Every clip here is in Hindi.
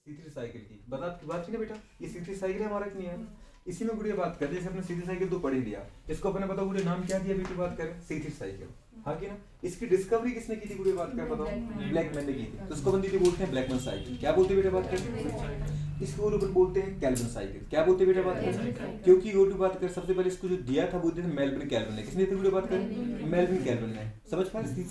C3 साइकिल की बात की ना बेटा, ये C3 साइकिल है हमारा कि नहीं है, इसी में गुड़िया बात करें, जैसे अपने C3 साइकिल तो पढ़ ही लिया, इसको अपने बताओ गुड़िया नाम क्या दिया बेटी, बात करें C3 साइकिल, हाँ कि ना। इसकी डिस्कवरी किसने की थी गुड़िया, बात करें बताओ, ब्लैकमैन ने की थी, तो उसको बंदी बोलते हैं ब्लैकमैन साइकिल। क्या बोलते हैं बेटा, बात करें इसको अपन बोलते हैं कैल्विन साइकिल। क्या बोलते हैं बेटा, बात करें, क्योंकि वो बात करें सबसे पहले इसको जो दिया था वो दिया था मेल्विन कैल्विन ने। किसने दिया था गुरु, बात करें मेल्विन कैल्विन ने। समझ पा रहे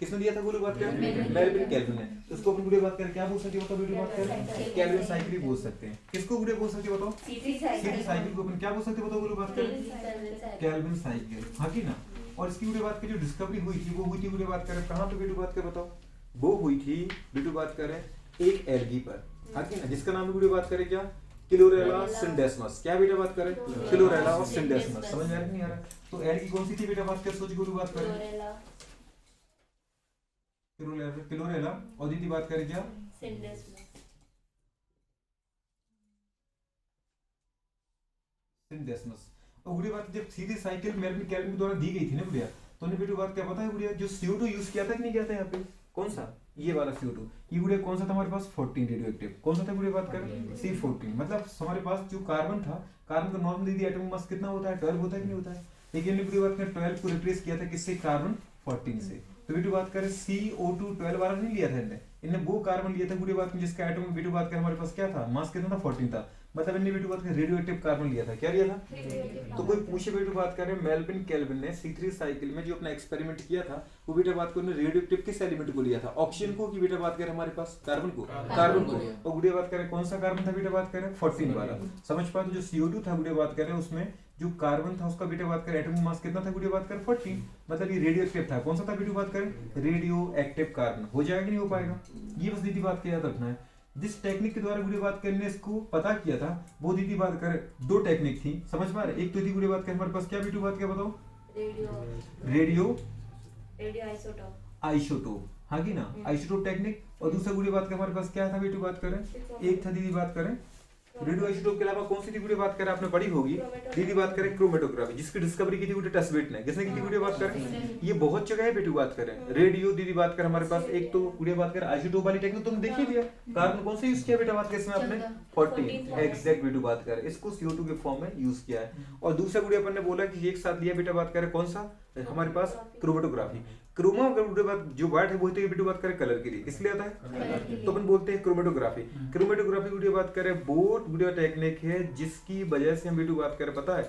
किसने दिया था गुरु, बात करें मेल्विन कैल्विन ने। तो उसको अपन गुरु बात करें क्या बोल सकते हैं, बताओ बेटी, बात करें कैल्विन साइकिल भी बोल सकते हैं। किसको गुरु बोल सकते हैं बताओ, C3 साइकिल को अपन क्या बोल सकते हैं बताओ गुरु, बात करें कैल्विन साइकिल, हाँ की ना। और इसकी गुरु बात करें जो डिस्कवरी हुई थी वो हुई थी गुरु बात करें कहाँ पे बेटू, बात करें बताओ, वो हुई थी बेटू बात करें एक एल्गी पर, हाँ की ना, जिसका नाम गुरु बात करें क्या, क्लोरेला सिंडेस्मस। क्या बेटा, बात करें क्लोरेला और सिंडेस्मस। समझ में आ रहा नहीं आ रहा, तो एल्गी कौन सी थी बेटा, बात करें सोच गुरु, बात करें क्लोरेला, और दीदी बात करें क्या सिंडेस्मस। और गुड़िया बात जब सीधी साइकिल मेल्विन कैल्विन द्वारा दी गई थी ना गुड़िया, तो उन्हें बेटू बात क्या पता है गुड़िया, जो CO2 यूज किया था कि नहीं किया था यहाँ पे, कौन सा, ये वाला CO2, ये गुड़िया कौन सा था हमारे पास 14 रेडियो एक्टिव, कौन सा था गुड़िया, बात करें C14। मतलब हमारे पास जो कार्बन था, कार्बन का नॉर्मल दीदी एटॉमिक मास कितना होता है, 12 होता है कि नहीं होता है, लेकिन इन्हें गुड़िया बात करें 12 को रिप्लेस किया था किससे, कार्बन 14 से। तो बेटू बात करें CO2 12 वाला नहीं लिया था इन्हें वो कार्बन लिया था गुड़िया बात में जिसका एटॉमिक बेटू बात करें हमारे पास क्या था, मास कितना था 14 था। मतलब इन्हें बेटू बात करें रेडियो एक्टिव कार्बन लिया था। क्या लिया था, तो कोई पूछे बेटू बात करें मेल्विन कैल्विन ने C3 साइकिल में जो अपना एक्सपेरिमेंट किया था वो बेटा बात करें रेडियो एक्टिव किस एलिमेंट को लिया था, ऑक्सीजन को, कि बेटा बात करें हमारे पास कार्बन को, कार्बन को। और गुड़िया बात करें कौन सा कार्बन था बेटा, बात करें 14 वाला। समझ पाए, तो जो CO2 था गुड़िया बात करें उसमें जो कार्बन था उसका बेटा बात करें एटॉमिक मास कितना था गुड़िया बात करें 14, मतलब ये रेडियो एक्टिव था। कौन सा था बेटू बात करें, रेडियो एक्टिव कार्बन। हो जाएगा नहीं हो पाएगा, ये बस दीदी बात का याद रखना है। जिस टेक्निक के द्वारा गुड़िया बात करने इसको पता किया था वो दीदी बात करें दो टेक्निक थी। समझ पा रहे, एक तो थी गुड़िया बात करें हमारे पास क्या बेटू बात क्या बताओ, रेडियो आइसोटोप, हाँ की ना, आइसोटोप टेक्निक। और दूसरा गुड़िया बात करें हमारे पास क्या था बेटू बात करें, एक था दीदी बात करें रेडियो आइसोटोप के अलावा कौन सी थी गुड़िया बात करें आपने पढ़ी होगी, दीदी बात करें क्रोमेटोग्राफी, जिसकी डिस्कवरी की थी गुड़िया टस्बेट ने। किसने की थी गुड़िया बात करें, ये बहुत जगह है बेटू बात करें। रेडियो दीदी बात करें हमारे पास एक तो गुड़िया बात करें आइसोटोप वाली टेक्निक तुम देख ही लिया, कार्बन कौन सा यूज किया बेटा बात करें इसमें आपने 14 एग्जैक्ट बेटू बात करें, इसको CO2 के फॉर्म में यूज किया है। और दूसरा गुड़िया अपन ने बोला कि एक साथ लिया बेटा बात करें कौन सा हमारे पास क्रोमेटोग्राफी। क्रोमेटोग्राफी जो वर्ड है वो होती है बेटू बात करें कलर के लिए, इसलिए आता है तो अपन बोलते हैं क्रोमेटोग्राफी। क्रोमेटोग्राफी गुड़िया बात करें बोट गुड़िया टेक्निक है जिसकी वजह से हम बेटू बात करें पता है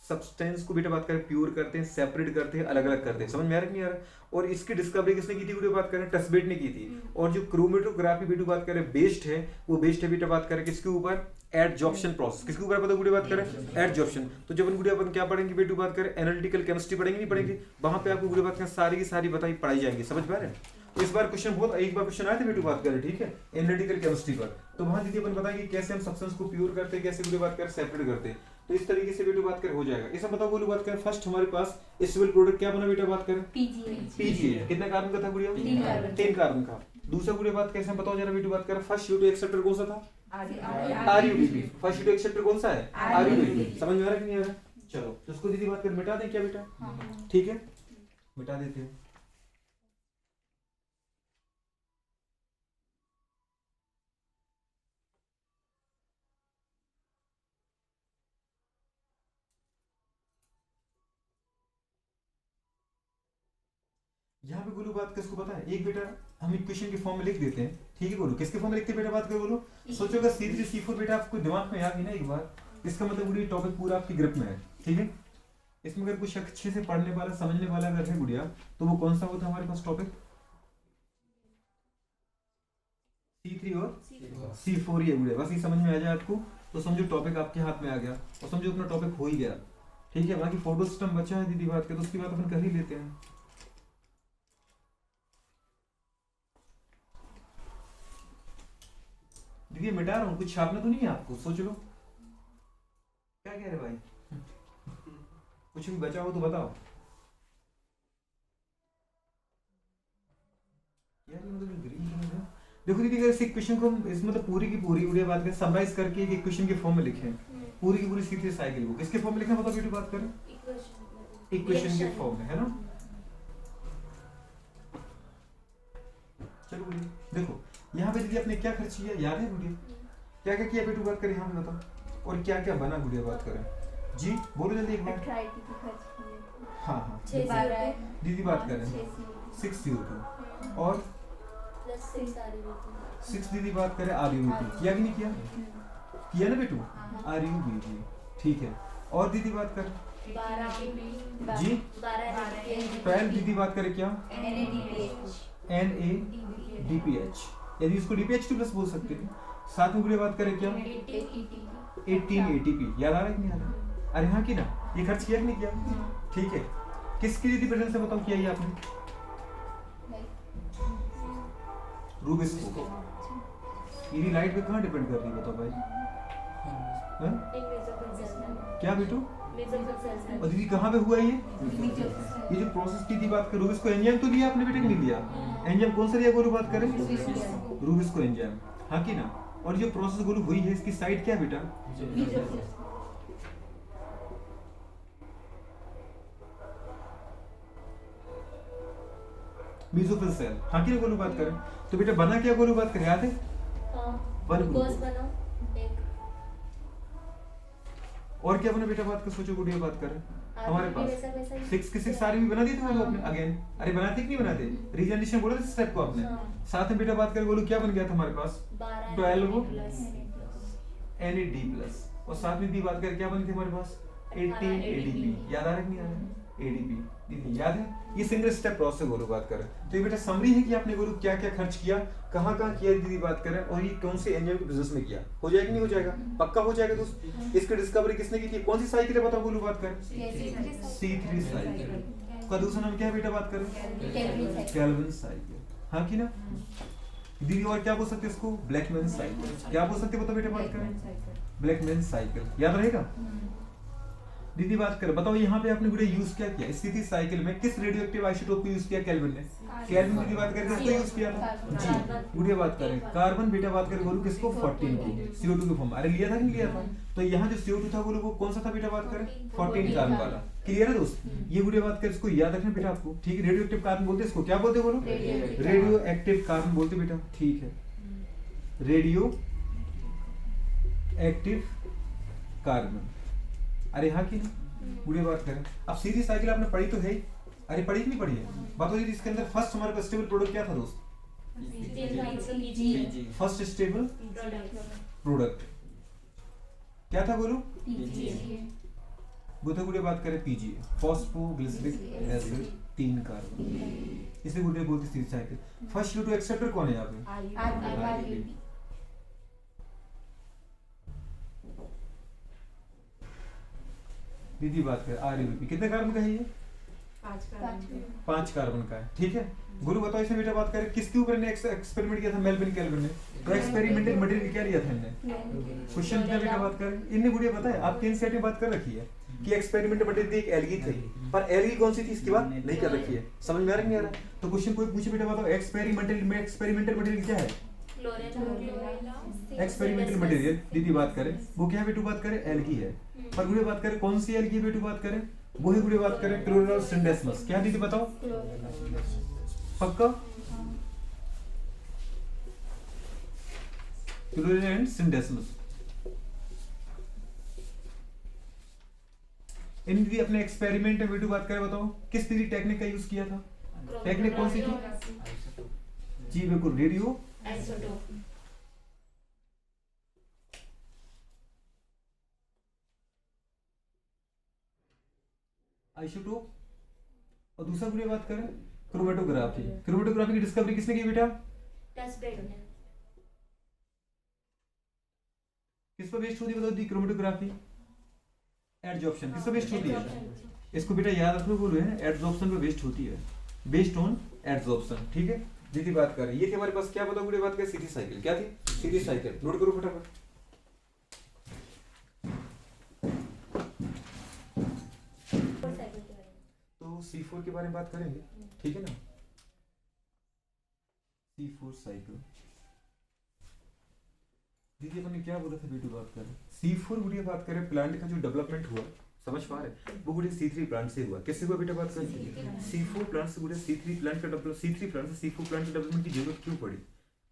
सब्सटेंस को बेटा बात करें प्योर करते हैं, सेपरेट करते हैं, अलग अलग करते हैं। समझ में आ रहा है नहीं आ रहा। और इसकी डिस्कवरी किसने की थी बेटा बात करें टस्बेट ने की थी। और जो क्रोमेटोग्राफी बेटा बात करें बेस्ड है वो बेस्ड है बेटा बात करें किसके ऊपर, एडजॉर्प्शन प्रोसेस। किसके ऊपर पता गुड़िया बात करें, एडजॉर्प्शन। तो जब गुड़िया अपन क्या पढ़ेंगे बेटू बात करें एनालिटिकल केमिस्ट्री पढ़ेंगे नहीं पढ़ेंगे, वहां पे आपको गुड़िया बात करें सारी की सारी बताई पढ़ाई जाएंगी। समझ पा रहे हैं। इस बार क्वेश्चन बहुत एक बार क्वेश्चन आए थे बेटू बात करें ठीक है एनालिटिकल केमिस्ट्री पर, तो वहां दीदी अपन बताएंगे कैसे हम सब्सटेंस को प्योर करते हैं, कैसे गुड़िया बात करें सेपरेट करते हैं। तो इस तरीके से बेटू बात करें हो जाएगा। इसे बताओ बोलो बात करें फर्स्ट हमारे पास स्टेबल प्रोडक्ट क्या बना बेटा बात करें पीजीए। कितने कार्बन का था गुड़िया, 3 कार्बन का। दूसरा गुड़िया बात कैसे हम बताओ जरा बेटू बात करें फर्स्ट CO2 एक्सेप्टर कौन सा था, RUBP। फर्स्ट CO2 एक्सेप्टर कौन सा है, RUBP। समझ में आ रहा है कि नहीं आ रहा। चलो तो उसको दीदी बात कर मिटा दें क्या बेटा, ठीक है मिटा देते हैं। यहाँ पे बोलो बात किसको पता है, एक बेटा हम इक्वेशन के फॉर्म में लिख देते हैं ठीक है। बोलो किसके फॉर्म में लिखते हैं बेटा बात करो बोलो, सोचोगा C3 C4 बेटा आपको दिमाग में आ गई ना एक बार, इसका मतलब गुड़िया टॉपिक पूरा आपकी ग्रुप में है ठीक है। इसमें अगर कुछ अच्छे से पढ़ने वाला समझने वाला अगर है गुड़िया तो वो कौन सा होता है हमारे पास टॉपिक, C3 और C4 ही है गुड़िया। बस ये समझ में आ जाए आपको तो समझो टॉपिक आपके हाथ में आ गया और समझो अपना टॉपिक हो ही गया ठीक है। बाकी फोटो सिस्टम बचा है दीदी बात के तो उसकी बात अपन कर ही लेते हैं। देखिए मिटा रहा हूँ कुछ छापना तो नहीं है आपको, सोच लो क्या कह रहे भाई कुछ भी बचा हो तो बताओ यार। मतलब ग्रीन कलर देखो दीदी अगर इस इक्वेशन को इस मतलब पूरी की पूरी उड़िया बात करें समराइज करके एक इक्वेशन के फॉर्म में लिखें पूरी की पूरी C3 साइकिल को किसके फॉर्म में लिखना बताओ बेटी बात करें इक्वेशन के फॉर्म में है ना। चलो देखो यहाँ पे दीदी आपने क्या खर्च किया याद है गुड़िया? क्या क्या किया बेटू बात करें यहाँ पे बताओ, और क्या क्या बना गुड़िया बात करें जी, बोलो जल्दी एक बार। हाँ हाँ दीदी बात करें 602 और 6 दीदी बात करें RUBT, किया कि नहीं किया? किया ना बेटू RUBT, ठीक है। और दीदी बात कर जी 12 दीदी बात करें क्या? NADPH, यदि इसको DPH2 प्लस बोल सकते हैं। साथ में गुड़िया बात करें क्या? 18 ATP, याद आ रहा है कि नहीं आ रहा? अरे हाँ की ना, ये खर्च किया कि नहीं किया? ठीक है, किसकी दीदी प्रेजेंस से बताओ किया ये आपने? रूबिस्को। ये लाइट पे कहाँ डिपेंड कर रही है बताओ भाई? क्या बेटू? और दीदी कहाँ पे हुआ ये जो प्रोसेस की थी बात कर, रूबिस्को एंजाइम तो लिया आपने बेटे नहीं लिया? एंजाइम कौन सा लिया गोलू बात करें? रूबिस्को एंजाइम, हाँ की ना? और जो प्रोसेस गोलू हुई है इसकी साइड क्या बेटा? मेसोफिल सेल, हाँ की ना गोलू बात करें? तो बेटा बना क्या गोलू बात करें, याद है? और क्या बना बेटा बात कर, सोचो गुड़िया बात करें हमारे पास 6 के 6 सारी भी बना दी थी बोलो आपने अगेन, अरे बनाते कि नहीं बनाते? रीजनरेशन बोला था स्टेप को आपने। साथ में बेटा बात करें बोलो क्या बन गया था हमारे पास? 12 NAD+, और साथ में भी बात करें क्या बनी थी हमारे पास? 18 ADP, याद आ रहा है कि नहीं आ रहा है? ADP दीदी याद है? ये सिंगल स्टेप प्रोसेस गोलू बात करें। तो ये बेटा समरी है कि आपने गोलू क्या क्या खर्च किया, कहाँ किया दीदी बात करें, और ये कौन से एंजाइम के बिजनेस में किया। हो जाएगा नहीं हो जाएगा? पक्का हो जाएगा दोस्त। इसकी डिस्कवरी किसने की थी, कौन सी साइकिल है बताओ गोलू बात करें? C3 साइकिल का दूसरा नाम क्या है बेटा बात करें? केल्विन साइकिल, हाँ की ना दीदी? और क्या बोल सकते इसको? ब्लैकमैन साइकिल, क्या बोल सकते बताओ बेटा बात करें? ब्लैकमैन साइकिल, याद रहेगा? दीदी बात कर बताओ यहाँ पे आपने गुड़िया यूज क्या किया? स्थिति साइकिल में किस रेडियोएक्टिव आइसोटोप को यूज किया केल्विन ने? केल्विन दीदी बात करके किसको यूज किया था जी? गुड़िया बात करें कार्बन, बेटा बात करें बोलो किसको? 14 को, CO2 के फॉर्म। अरे लिया था कि नहीं लिया था? तो यहाँ जो CO2 था बोलो वो कौन सा था बेटा बात करें? 14 कार्बन वाला, क्लियर है दोस्त? ये गुड़िया बात कर, इसको याद रखना बेटा आपको, ठीक है? रेडियोएक्टिव कार्बन बोलते हैं इसको, क्या बोलते बोलो? रेडियो एक्टिव कार्बन बोलते बेटा, ठीक है? रेडियो एक्टिव कार्बन, अरे हाँ की गुड़िया बात करें। अब सीधी साइकिल आपने पढ़ी तो है ही, अरे पढ़ी कि नहीं पढ़ी है? बताओ जी इसके अंदर फर्स्ट हमारे पास स्टेबल प्रोडक्ट क्या था दोस्त? फर्स्ट स्टेबल प्रोडक्ट क्या था बोलो? वो तो गुड़िया बात करें PGA, फॉस्फोग्लिसरिक एसिड 3 कार्बन, इसे गुड़िया बोलती सीधी साइकिल। फर्स्ट CO2 एक्सेप्टर कौन है यहाँ पे? दीदी बात करें RUBP, कितने कार्बन का है ये? 5 कार्बन का है, ठीक है? गुरु बताओ इसमें बेटा बात करें किसके ऊपर ने एक्सपेरिमेंट किया था? मेल्विन केल्विन ने। तो एक्सपेरिमेंटल मटेरियल क्या लिया था इनने? क्वेश्चन क्या बेटा बात करें? इनने गुड़िया पता है आपके एनसीईआरटी में बात कर रखी है कि एक्सपेरिमेंटल मटेरियल एक एल्गी थी, पर एल्गी कौन सी थी इसकी बात नहीं कर रखी है। समझ में आ रहा है नहीं आ रहा? तो क्वेश्चन कोई पूछे बेटा बताओ एक्सपेरिमेंटल मटेरियल क्या है? एक्सपेरिमेंटल मटेरियल दीदी बात करें वो क्या है बेटू बात करें? एल्गी है। पर गुड़िया बात करें कौन सी एल्गी है बेटू बात करें? वो ही गुड़िया बात करें क्लोरेला सिंडेस्मस, क्या दीदी बताओ? पक्का? Chlorella and सिंडेस्मस। इन दीदी अपने एक्सपेरिमेंट में बेटू बात करें बताओ किस दीदी टेक्निक का यूज किया था? टेक्निक कौन सी थी? जी बिल्कुल, रेडियो आइसोटोप, और दूसरा गुड़िया बात करें क्रोमेटोग्राफी। क्रोमेटोग्राफी की डिस्कवरी किसने की बेटा? किस पर बेस्ड होती है बताओ दी क्रोमेटोग्राफी? एडजॉर्प्शन, किस पर बेस्ड होती है? इसको बेटा याद रखना बोल रहे हैं, एडजॉर्प्शन पे बेस्ड होती है, बेस्ड ऑन एडजॉर्प्शन, ठीक है? दीदी बात कर रही है ये थी हमारे पास क्या बताओ गुड़िया बात करें? सीधी साइकिल, क्या थी? सीधी साइकिल, नोट करो फटाफट। तो C4 के बारे में बात करेंगे, ठीक है ना? C4 साइकिल दीदी अपन ने क्या बोला था बेटू बात करें? C4 गुड़िया बात करें प्लांट का जो डेवलपमेंट हुआ, समझ पा रहे? वो गुड़िया C3 प्लांट से हुआ। किससे हुआ बेटा बात करें? C4 प्लांट से गुड़िया C3 प्लांट का डेवलपमेंट, C3 प्लांट से C4 प्लांट के डेवलपमेंट की जरूरत क्यों पड़ी?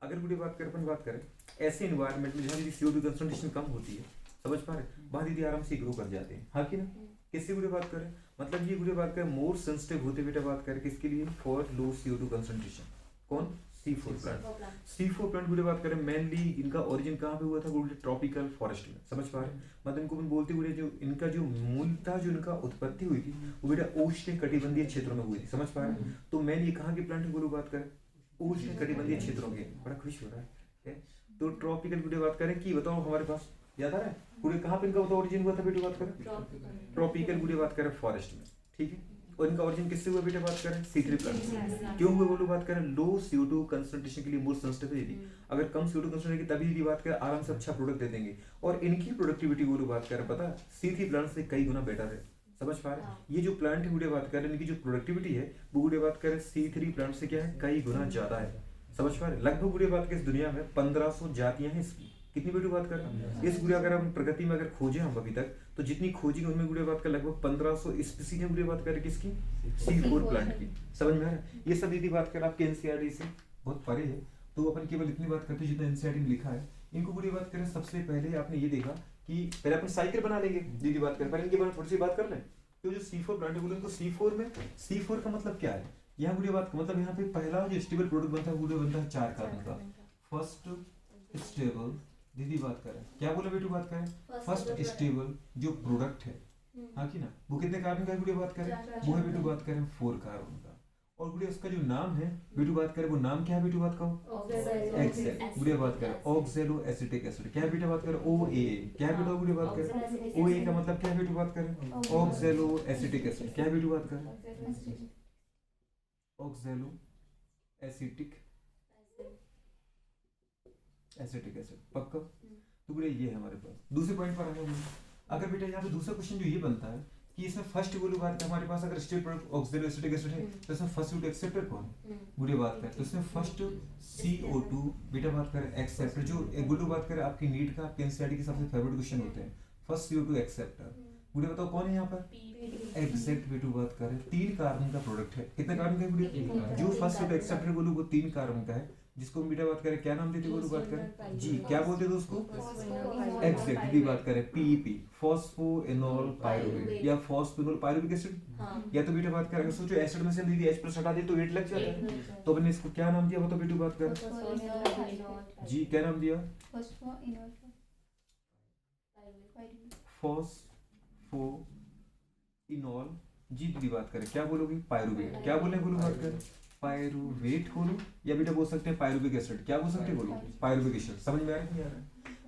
अगर गुड़े बात करें अपन बात करें ऐसे इन्वायरमेंट में जहाँ दीदी CO2 कंसंट्रेशन कम होती है, समझ पा रहे, वहाँ दीदी आराम से ग्रो कर जाते हैं, हाँ कि ना। किससे गुड़े बात करें, मतलब ये गुड़े बात करें मोर सेंसिटिव होते बेटा बात करें किसके लिए, फॉर लो CO2 कंसंट्रेशन। कौन, C4 प्लांट। C4 प्लांट गुड़े बात करें मेनली इनका ओरिजिन कहाँ पे हुआ था, गुड़े ट्रॉपिकल फॉरेस्ट में, समझ पा रहे, मतलब इनको अपन बोलते हुए जो इनका जो मूलतः जो इनका उत्पत्ति हुई थी वो बेटा उष्ण कटिबंधीय क्षेत्रों में हुई थी, समझ पा रहे। तो मेन ये कहाँ के प्लांट गुरु बात करें, उष्ण कटिबंधीय क्षेत्रों के, बड़ा खुश हो रहा है। तो ट्रॉपिकल गुड़े बात करें कि बताओ हमारे पास याद आ रहा है गुड़े कहाँ पे इनका ओरिजिन हुआ था बेटे बात करें, ट्रॉपिकल गुड़े बात करें फॉरेस्ट में, ठीक है। और इनका ओरिजिन किससे हुआ बेटा बात करें, C3 प्लांट से। क्यों हुआ बोलो बात करें, लो CO2 कंसंट्रेशन के लिए मोर सेंसिटिव है। अगर कम CO2 कंसंट्रेशन की तभी यदि बात करें आराम से अच्छा प्रोडक्ट दे देंगे। और इनकी प्रोडक्टिविटी बोलो बात करें पता है C3 प्लांट से कई गुना बेटर है, समझ पा रहे। ये जो प्लांट है गुड़े बात करें इनकी जो प्रोडक्टिविटी है वो गुड़े बात करें C3 प्लांट से क्या है कई गुना ज्यादा है, समझ पा रहे। लगभग गुड़े बात करें इस दुनिया में 1500 जातियां हैं इसकी, कितनी बेटी बात कर रहे हैं इस गुड़े, अगर हम प्रगति में अगर खोजे हम अभी तक तो जितनी खोजी उनमें गुड़े बात कर लगभग 1500 स्पीसीज है गुड़े बात करें किसकी, C4 प्लांट की, समझ में आ रहा है। ये सब यदि बात कर आपके NCERT से बहुत परे है तो अपन केवल इतनी बात करते हैं जितना NCERT में लिखा है। इनको गुड़े बात करें सबसे पहले आपने ये देखा कि पहले अपन साइकिल बना लेंगे दीदी बात करें, पहले इनके बारे में थोड़ी सी बात कर लें। तो जो C4 प्लांट है बोले उनको C4 में C4 का मतलब क्या है, यहाँ गुड़े बात का मतलब यहाँ पे पहला जो स्टेबल प्रोडक्ट बनता है वो बनता है 4 कार्बन का। फर्स्ट स्टेबल दीदी बात करें, क्या बोले बेटू बात करें, फर्स्ट स्टेबल जो प्रोडक्ट है, हाँ कि ना, वो कितने कार्बन का गुड़े बात करें, वो है बेटू बात करें 4 कार्बन का। और गुड़े उसका जो नाम है बेटू बात करें वो नाम क्या है बेटू बात का, गुड़े बात करें ऑक्सैलो एसिटिक एसिड, क्या है बेटा बात करें OA, क्या है बेटा गुड़े बात करें OA का मतलब क्या है बेटू बात करें ऑक्सैलो एसिटिक एसिड, क्या है बेटू बात करें ऑक्सैलो एसिटिक एसिटिक एसिड, पक्का। तो बेटा ये है हमारे पास। दूसरे पॉइंट पर आगे बोलो, अगर बेटा यहाँ पे दूसरा क्वेश्चन जो ये बनता है कि इसमें फर्स्ट बोलो बात है हमारे पास अगर state product oxalo acetic acid है तो इसमें फर्स्ट रूट एक्सेप्टर कौन है, गुड़े बात करें तो इसमें फर्स्ट CO2 बेटा बात करें एक्सेप्टर, जो गुड़े बात करें आपकी नीट का आपके NCERT के सबसे फेवरेट क्वेश्चन होते हैं, फर्स्ट CO2 एक्सेप्टर, गुड़े बताओ कौन है यहाँ पर एग्जैक्ट बेटू बात करें 3 कार्बन का प्रोडक्ट है, कितने कार्बन का गुड़े, जो फर्स्ट CO2 एक्सेप्टर बोलो वो 3 कार्बन का है, जिसको हम बेटा बात करें क्या नाम देते बोलो बात करें जी, क्या बोलते थे उसको एग्जैक्ट भी बात करें PEP फॉस्फोइनोल पायरुवेट या फॉस्फोइनोल पायरुविक एसिड, या तो बेटा बात करें अगर सोचो एसिड में से दीदी H+ हटा दे तो 8 लग जाता है, तो हमने इसको क्या नाम दिया वो तो बेटू बात करें जी, क्या नाम दिया फॉस्फोइनोल जी, दीदी बात करें क्या बोलोगे पायरुवेट, क्या बोले बोलो बात करें पायरुवेट बोलो, या बेटा बोल सकते हैं पायरुविक एसिड, क्या बोल सकते हैं बोलो पायरुविक एसिड, समझ में आ रहा है नहीं आ रहा है।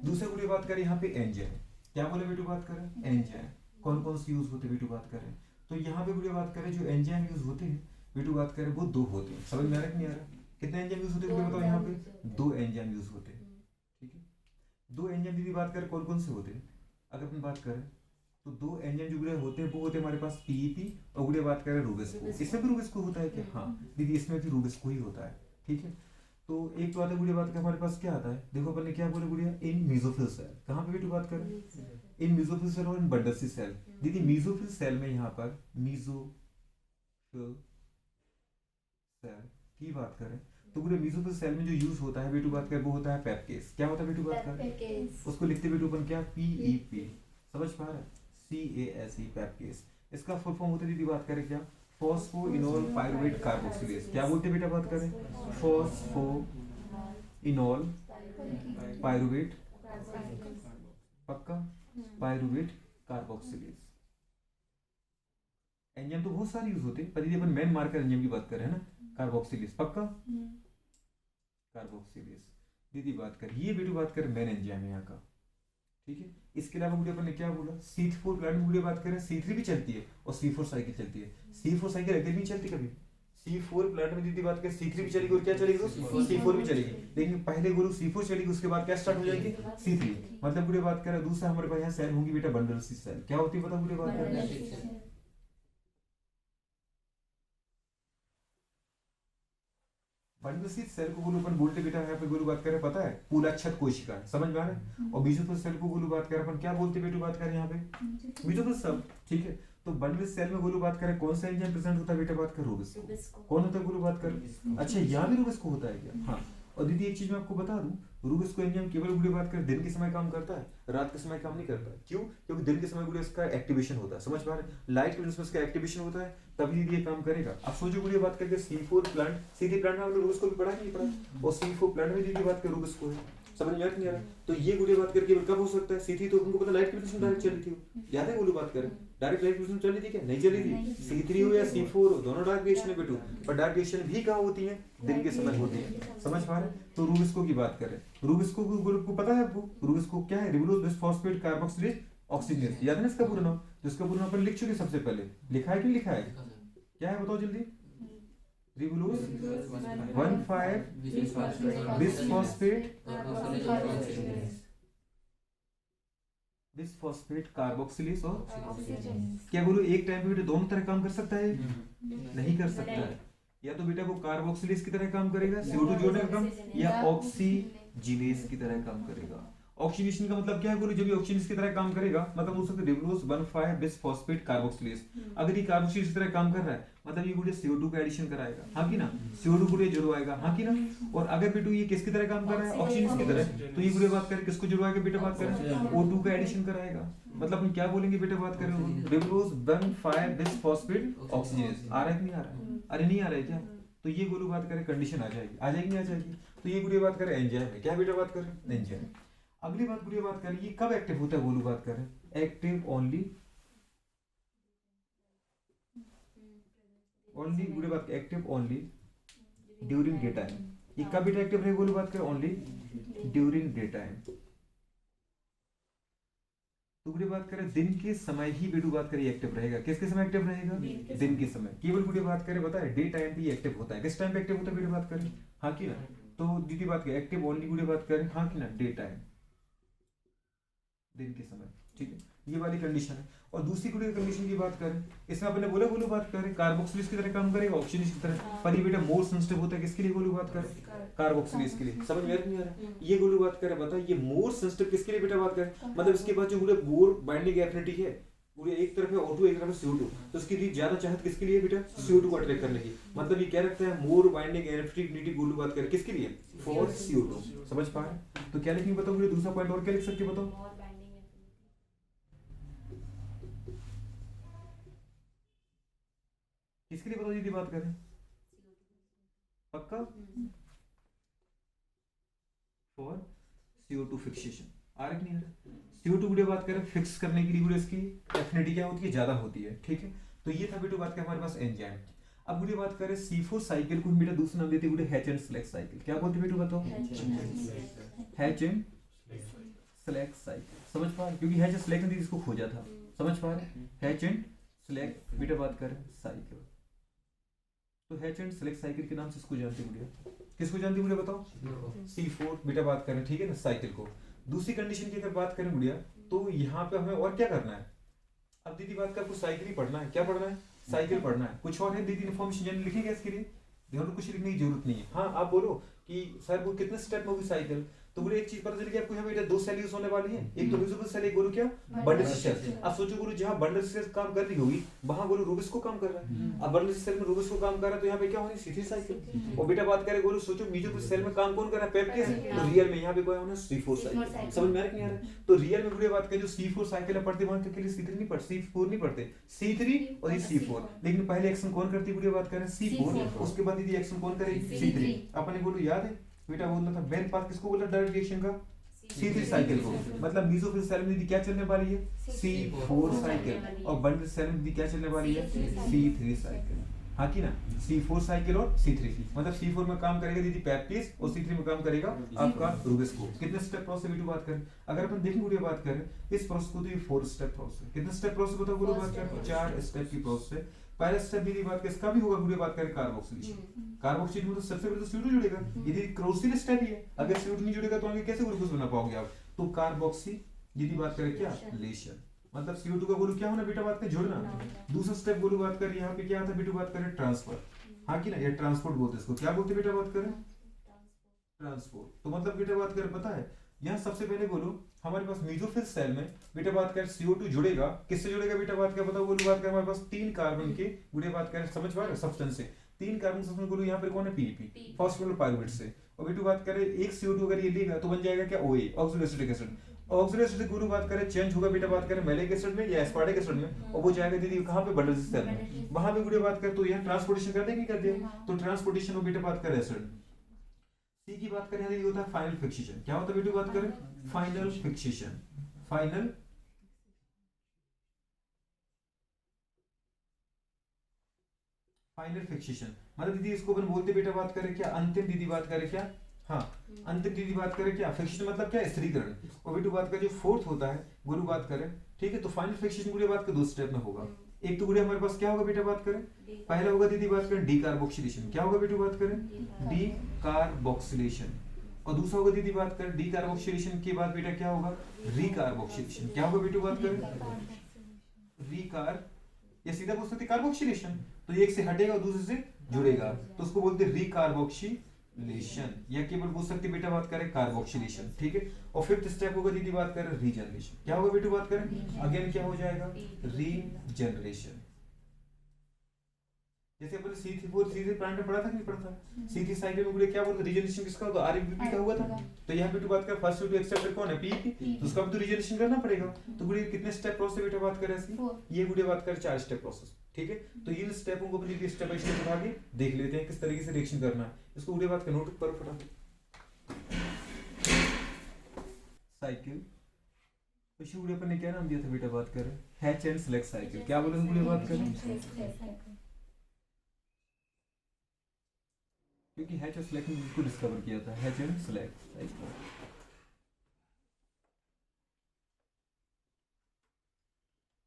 दूसरा गुड़े बात करें यहाँ पे एंजाइम, क्या बोले बेटू बात करें एंजाइम, कौन कौन से यूज होते हैं बेटू बात करें, तो यहाँ पे गुड़े बात करें जो एंजाइम यूज होते हैं बेटू बात करें वो 2 होते हैं, समझ में आ रहा है नहीं आ रहा, कितने एंजाइम यूज होते हैं बताओ, यहाँ पे 2 एंजाइम यूज होते हैं, ठीक है। 2 एंजाइम दीदी बात करें कौन कौन से होते हैं, अगर अपन बात करें तो 2 एंजाइम जो गुड़े होते हैं वो होते हैं हमारे पास PEP और गुड़े बात करें रूबेस्को, इसमें भी रूबेस्को होता है क्या, हाँ दीदी इसमें भी रूबेस्को ही होता है, ठीक है। तो एक तो आता है गुड़े बात का हमारे पाल क्या आता है, देखो अपन ने क्या बोले गुड़िया इन मेसोफिल सेल, कहाँ पे बेटू बात करें इन मेसोफिल सेल और इन बंडल सेल, दीदी मेसोफिल सेल में यहाँ पर मेसोफिल सेल की बात करें तो पूरे मेसोफिल सेल में जो यूज होता है बेटू बात करें वो होता है पेपकेस, क्या होता है बेटू बात करें उसको लिखते बेटू अपन क्या PEP, समझ पा रहे CASE पेपकेस, इसका फुल फॉर्म होता है दीदी बात करें क्या फॉस्फोइनोल पायरुवेट कार्बोक्सिलेज, क्या बोलते बेटा बात करें फॉस्फोइनोल पायरुवेट, पक्का पायरुवेट कार्बोक्सिलेज। एंजाइम तो बहुत सारे यूज होते हैं पर यदि अपन मेन मार्कर एंजाइम की बात करें है ना कार्बोक्सिलेज, पक्का कार्बोक्सिलेज दीदी बात कर, ये बेटू बात करें मेन एंजाइम है यहाँ का, ठीक है। इसके अलावा गुड़िया अपन ने क्या बोला C4 प्लांट में गुड़िया बात करें C3 भी चलती है और C4 साइकिल चलती है, C4 साइकिल अकेले नहीं चलती कभी, C4 प्लांट में दीदी बात करें C3 भी चलेगी और क्या चलेगी दोस्तों C4 भी चलेगी, लेकिन पहले गुरु C4 चलेगी उसके बाद क्या स्टार्ट हो जाएगी C3, मतलब गुड़िया बात करें दूसरा हमारे पास यहाँ सेल होंगी बेटा बंडल सी सेल, क्या होती है पता गुड़िया बात करें बंडल सी सेल को गुरु अपन बोलते बेटा यहाँ पे गुरु बात करें पता है पूलाक्षत कोशिका, समझ में आ रहा है, और मेसोफिल सेल को गुरु बात करें अपन क्या बोलते बेटू बात करें यहाँ पे मेसोफिल सेल, ठीक है। तो बंडल सेल में गुरु बात करें कौन सा एंजाइम प्रेजेंट होता है बेटा बात कर रूबेस्को, कौन होता है गुरु बात कर, अच्छा यहाँ भी रूबेस्को होता है क्या, हाँ और दीदी एक चीज मैं आपको बता दूं, रूबिस्को एंजाइम केवल गुड़े बात कर दिन के समय काम करता है, रात के समय काम नहीं करता है। क्यों? क्योंकि दिन के समय गुड़े इसका एक्टिवेशन होता है, समझ पा रहे हैं? लाइट के वजह से इसका एक्टिवेशन होता है, तभी ये काम करेगा। अब सोचो गुड़े बात करके C4 प्लांट, C3 प्लांट में हमने रूबिस्को भी पढ़ा नहीं पढ़ा, और C4 प्लांट में दीदी बात कर रूबिस्को है, समझ में नहीं आ रहा? तो ये गुड़े बात करके कब हो सकता है? C3 तो हमको पता लाइट की वजह से डायरेक्ट चली थी, याद है? गुड़े बात करें डायरेक्ट लाइट की वजह से चली थी क्या? नहीं चली थी। C3 हो या C4 हो, दोनों डार्क रिएक्शन है बेटू, पर डार्क रिएक्शन भी कहाँ होती है? दिन के समय होती है, समझ पा रहे? तो रूबिस्को की बात करें, रूबिस्को को पता है आपको? रूबिस्को क्या है? रिबुलोज बिसफॉस्फेट कार्बोक्सिलेज ऑक्सीजनेज, याद है ना इसका पूरा नाम? जिसका पूरा नाम अपन लिख चुके सबसे पहले, लिखा है कि लिखा है? क्या है बताओ जल्दी? रिबुलोज 1,5 बिसफॉस्फेट कार्बोक्सिलेज और क्या बोलो एक टाइम पे बेटा दोनों तरह काम कर सकता है? नहीं कर सकता है। या तो बेटा वो कार्बोक्सिलेज की तरह काम करेगा CO2 जोड़ने का काम, या ऑक्सीजिनेज की तरह काम करेगा। ऑक्सीजनेशन का मतलब क्या है बोलो? जब ये ऑक्सीजनेज की तरह काम करेगा मतलब हो सकता है रिबुलोज 1,5 बिसफॉस्फेट कार्बोक्सिलेज। अगर ये कार्बोक्सिलेज की तरह काम कर रहा है मतलब ये गुड़े CO2 का एडिशन कराएगा, हाँ कि ना? CO2 गुड़े जुड़वाएगा, हाँ कि ना? और अगर बेटू ये किसकी तरह काम कर रहा है? ऑक्सीजन की तरह, तो ये गुड़े बात करें किसको जुड़वाएगा बेटा? बात करें O2 का एडिशन कराएगा। मतलब हम क्या बोलेंगे बेटा? बात करें रिबुलोज 1,5 बिसफॉस्फेट ऑक्सीजनेज। आ रहा है कि नहीं आ रहा है? अरे नहीं आ रहा है क्या? तो ये गुरु बात करें कंडीशन आ जाएगी, आ जाएगी नहीं आ जाएगी? तो ये गुरु बात करें एंजाइम है, क्या बेटा बात करें? एंजाइम। अगली बात गुरु बात करें ये कब एक्टिव होता है? बोलो बात करें एक्टिव ओनली गुरु बात active only during day time. ये कब बेटा एक्टिव रहेगा? बोलो बात करें ओनली ड्यूरिंग डे टाइम। तो गुरु बात करें दिन के समय ही बेटू बात करें एक्टिव रहेगा। किसके समय एक्टिव रहेगा? दिन के समय। केवल गुरु बात करें बता है डे टाइम पे एक्टिव होता है। किस टाइम पे एक्टिव होता है बेटू बात करें? हाँ कि ना? तो दीदी बात करें एक्टिव ओनली गुरु बात करें, हाँ कि ना? डे टाइम, दिन के समय, ठीक है? ये वाली कंडीशन है। और दूसरी गुड़ी कंडीशन की बात करें, इसमें अपने बोले बोलो बात करें कार्बोक्सिलेज की तरह काम करेगा, ऑक्सीजन की तरह, पर ये बेटा मोर सेंसिटिव होता है किसके लिए? बोलो बात करें कार्बोक्सिलेज के लिए। समझ में नहीं आ रहा? ये गोलू बात करें बता, ये मोर सेंसिटिव किसके लिए बेटा बात करें? मतलब इसके पास जो पूरे बोर बाइंडिंग एफिनिटी है, पूरे एक तरफ है O2 एक तरफ है CO2, तो इसकी भी ज्यादा चाहत किसके लिए बेटा? CO2 को अट्रैक्ट करने की। मतलब ये क्या रखता है? मोर बाइंडिंग एफिनिटी गोलू बात करें किसके लिए? For CO2। समझ पा रहे? तो क्या लिखेंगे बताओ? दूसरा पॉइंट और क्या लिख सकते बताओ? किसके लिए बताओ दीदी बात करें? पक्का? For CO2 fixation. आ रहा कि नहीं आ रहा? CO2 गुड़े बात करें फिक्स करने के लिए गुड़े इसकी एफिनिटी क्या होती है? ज्यादा होती है, ठीक है? तो ये था बेटा बात करें हमारे पास एंजाइम। अब गुड़े बात करें C4 साइकिल को बेटा दूसरा नाम देते हैं हैच एंड स्लेक साइकिल। क्या बोलते बेटा बताओ? Hatch and Slack cycle. समझ पा रहे? क्योंकि हैच एंड स्लेक ने इसको खोजा था। समझ पा रहे? हैच एंड स्लेक बेटा बात करें साइकिल, तो हैच एंड स्लेक साइकिल के नाम से इसको जानते हैं गुड़िया। किसको जानते हैं गुड़िया बताओ? C4 बेटा बात करें, ठीक है ना? साइकिल को। दूसरी कंडीशन की अगर बात करें गुड़िया, तो यहाँ पे हमें और क्या करना है? अब दीदी बात कर आपको साइकिल ही पढ़ना है। क्या पढ़ना है? साइकिल पढ़ना है। कुछ और है दीदी इन्फॉर्मेशन जानने लिखेगा इसके लिए? ध्यान, कुछ लिखने की जरूरत नहीं है। हाँ आप बोलो कि सर वो कितने स्टेप में होगी साइकिल? तो बोले एक चीज पता चल गया आपको, यहाँ बेटा दो सेल यूज होने वाली है, एक तो विजिबल सेल, एक बोलो क्या? Bundle cell. अब सोचो गुरु जहाँ बंडल सेल काम कर रही होगी वहां गुरु रूबिस्को काम कर रहा है। अब बंडल सेल में रूबिस्को काम कर रहा है तो यहाँ पे क्या होनी? C3 cycle. और बेटा बात करें गुरु सोचो मीजोफिल सेल में काम कौन कर रहा है? पेप्टेज। तो रियल में यहाँ पे क्या होना? C4 cycle. समझ में आ रहा है नहीं आ रहा? तो रियल में गुरु बात करें जो C4 साइकिल पढ़ते वहां के लिए C3 नहीं पढ़ते, C4 नहीं पढ़ते, C3 और ये C4। लेकिन पहले एक्शन कौन करती गुरु बात करें? C4। उसके बाद दीदी एक्शन कौन करेगी? C3। अपने बोलो याद है बेटा बोलना था बेल पाथ किसको बोला? डायरेक्ट रिएक्शन का C3 साइकिल को। मतलब मीजोफिल सेल में दीदी क्या चलने वाली है? C4 cycle. और बंडल सेल में दीदी क्या चलने वाली है? C3 cycle. हाँ कि ना? C4 साइकिल और C3। मतलब C4 में काम करेगा दीदी पेप्टेज और C3 में काम करेगा आपका रूबिस्को। कितने स्टेप प्रोसेस बेटू बात करें? अगर अपन देखें गुरु बात करें इस प्रोसेस को, तो ये 4 स्टेप प्रोसेस। कितने स्टेप प्रोसेस बताओ गुरु बात करें? 4 स्टेप की प्रोसेस है। पहला स्टेप दीदी बात करें इसका भी होगा गुरु बात करें कार्बोक्सिलेशन। कार्बोक्सिलेशन में तो सबसे पहले तो CO2 जुड़ेगा, ये क्रोसिल स्टेप ही है। अगर CO2 नहीं जुड़ेगा तो आगे कैसे ग्लूकोज बना पाओगे आप? तो कार्बोक्सी दीदी बात करें क्या? लेशन। मतलब CO2 का बोलो क्या होना बेटा बात करें? जुड़ना। दूसरा स्टेप बोलो बात करें यहाँ पे क्या आता है बेटा बात करें? ट्रांसफर। हाँ कि ना? ये ट्रांसपोर्ट बोलते हैं इसको। क्या बोलते बेटा बात करें? ट्रांसपोर्ट। तो मतलब बेटा बात करें पता है यहाँ सबसे पहले बोलो हमारे पास मीजोफिल सेल में बेटा बात करें CO2 जुड़ेगा। किससे जुड़ेगा बेटा बात करें बताओ? बोलो बात करें हमारे पास 3 कार्बन के गुड़े बात करें समझ पा रहे? सब्सटेंस से 3 कार्बन सब्सटेंस बोलो यहाँ पे कौन है? PEP, फॉस्फोराइल पाइरुवेट से। और बेटू बात करें एक CO2 अगर ये लेगा तो बन जाएगा क्या OA, oxo acetic acid. Oxo acetic गुरु बात करें चेंज होगा बेटा बात करें मैलिक एसिड में या एस्पार्टिक एसिड में, और वो जाएगा दीदी कहां पे, बंडल सेल में। वहां पे गुरु बात करें तो यहां ट्रांसपोर्टेशन कर देंगे, कर दिया, तो ट्रांसपोर्टेशन में बेटा बात करें एसिड। सी की बात करें होता है फाइनल फिक्सेशन। क्या होता है बेटू बात करें, final fixation, final final fixation मतलब दीदी इसको अपन बोलते बेटा बात करें क्या, अंतिम दीदी बात करें क्या, हाँ अंतिम दीदी बात करें क्या, फिक्सेशन मतलब क्या, स्थिरीकरण। और बेटू बात करें जो फोर्थ होता है गुरु बात करें, ठीक है, तो फाइनल फिक्सेशन गुरु बात करें 2 स्टेप में होगा। एक तो गुरु हमारे पास क्या होगा बेटा बात करें, पहला होगा दीदी बात करें डीकार्बोक्सिलेशन। क्या होगा बेटू बात करें, डीकार्बोक्सिलेशन। और दूसरा होगा दीदी बात करें डीकार्बोक्सिलेशन के बाद बेटा क्या होगा, रीकार्बोक्सिलेशन। क्या होगा बेटू बात करें, रीकार, या सीधा बोल सकते कार्बोक्सिलेशन, तो एक से हटेगा और दूसरे से जुड़ेगा तो उसको बोलते हैं रीकार्बोक्सिलेशन, या केवल बोल सकते बेटा बात करें कार्बोक्सिलेशन, ठीक है। और फिफ्थ स्टेप होगा दीदी बात करें रीजनरेशन। क्या होगा बेटू बात करें, अगेन क्या हो जाएगा, रीजनरेशन। जैसे अपन C3 प्लांट में पढ़ा था कि नहीं पढ़ा था, C3 साइकिल में गुड़े क्या बोलते, रीजनरेशन किसका होता है, RBP का हुआ था। तो यहाँ पे बात कर फर्स्ट टू एक्सेप्टर कौन है, P, तो उसका भी तो रीजनरेशन करना पड़ेगा। तो गुड़े कितने स्टेप प्रोसेस बेटा बात करें इसकी, ये गुड़े बात करें 4 स्टेप प्रोसेस, ठीक है। तो इन स्टेपों को अपनी स्टेप बाय स्टेप आगे देख लेते हैं किस तरीके से रिएक्शन करना है। इसको गुड़े बात कर नोट करो फटाफट। साइकिल इसी गुड़े अपन ने क्या नाम दिया था बेटा बात करें, हैच एंड सिलेक्ट साइकिल। क्या बोले गुड़े बात करें, क्योंकि हैच और सिलेक्ट ने इसको डिस्कवर किया था, हैच एंड सिलेक्ट साइकिल।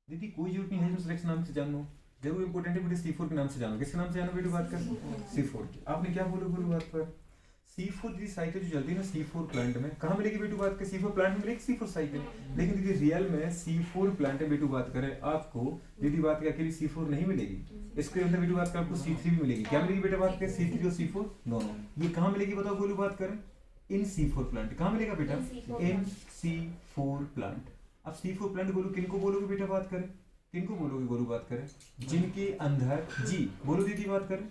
दीदी कोई जरूरत नहीं है हैच और सिलेक्ट नाम से जानना, जरूर इंपॉर्टेंट है बेटे C4 के नाम से जानो। किसके नाम से जानो बेटे बात कर, C4 की। आपने क्या बोलो बोलो बात पर, C4 दीदी साइकिल जो चलती है ना C4 प्लांट में, कहाँ मिलेगी बेटू बात कर, C4 प्लांट में मिलेगी C4 साइकिल। लेकिन दीदी रियल में C4 प्लांट में बेटू बात करें आपको दीदी बात कर अकेली C4 नहीं मिलेगी, इसके अंदर बेटू बात कर आपको C3 भी मिलेगी। क्या मिलेगी बेटा बात कर, C3 और C4 दोनों। ये कहाँ मिलेगी बताओ बोलो बात करें, इन C4 प्लांट। कहाँ मिलेगा बेटा, इन C4 प्लांट। अब C4 प्लांट बोलो किनको बोलोगे बेटा बात करें, किनको बोलोगे बोलो बात करें, जिनके अंदर जी बोलो दीदी बात करें,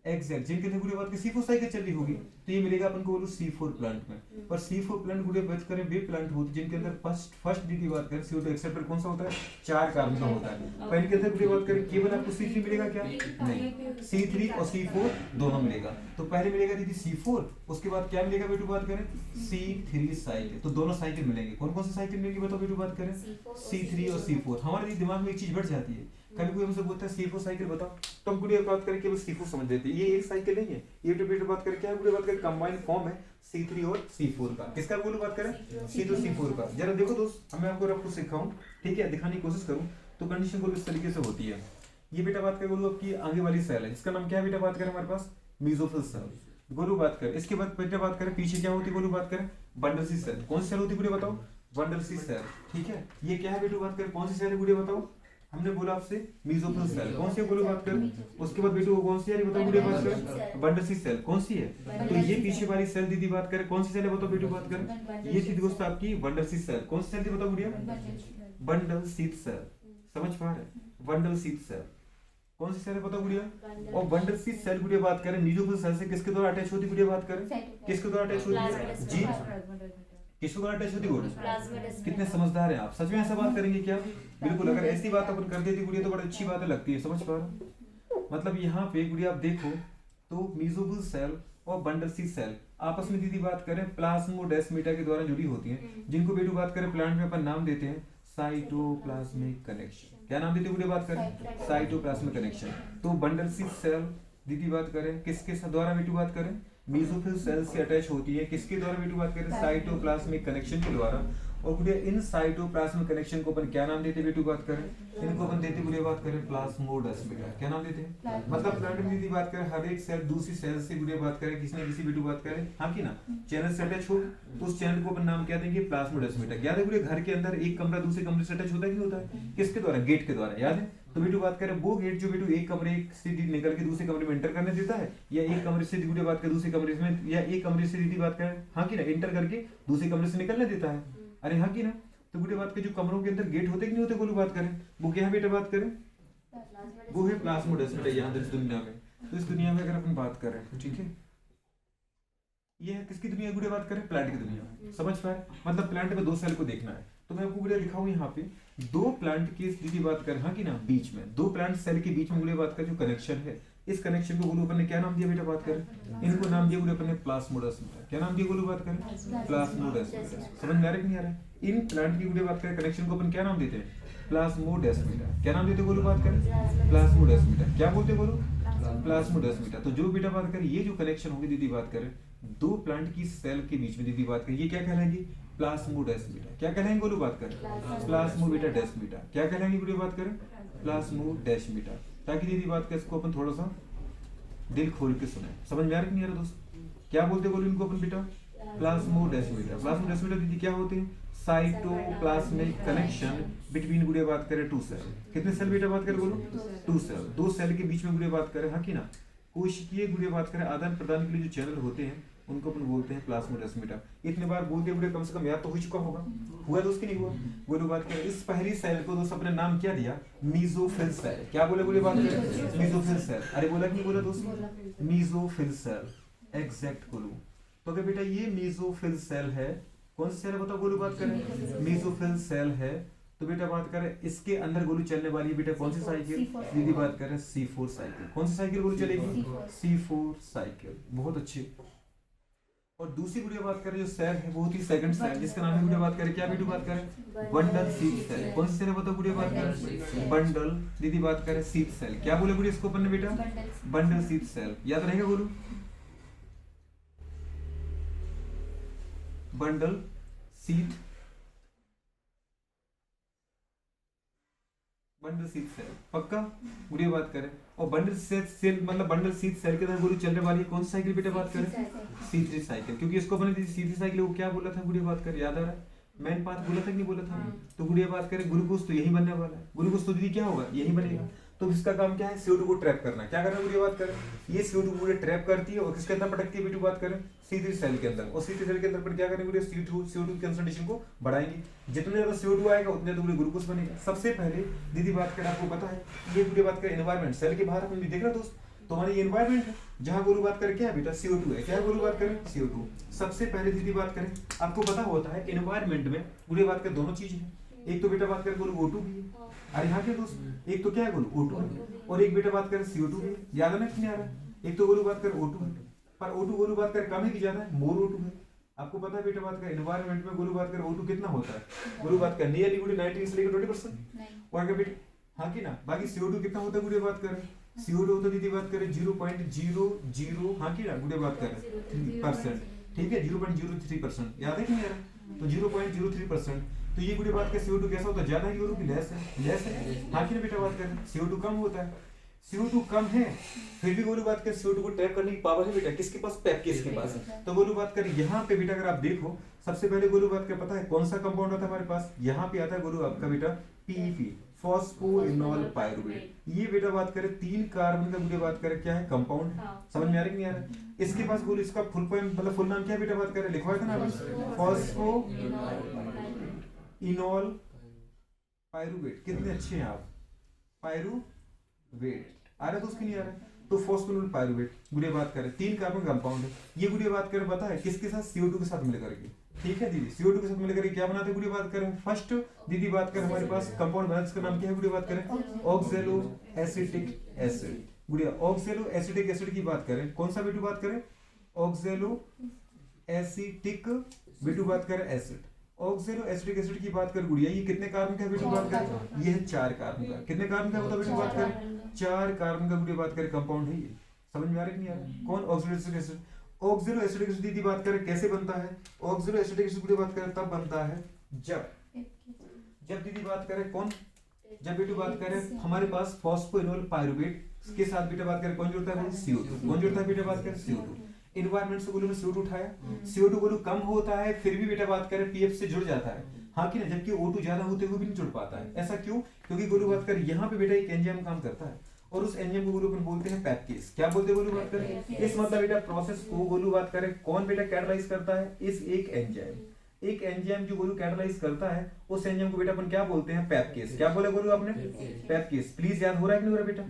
एग्जैक्ट जिनके अंदर गुड़े बात की C4 साइकिल चल रही होगी, तो ये मिलेगा अपन को बोलो C4 प्लांट में। पर C4 प्लांट गुड़े बात करें वे प्लांट होते जिनके अंदर फर्स्ट दीदी बात करें CO2 एक्सेप्टर कौन सा होता है, 4 कार्बन का होता है। पर इनके अंदर गुड़े बात करें केवल आपको C3 मिलेगा क्या, नहीं, C3 और C4 दोनों मिलेगा। तो पहले मिलेगा दीदी C4, उसके बाद क्या मिलेगा बेटू बात करें, C3 साइकिल। तो दोनों साइकिल मिलेंगे। कौन कौन सी साइकिल मिलेगी बताओ बेटू बात करें, C3 और C4। हमारे दिमाग में एक चीज बढ़ जाती है, कभी कोई हमसे बोलता है C4 साइकिल बताओ, तो हम गुड़े बात करें केवल C4 समझ लेते हैं। ये एक साइकिल नहीं है, ये तो बेटा बात करें क्या है, गुड़े बात करें कंबाइंड फॉर्म है C3 और C4 का। किसका बोलो बात करें, C3 C4 का। जरा देखो दोस्त, मैं आपको सिखाऊं, ठीक है, दिखाने की कोशिश करूं, तो कंडीशन बोलो इस तरीके से होती है। ये बेटा बात करें बोलो आपकी आगे वाली सेल है, इसका नाम क्या है बेटा बात करें हमारे पास, मेसोफिल सेल। गोलू बात करें, इसके बाद बेटा बात करें पीछे क्या होती है, गोलू बात करें बंडल सी सेल। कौन सी सेल होती है गुड़े बताओ, बंडल सी सेल, ठीक है। ये क्या है बेटू बात करें, कौन सी सेल है गुड़े बताओ, हमने बोला आपसे मेसोफिल सेल। कौन सी है बोलो बात करें, उसके बाद बेटू कौन सी है बताओ गुड़े बात करें, बंडल सी सेल। कौन सी है, तो ये पीछे वाली सेल दीदी बात करें कौन सी सेल है बताओ बेटू बात करें, ये थी दोस्त आपकी बंडल सी सेल। कौन सी सेल थी बताओ गुड़िया, बंडल सीट सेल। समझ पा रहे, बंडल सीट सेल कौन सी सेल है बताओ गुड़िया। और बंडल सीट सेल गुड़िया बात करें मेसोफिल सेल से किसके द्वारा अटैच होती गुड़िया बात करें, किसके द्वारा अटैच होती है जी, किसके द्वारा अटैच होती है। कितने समझदार हैं आप, सच में ऐसा बात करेंगे क्या, बिल्कुल। अगर ऐसी बात अपन कर देती गुड़िया तो बड़ी अच्छी बात लगती है, समझ पा रहे। मतलब यहाँ पे गुड़िया आप देखो तो मेसोफिल सेल और बंडल सीट सेल आपस में दीदी बात करें प्लाज्मोडेस्माटा के द्वारा जुड़ी होती हैं, जिनको बेटू बात करें प्लांट में अपन नाम देते हैं साइटोप्लाज्मिक कनेक्शन। क्या नाम देते हैं बात करें, साइटोप्लाज्मिक कनेक्शन। तो बंडल सीट सेल दीदी बात करें किसके द्वारा बेटू बात करें, मेसोफिल सेल से अटैच होती है, किसके द्वारा बेटू बात करें, साइटोप्लाज्मिक कनेक्शन के द्वारा। और गुड़िया इन साइटोप्लाज्मिक कनेक्शन को अपन क्या नाम देते बेटू बात करें, इनको अपन देते गुड़िया बात करें प्लाज्मोडेस्माटा। क्या नाम देते हैं, मतलब प्लांट में दीदी बात करें हर एक सेल दूसरी सेल से गुड़िया बात करें किसी न किसी बेटू बात करें, हाँ की ना, चैनल से अटैच हो तो उस चैनल को अपन नाम क्या देंगे, प्लाज्मोडेस्माटा। याद है गुड़िया घर के अंदर एक कमरा दूसरे कमरे से अटैच होता है, नहीं होता है, किसके द्वारा, गेट के द्वारा। याद है, तो बेटू बात करें वो गेट जो बेटू एक कमरे से निकल के दूसरे कमरे में एंटर करने देता है, या एक कमरे से दीदी बात करें दूसरे कमरे में, या एक कमरे से दीदी बात करें हाँ की ना एंटर करके दूसरे कमरे से निकलने देता है। अरे हाँ की ना, तो गुड़े बात के जो कमरों के अंदर गेट होते कि नहीं होते बोलो बात करें, वो क्या है बेटा बात करें, वो है प्लाज्मोडेस्माटा यहाँ इस दुनिया में। तो इस दुनिया में अगर अपन बात करें ठीक है, ये है किसकी दुनिया गुड़े बात करें, प्लांट की दुनिया। समझ पाए, मतलब प्लांट में 2 सेल को देखना है, तो मैं आपको गुड़े लिखा हूँ यहाँ पे 2 प्लांट की दीदी बात करें, हाँ कि ना, बीच में 2 प्लांट सेल के बीच में गुड़े बात करें जो कनेक्शन है, इस कनेक्शन को गोलू अपन ने क्या नाम दिया बेटा बात करें, इनको नाम दिया गुड़े अपन ने प्लास्मोडेस्माटा। क्या नाम दिया गोलू बात करें, प्लास्मोडेस्माटा। समझ में आ रहा है कि नहीं आ रहा है? इन प्लांट की गुड़े बात करें कनेक्शन को अपन क्या नाम देते हैं, प्लास्मोडेस्माटा। क्या नाम देते गोलू बात करें, प्लास्मोडेस्माटा। क्या बोलते गोलू, प्लास्मोडेस्माटा। तो जो बेटा बात करें ये जो कनेक्शन होगी दीदी बात करें 2 प्लांट की सेल के बीच में दीदी बात करें, ये क्या कहलाएंगे, प्लास्मोडेस्माटा। क्या कहलाएंगे गोलू बात करें, प्लास्मोडेस्माटा। क्या कहलाएंगे गोलू बात करें, प्लास्मोडेस्माटा। ताकि दीदी बात करें इसको अपन थोड़ा सा दिल खोल के सुने। समझ में आ रहा है नहीं आ रहा दोस्त? क्या बोलते बोलो इनको अपन बेटा, प्लास्मोडेस्माटा। प्लास्मोडेस्माटा दीदी क्या होते हैं, साइटोप्लाज्मिक कनेक्शन बिटवीन गुड़े बात करें 2 सेल। कितने सेल बेटा बात करें बोलो, 2 सेल। 2 सेल के बीच में गुड़े बात करें, हाँ कि ना, कोशिकीय गुड़े बात करें आदान प्रदान के लिए जो चैनल होते हैं उनको अपन बोलते हैं प्लास्मोडेस्माटा। इतने बार बोलते हुए कम से कम याद तो हो चुका होगा, हुआ दोस्त कि नहीं हुआ? गुड़े बात करें इस पहली सेल को दोस्त अपने नाम क्या दिया, मीजोफिल सेल। क्या बोले गुड़े बात करें, मीजोफिल सेल। अरे बोला कि नहीं बोला दोस्त, मीजोफिल सेल एग्जैक्ट बोलो। तो अगर बेटा ये मीजोफिल सेल है, कौन सा सेल है बताओ गोलू बात करें, मीजोफिल सेल है, तो बेटा बात करें इसके अंदर गोलू चलने वाली है बेटा कौन सी साइकिल, दीदी बात करें C4 साइकिल। कौन सी साइकिल गोलू चलेगी, C4 साइकिल। बहुत अच्छे। और दूसरी वीडियो बात करें जो सेल है वो होती सेकंड सेल, जिसका नाम है वीडियो बात करें, क्या वीडियो बात करें, बंडल सीड सेल। कौन सी सेल है बताओ वीडियो बात करें, बंडल दीदी बात करें सीड सेल। क्या बोले वीडियो इसको अपन ने बेटा, बंडल सीड सेल। याद रहेगा बोलू, bundle sheath, bundle sheath cell पक्का वीडियो बात करें। और बंडल सेल मतलब बंडल सीड सेल के अंदर गोली चलने वाली कौन सी साइकिल बेटा बात करें, C3 साइकिल। क्योंकि इसको अपने C3 साइकिल को क्या बोला था वीडियो बात करें, याद आ रहा है, मेन पाथ बोला था कि नहीं बोला था? तो वीडियो बात करें ग्लूकोज तो यही बनने वाला है, ग्लूकोज तो दीदी क्या होगा, यही बनेगा। तो इसका काम क्या है, CO2 को ट्रैप करना। क्या करना वीडियो बात करें, ये CO2 पूरे ट्रैप करती है और किसके अंदर पटकती है वीडियो बात करें, C3 सेल के अंदर। और C3 सेल के अंदर पर क्या करेंगे वीडियो, CO2 की कंसंट्रेशन को बढ़ाएंगे। जितने ज्यादा CO2 आएगा उतने ज्यादा ग्लूकोज बनेगा। सबसे पहले दीदी बात करें, आपको पता है ये वीडियो बात करें एनवायरमेंट सेल के बाहर अपन देख रहा दोस्त, तो हमारी ये एनवायरमेंट है जहां गोलू बात करें क्या है बेटा, CO2 है। क्या है गोलू बात करें, CO2। सबसे पहले दीदी बात करें, आपको पता होता है एनवायरमेंट में गोलू बात करें दोनों चीज है। एक तो बेटा बात करें गोलू O2 भी है, अरे यहाँ के दोस्त एक तो क्या है गोलू O2 है, और एक बेटा बात करें CO2 भी है। याद है ना कि नहीं आ रहा है? एक तो गोलू बात करें O2 है, पर O2 गोलू बात करें कम है कि ज्यादा है, मोर O2 है। आपको पता है बेटा बात करें एनवायरमेंट में गोलू बात करें O2 कितना होता है, गोलू बात करें नियरली 19 से लेकर 20%। और अगर बेटा हाँ कि ना, बाकी CO2 कितना होता है गुड़े बात करें, CO2 होता है दीदी बात करें 0.00 हाँ कि ना गुड़े बात करें 3%। ठीक है 0.03%। याद है कि नहीं यार, तो 0.03%। तो ये गुड़े बात करें CO2 कैसा होता है, ज्यादा है कि लेस है, लेस है हाँ कि ना बेटा बात करें, CO2 कम होता है। CO2 कम है फिर भी गोलू बात करें CO2 को ट्रैप करने की पावर है बेटा किसके पास, पैपकेस के पास। तो गोलू बात करें यहाँ पे बेटा अगर आप देखो सबसे पहले गोलू बात करें पता है कौन सा कंपाउंड आता है हमारे पास, यहाँ पे आता है गोलू आपका बेटा PEP, फॉस्फोइनोल पायरुवेट। ये बेटा बात करें 3 कार्बन का बेटा बात करें क्या है, कंपाउंड। समझ में आ रहा है कि नहीं आ रहा? इसके पास गोलू इसका फुल पॉइंट मतलब फुल नाम क्या है बेटा बात करें, लिखवाया था ना फॉस्फोइनोल पायरुवेट। कितने अच्छे हैं आप, पायरुवेट आ रहा है दोस्त कि नहीं आ रहा? तो फॉस्फोइनोल पायरुवेट गुड़िया बात करें 3 कार्बन कंपाउंड है। ये गुड़िया बात करें पता है किसके साथ, CO2 के साथ मिलकर के। ठीक है दीदी CO2 के साथ मिलकर क्या बनाते हैं गुड़िया बात करें, फर्स्ट दीदी बात करें हमारे पास कंपाउंड बना जिसका नाम क्या है गुड़िया बात करें, ऑक्सैलो एसिटिक एसिड। गुड़िया ऑक्सैलो एसिटिक एसिड की बात करें, कौन सा बेटू बात करें, ऑक्सैलो एसिटिक बेटू बात करें एसिड। ऑक्सैलो एसिटिक एसिड की बात कर गुड़िया ये कितने कार्बन का बेटू बात करें, ये है 4 कार्बन का। कितने कार्बन का बेटू बात करें, 4 कार्बन का गुड़िया बात करें कंपाउंड है ये। समझ में आ रहा है कि नहीं आ रहा? कौन oxalo acetic acid. Oxalo acetic acid की बात करें कैसे बनता है, ऑक्सैलो एसिटिक एसिड की बात करें तब बनता है जब दीदी बात करें कौन, जब बेटू बात करें हमारे पास फॉस्फोइनोल पायरुवेट के साथ बेटा बात करें कौन जुड़ता है, CO2। कौन जुड़ता है बेटा बात करें, CO2। एनवायरमेंट से गोलू में CO2 उठाया, CO2 गोलू कम होता है फिर भी बेटा बात करें PF से जुड़ जाता है हाँ कि ना, जबकि O2 ज्यादा होते हुए भी नहीं जुड़ पाता है। ऐसा क्यों, क्योंकि गोलू बात करें यहाँ पे बेटा एक एंजाइम काम करता है और उस एंजाइम को गोलू अपन बोलते हैं पैपकेस। क्या बोलते हैं गोलू बात करें, इस मतलब बेटा प्रोसेस को गोलू बात करें कौन बेटा कैटालाइज करता है, इस एक एंजाइम जो गोलू कैटालाइज करता है उस एंजाइम को बेटा अपन क्या बोलते हैं, पैपकेस। क्या बोला गोलू आपने, पैपकेस। प्लीज याद हो रहा है कि नहीं हो रहा बेटा?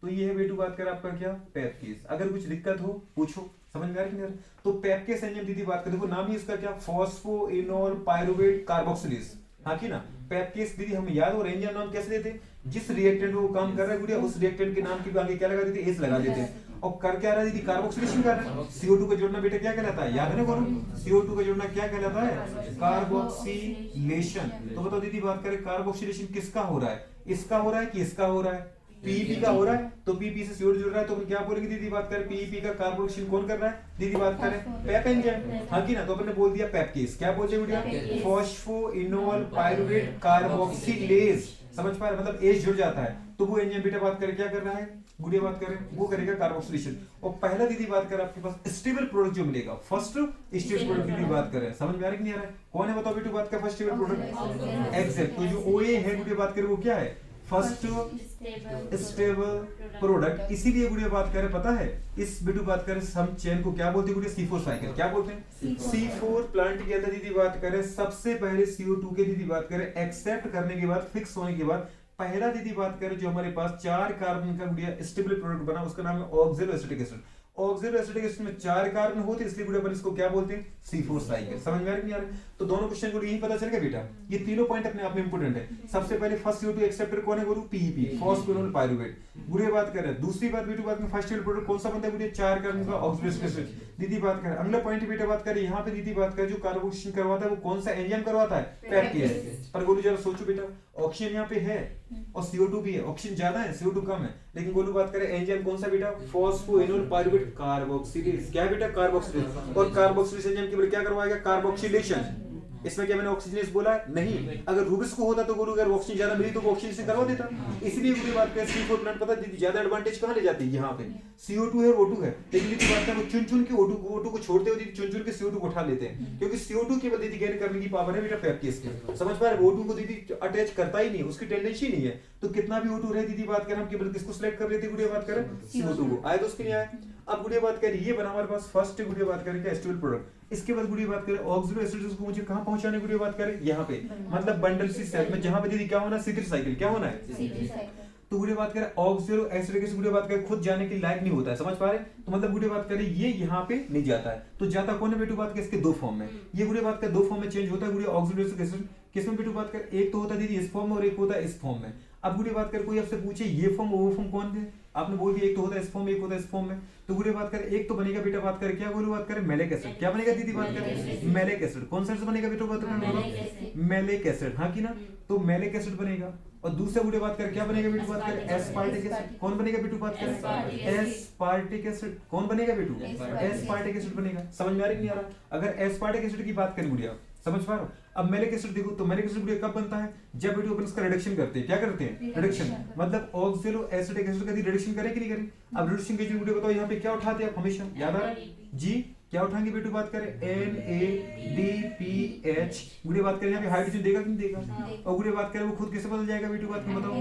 तो ये है बेटू बात कर आपका क्या, पैपकेस। अगर कुछ दिक्कत हो पूछो, समझ में आ रही है? तो पेप्केस एंजाइम दीदी बात करें, देखो नाम ही इसका क्या, फॉस्फोइनोल पायरुवेट कार्बोक्सिलेज, हाँ की ना। पेप्केस दीदी हम याद और एंजाइम नाम कैसे देते, जिस रिएक्टेंट में वो काम कर रहा है गुड़िया उस रिएक्टेंट के नाम के आगे क्या लगा देते, एस लगा देते हैं। और कर क्या रहा है दीदी, कार्बोक्सिलेशन कर रहा है। CO2 का जोड़ना बेटा क्या कहलाता है, याद है ना करो, CO2 का जोड़ना क्या कहलाता है, कार्बोक्सिलेशन। तो बताओ दीदी बात करें कार्बोक्सिलेशन किसका हो रहा है, इसका हो रहा है कि इसका हो रहा है, पीईपी का हो रहा है। तो पीईपी से CO2 जुड़ रहा है तो अपन क्या बोलेंगे दीदी बात करें, पीईपी का कार्बोक्सिलेशन कौन कर रहा है दीदी बात करें, पेप एंजाइम, हाँ की ना। तो अपन ने बोल दिया पेप्केस, क्या बोलते हैं बेटा, फॉस्फोइनोल पायरुवेट कार्बोक्सिलेज, समझ पा रहे, मतलब एस जुड़ जाता है तो वो एंजाइम बेटा बात करें क्या कर रहा है गुड़िया बात करें, वो करेगा कार्बोक्सिलेशन। और पहला दीदी बात करें आपके पास स्टेबल प्रोडक्ट जो मिलेगा, फर्स्ट स्टेबल प्रोडक्ट की बात करें, समझ में आ रहा है कि नहीं आ रहा है, कौन है बताओ बेटा बात का फर्स्ट स्टेबल प्रोडक्ट, एग्जैक्ट। तो जो OA है गुड़िया बात करें वो क्या है, फर्स्ट स्टेबल प्रोडक्ट। इसीलिए गुड़िया बात करें पता है, इस बिटू बात करें हम चेन को क्या बोलते हैं गुड़िया, C4 साइकिल, क्या बोलते हैं C4 प्लांट के अंदर दीदी बात करें सबसे पहले CO2 के दीदी बात करें एक्सेप्ट करने के बाद, फिक्स होने के बाद, पहला दीदी बात करें जो हमारे पास 4 कार्बन का गुड़िया स्टेबल प्रोडक्ट बना उसका नाम है oxalo acetic acid. Oxalo acetic acid में 4 कार्बन होते हैं इसलिए गुड़िया अपन इसको क्या बोलते हैं, C4 साइकिल। समझ में आ रहा है? तो दोनों क्वेश्चन को यही पता चल गया बेटा, ये तीनों पॉइंट अपने आप में इंपोर्टेंट है। सबसे पहले फर्स्ट CO2 एक्सेप्टर कौन है गुरु, पीईपी, फॉस्फोइनोल पायरुवेट। गुड़िया बात कर रहे हैं दूसरी बात बेटा बात में फर्स्ट स्टेबल प्रोडक्ट कौन सा बनता है गुड़िया, 4 कार्बन का ऑक्सैलो एसिटिक एसिड। दीदी बात करें अगला पॉइंट बेटा बात करें यहाँ पे दीदी बात करें जो कार्बोक्सिलेशन करवाता है वो कौन सा एंजाइम करवाता है, पेप्केस। पर गोलू जरा सोचो बेटा, ऑक्सीजन यहाँ पे है और CO2 भी है, ऑक्सीजन ज्यादा है CO2 कम है, लेकिन गोलू बात करें एंजाइम कौन सा बेटा, फॉस्फोइनोल पायरुवेट कार्बोक्सिलेज, क्या बेटा कार्बोक्सिलेज। और कार्बोक्सिलेज एंजाइम केवल क्या करवाएगा, कार्बोक्सिलेशन। इसमें क्या मैंने ऑक्सीजनेस बोला है, नहीं। अगर रूबिक्स को होता तो गोलू अगर ऑक्सीजन ज्यादा मिली तो वो ऑक्सीजन से करवा देता। इसलिए पूरी बात करें C4 प्लांट पता दीदी ज्यादा एडवांटेज कहां ले जाती है, यहाँ पे CO2 है O2 है, लेकिन दीदी बात करें वो चुन के O2 को छोड़ते हुए दीदी चुन के CO2 को उठा लेते हैं, क्योंकि CO2 केवल दीदी गेन करने की पावर है बेटा पेप्केस की। समझ पा रहे, O2 को दीदी अटैच करता ही नहीं, उसकी टेंडेंसी नहीं है। तो कितना भी O2 रहे दीदी बात करें हम केवल किसको सिलेक्ट कर लेते गुड़िया बात करें, CO2 को। आए तो उसके नहीं आए। अब गुड़िया बात करें ये बना हमारे पास फर्स्ट गुड़िया बात करें क्या, स्टेबल प्रोडक्ट। इसके बाद गुड़िया बात करें ऑक्सैलो एसिड को मुझे कहां पहुंचाने गुड़िया बात करें, यहाँ पे, मतलब बंडल सी सेल में जहां पे दीदी क्या होना, C3 साइकिल क्या होना है। तो गुड़िया बात करें ऑक्सैलो एसिड के गुड़िया बात करें खुद जाने के लायक नहीं होता है, समझ पा रहे। तो मतलब गुड़िया बात करें ये यहाँ पे नहीं जाता है, तो जाता कौन है बेटू बात करें, इसके 2 फॉर्म में। ये गुड़िया बात करें 2 फॉर्म में चेंज होता है गुड़िया ऑक्सैलो एसिड। किसमें बेटू बात करें, एक तो होता है दीदी इस फॉर्म में और एक होता है इस फॉर्म में। अब गुड़िया बात करें कोई आपसे पूछे ये फॉर्म वो फॉर्म कौन है, आपने बोल दिया एक तो होता है इस फॉर्म में एक होता है इस फॉर्म में। तो गुड़िया बात करें एक तो बनेगा बेटा बात करें क्या बोलो बात करें, मैलिक एसिड। क्या बनेगा दीदी बात करें, मैलिक एसिड। कौन सा बनेगा बेटा बात करें, मैलिक एसिड, हाँ की ना। तो मैलिक एसिड बनेगा। और दूसरा गुड़िया बात करें क्या बनेगा बेटू बात करें, एस्पार्टिक एसिड। कौन बनेगा बेटू बात करें, एस्पार्टिक एसिड। कौन बनेगा बेटू, एस्पार्टिक एसिड बनेगा। समझ में आ रही नहीं आ रहा, अगर एस्पार्टिक एसिड की बात करें गुड़िया समझ पा रहे हो। अब मैलिक एसिड देखो, तो मैलिक एसिड गुड़िया कब बनता है, जब बेटू अपन इसका रिडक्शन करते हैं। क्या करते हैं, रिडक्शन, मतलब ऑक्सैलो एसिटिक एसिड का रिडक्शन करें कि नहीं करें। अब रिडक्शन के जो गुड़िया बताओ यहाँ पे क्या उठाते हैं आप हमेशा, याद आ रहा है जी, क्या उठाएंगे बेटू बात करें, NADPH। गुड़िया बात करें यहाँ पे हाइड्रोजन देगा कि नहीं देगा। और गुड़िया बात करें वो खुद कैसे बदल जाएगा बेटू बात में बताओ,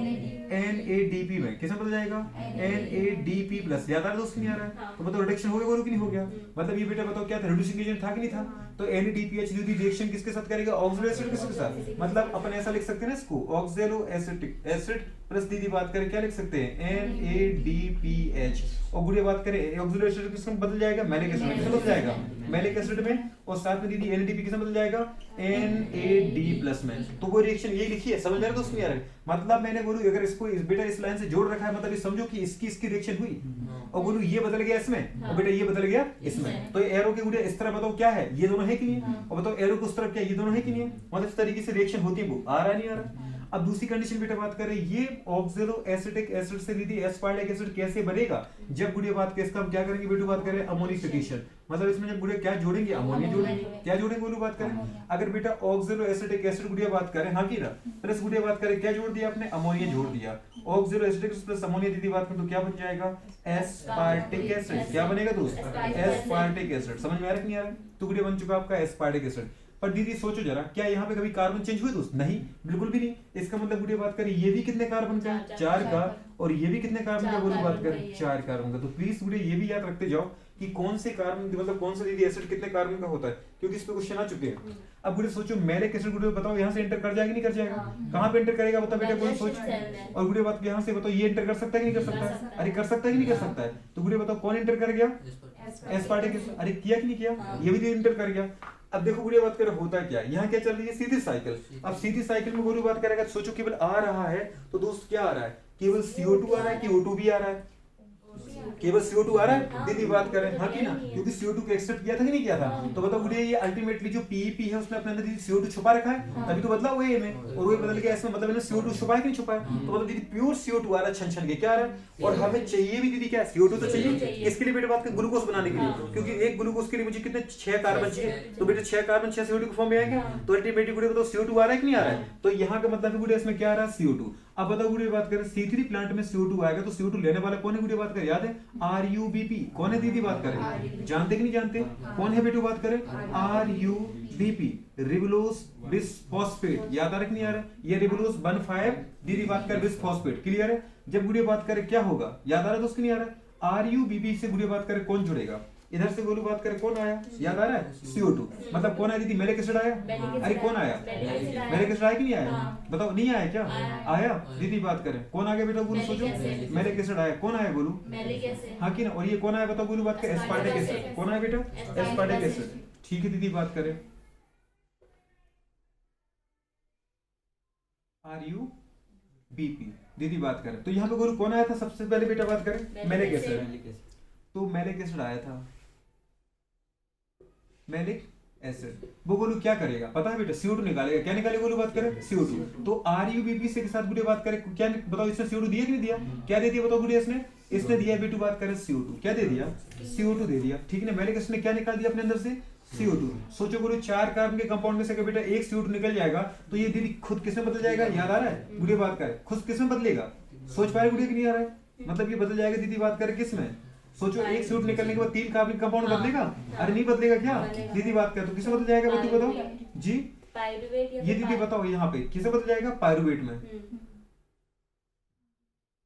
NADP में कैसे बदल जाएगा, NADP+। याद आ रहा है दोस्त नहीं आ रहा है। तो बताओ रिडक्शन हो गया कि नहीं हो गया। मतलब ये बेटा बताओ क्या था, रिड्यूसिंग एजेंट था कि नहीं था। तो NADPH रिएक्शन किसके साथ करेगा, ऑक्सैलो एसिड के साथ। मतलब अपन ऐसा लिख सकते हैं ना इसको, ऑक्सैलो एसिटिक एसिड प्लस दीदी बात करें क्या लिख सकते हैं, NADPH। और गुड़िया बात करें ऑक्सैलो एसिड किसमें बदल जाएगा, मैलिक एसिड में बदल जाएगा, मैलिक एसिड में। और साथ में दीदी NADP किसमें बदल जाएगा, NAD+ में। तो वो रिएक्शन यही लिखी है, समझ में आ रहा है दोस्त नहीं आ रहा है। मतलब मैंने बोलूं अगर इसको इस बेटा इस लाइन से जोड़ रखा है, मतलब ये समझो कि इसकी रिएक्शन हुई और बोलूं ये बदल गया इसमें और बेटा ये बदल गया इसमें। तो एरो के गुड़िया इस तरह बताओ क्या है, ये दोनों है कि नहीं। और बताओ एरो को उस तरफ क्या है, ये दोनों है कि नहीं। मतलब इस तरीके से रिएक्शन होती है, वो आ रहा नहीं आ रहा। अब दूसरी कंडीशन बेटा बात करें, ये ऑक्सैलो एसिटिक एसिड से दीदी एस्पार्टिक एसिड कैसे बनेगा, जब गुड़िया बात करें इसका हम क्या करेंगे बेटू बात करें, अमोनिफिकेशन। मतलब इसमें जब गुड़िया क्या जोड़ेंगे, अमोनिया जोड़ेंगे। क्या जोड़ेंगे बोलो बात करें, अगर बेटा ऑक्सैलो एसिटिक एसिड गुड़िया बात करें, हाँ की ना, प्लस गुड़िया बात करें क्या जोड़ दिया आपने, अमोनिया जोड़ दिया। ऑक्सैलो एसिटिक प्लस अमोनिया दीदी बात करें तो क्या बन जाएगा, एस्पार्टिक एसिड। क्या बनेगा दोस्त, एस्पार्टिक एसिड। समझ में आ रहा है नहीं आ रहा। तो गुड़िया बन चुका आपका एस्पार्टिक एसिड। पर दीदी सोचो जरा, क्या यहाँ पे कभी कार्बन चेंज हुए दोस्त, नहीं, बिल्कुल भी नहीं। इसका मतलब गुड़िया बात करें ये भी कितने कार्बन का है, 4 का, और ये भी कितने कार्बन का बोलो बात करें, 4 कार्बन का। तो प्लीज गुड़िया ये भी याद रखते जाओ कि कौन से कार्बन मतलब कौन सा दीदी एसिड कितने कार्बन का होता है, क्योंकि इस पे क्वेश्चन आ चुके हैं। अब गुड़िया सोचो मैलिक एसिड गुड़िया बताओ यहाँ से एंटर कर जाएगा नहीं कर जाएगा, कहाँ पे एंटर करेगा बताओ बेटा कोई सोच। और गुड़िया बात यहाँ से बताओ ये एंटर कर सकता है कि नहीं कर सकता है, अरे कर सकता है कि नहीं कर सकता है। तो गुड़िया बताओ कौन एंटर कर गया, एस्पार्टिक एसिड। अरे किया कि नहीं किया, ये भी इंटर कर गया। अब देखो गुड़िया बात करें होता क्या है, यहाँ क्या चल रही है, सीधी साइकिल। अब सीधी साइकिल में गुरु बात करेगा, सोचो केवल आ रहा है तो दोस्त क्या आ रहा है, केवल CO2 आ रहा है कि O2 भी आ रहा है, केवल CO2 आ रहा है। दीदी बात करें हाँ कि ना, क्योंकि CO2 को एक्सेप्ट किया था कि नहीं किया था। तो बताओ गुड़िया ये अल्टीमेटली जो PEP है उसने अपने अंदर दीदी CO2 छुपा रखा है, तभी तो बदला हुआ है में, और वो बदल गया इसमें मतलब मैंने CO2 छुपाया कि नहीं छुपाया। तो मतलब दीदी प्योर CO2 आ रहा है, छन छन के क्या आ रहा है, और हमें चाहिए भी दीदी क्या है, CO2 तो चाहिए। इसके लिए बेटा बात करें ग्लूकोज बनाने के लिए, क्योंकि एक ग्लूकोज के लिए मुझे कितने 6 कार्बन चाहिए, तो बेटा 6 कार्बन 6 CO2 के फॉर्म में आएंगे। तो अल्टीमेटली गुड़िया बताओ CO2 आ रहा है कि नहीं आ रहा है, तो यहाँ का मतलब गुड़िया इसमें क्या आ रहा है, CO2। अब बताओ गुड़िया बात करें C3 प्लांट में CO2 आएगा, तो CO2 लेने वाला कौन है गुड़िया बात करें, याद है RUBP। कौन है दीदी बात करें, जानते कि नहीं जानते, कौन है बेटू बात करें, RUBP, रिबुलोस बिसफॉस्फेट। याद आ रहा कि नहीं आ रहा, ये रिबुलोस 1,5 दीदी बात करें बिसफॉस्फेट। क्लियर है। जब गुड़िया बात करें क्या होगा, याद आ रहा है दोस्त कि नहीं आ रहा, RUBP से गुड़िया बात करें कौन जुड़ेगा, इधर से गोलू बात करें कौन आया, याद आ रहा है CO2, मतलब कौन आया दीदी, मैलिक एसिड आया। अरे कौन आया, मैलिक एसिड आया कि नहीं आया, बताओ नहीं आया क्या, आया। दीदी बात करें कौन आ गया बेटा गोलू, सोचो मैलिक एसिड आया, कौन आया गोलू, हाँ कि ना। और ये कौन आया बताओ गोलू बात करें, एस्पार्टिक एसिड। कौन आया बेटा, एस्पार्टिक एसिड। ठीक है दीदी बात करें RUBP दीदी बात करें, तो यहाँ पे गोलू कौन आया था सबसे पहले बेटा बात करें, मैलिक एसिड। तो मैलिक एसिड आया था, मैलिक एसिड। वो बोलू क्या करेगा पता है बेटा, CO2 निकालेगा। क्या निकालेगा बोलू बात करें, CO2। तो RUBP से के साथ गुड़िया बात करें क्या बताओ, इसने CO2 दिया कि नहीं दिया, क्या दे दिया बताओ गुड़िया, इसने दिया बेटू बात करें CO2। क्या दे दिया, CO2 दे दिया। ठीक है ना, मैलिक एसिड ने क्या निकाल दिया अपने अंदर से, CO2। सोचो गुरु 4 कार्बन के कंपाउंड में से बेटा एक CO2 निकल जाएगा, तो ये दीदी खुद किसमें बदल जाएगा, याद आ रहा है गुड़िया बात करें, खुद किसमें बदलेगा, सोच पा रहे गुड़िया कि नहीं आ रहा है, मतलब ये बदल जाएगा दीदी बात करें किसमें, सोचो एक CO2 निकलने के बाद 3 कार्बन कंपाउंड बदलेगा, अरे नहीं बदलेगा क्या दीदी बात करें, तो किसमें बदल जाएगा बच्चों बताओ जी, ये दीदी बताओ यहाँ पे किसे बदल जाएगा, पायरुवेट में,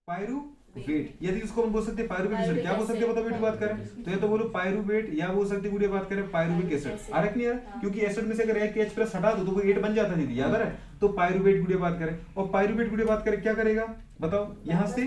पायरुवेट। यदि उसको हम बोल सकते हैं पायरुवेट एसिड, क्या बोल सकते हैं बताओ बेटी बात करें, तो ये तो बोलो पायरुवेट, या बोल सकते गुड़िया बात करें पायरुविक एसिड। आ रहा नहीं यार, क्योंकि एसिड में से अगर एक H प्लस हटा दो तो वो 8 बन जाता है दीदी, याद आ रहा है। तो पायरुवेट गुड़िया बात करें, और पायरुवेट गुड़िया बात करें क्या करेगा बताओ, यहाँ से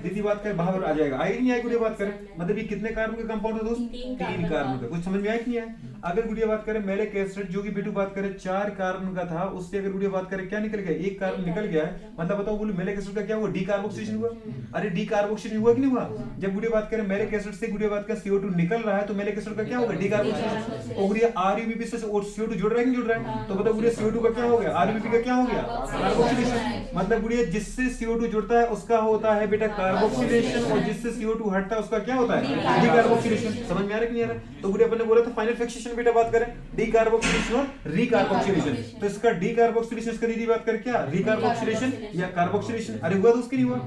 दीदी बात करें बाहर आ जाएगा, आई नहीं आई गुड़िया बात करें, मतलब ये कितने कार्बन का कंपाउंड है दोस्त, 3 कार्बन का। कुछ समझ में आया कि नहीं आया। अगर गुड़िया बात करें मैलिक एसिड जो कि बेटू बात करें 4 कार्बन का था, उससे अगर गुड़िया बात करें क्या निकल गया, 1 कार्बन निकल गया है, मतलब बताओ बोलो मैलिक एसिड का क्या हुआ, डीकार्बोक्सिलेशन हुआ। अरे डीकार्बोक्सिलेशन हुआ कि नहीं हुआ, जब गुड़िया बात करें मैलिक एसिड से गुड़िया बात करें CO2 निकल रहा है, तो मैलिक एसिड का क्या होगा, डीकार्बोक्सिलेशन। और गुड़िया RUBP से CO2 जुड़ रहा है कि नहीं जुड़ रहा है, तो बताओ गुड़िया CO2 का क्या हो गया, RUBP का क्या हो गया, कार्बोक्सिलेशन। मतलब गुड़िया जिससे CO2 जुड़ता है उसका होता है बेटा कार्बोक्सिलेशन, और जिससे CO2 हटता है उसका क्या होता है, डीकार्बोक्सिलेशन। समझ में आ रहा है कि नहीं आ रहा है। तो गुड़िया अपन ने बोला था फाइनल फिक्सेशन बेटा बात करें डीकार्बोक्सिलेशन और रीकार्बोक्सिलेशन, तो इसका डीकार्बोक्सिलेशन इसका दीदी बात करें क्या, रीकार्बोक्सिलेशन या कार्बोक्सिलेशन। अरे हुआ तो उसकी नहीं हुआ।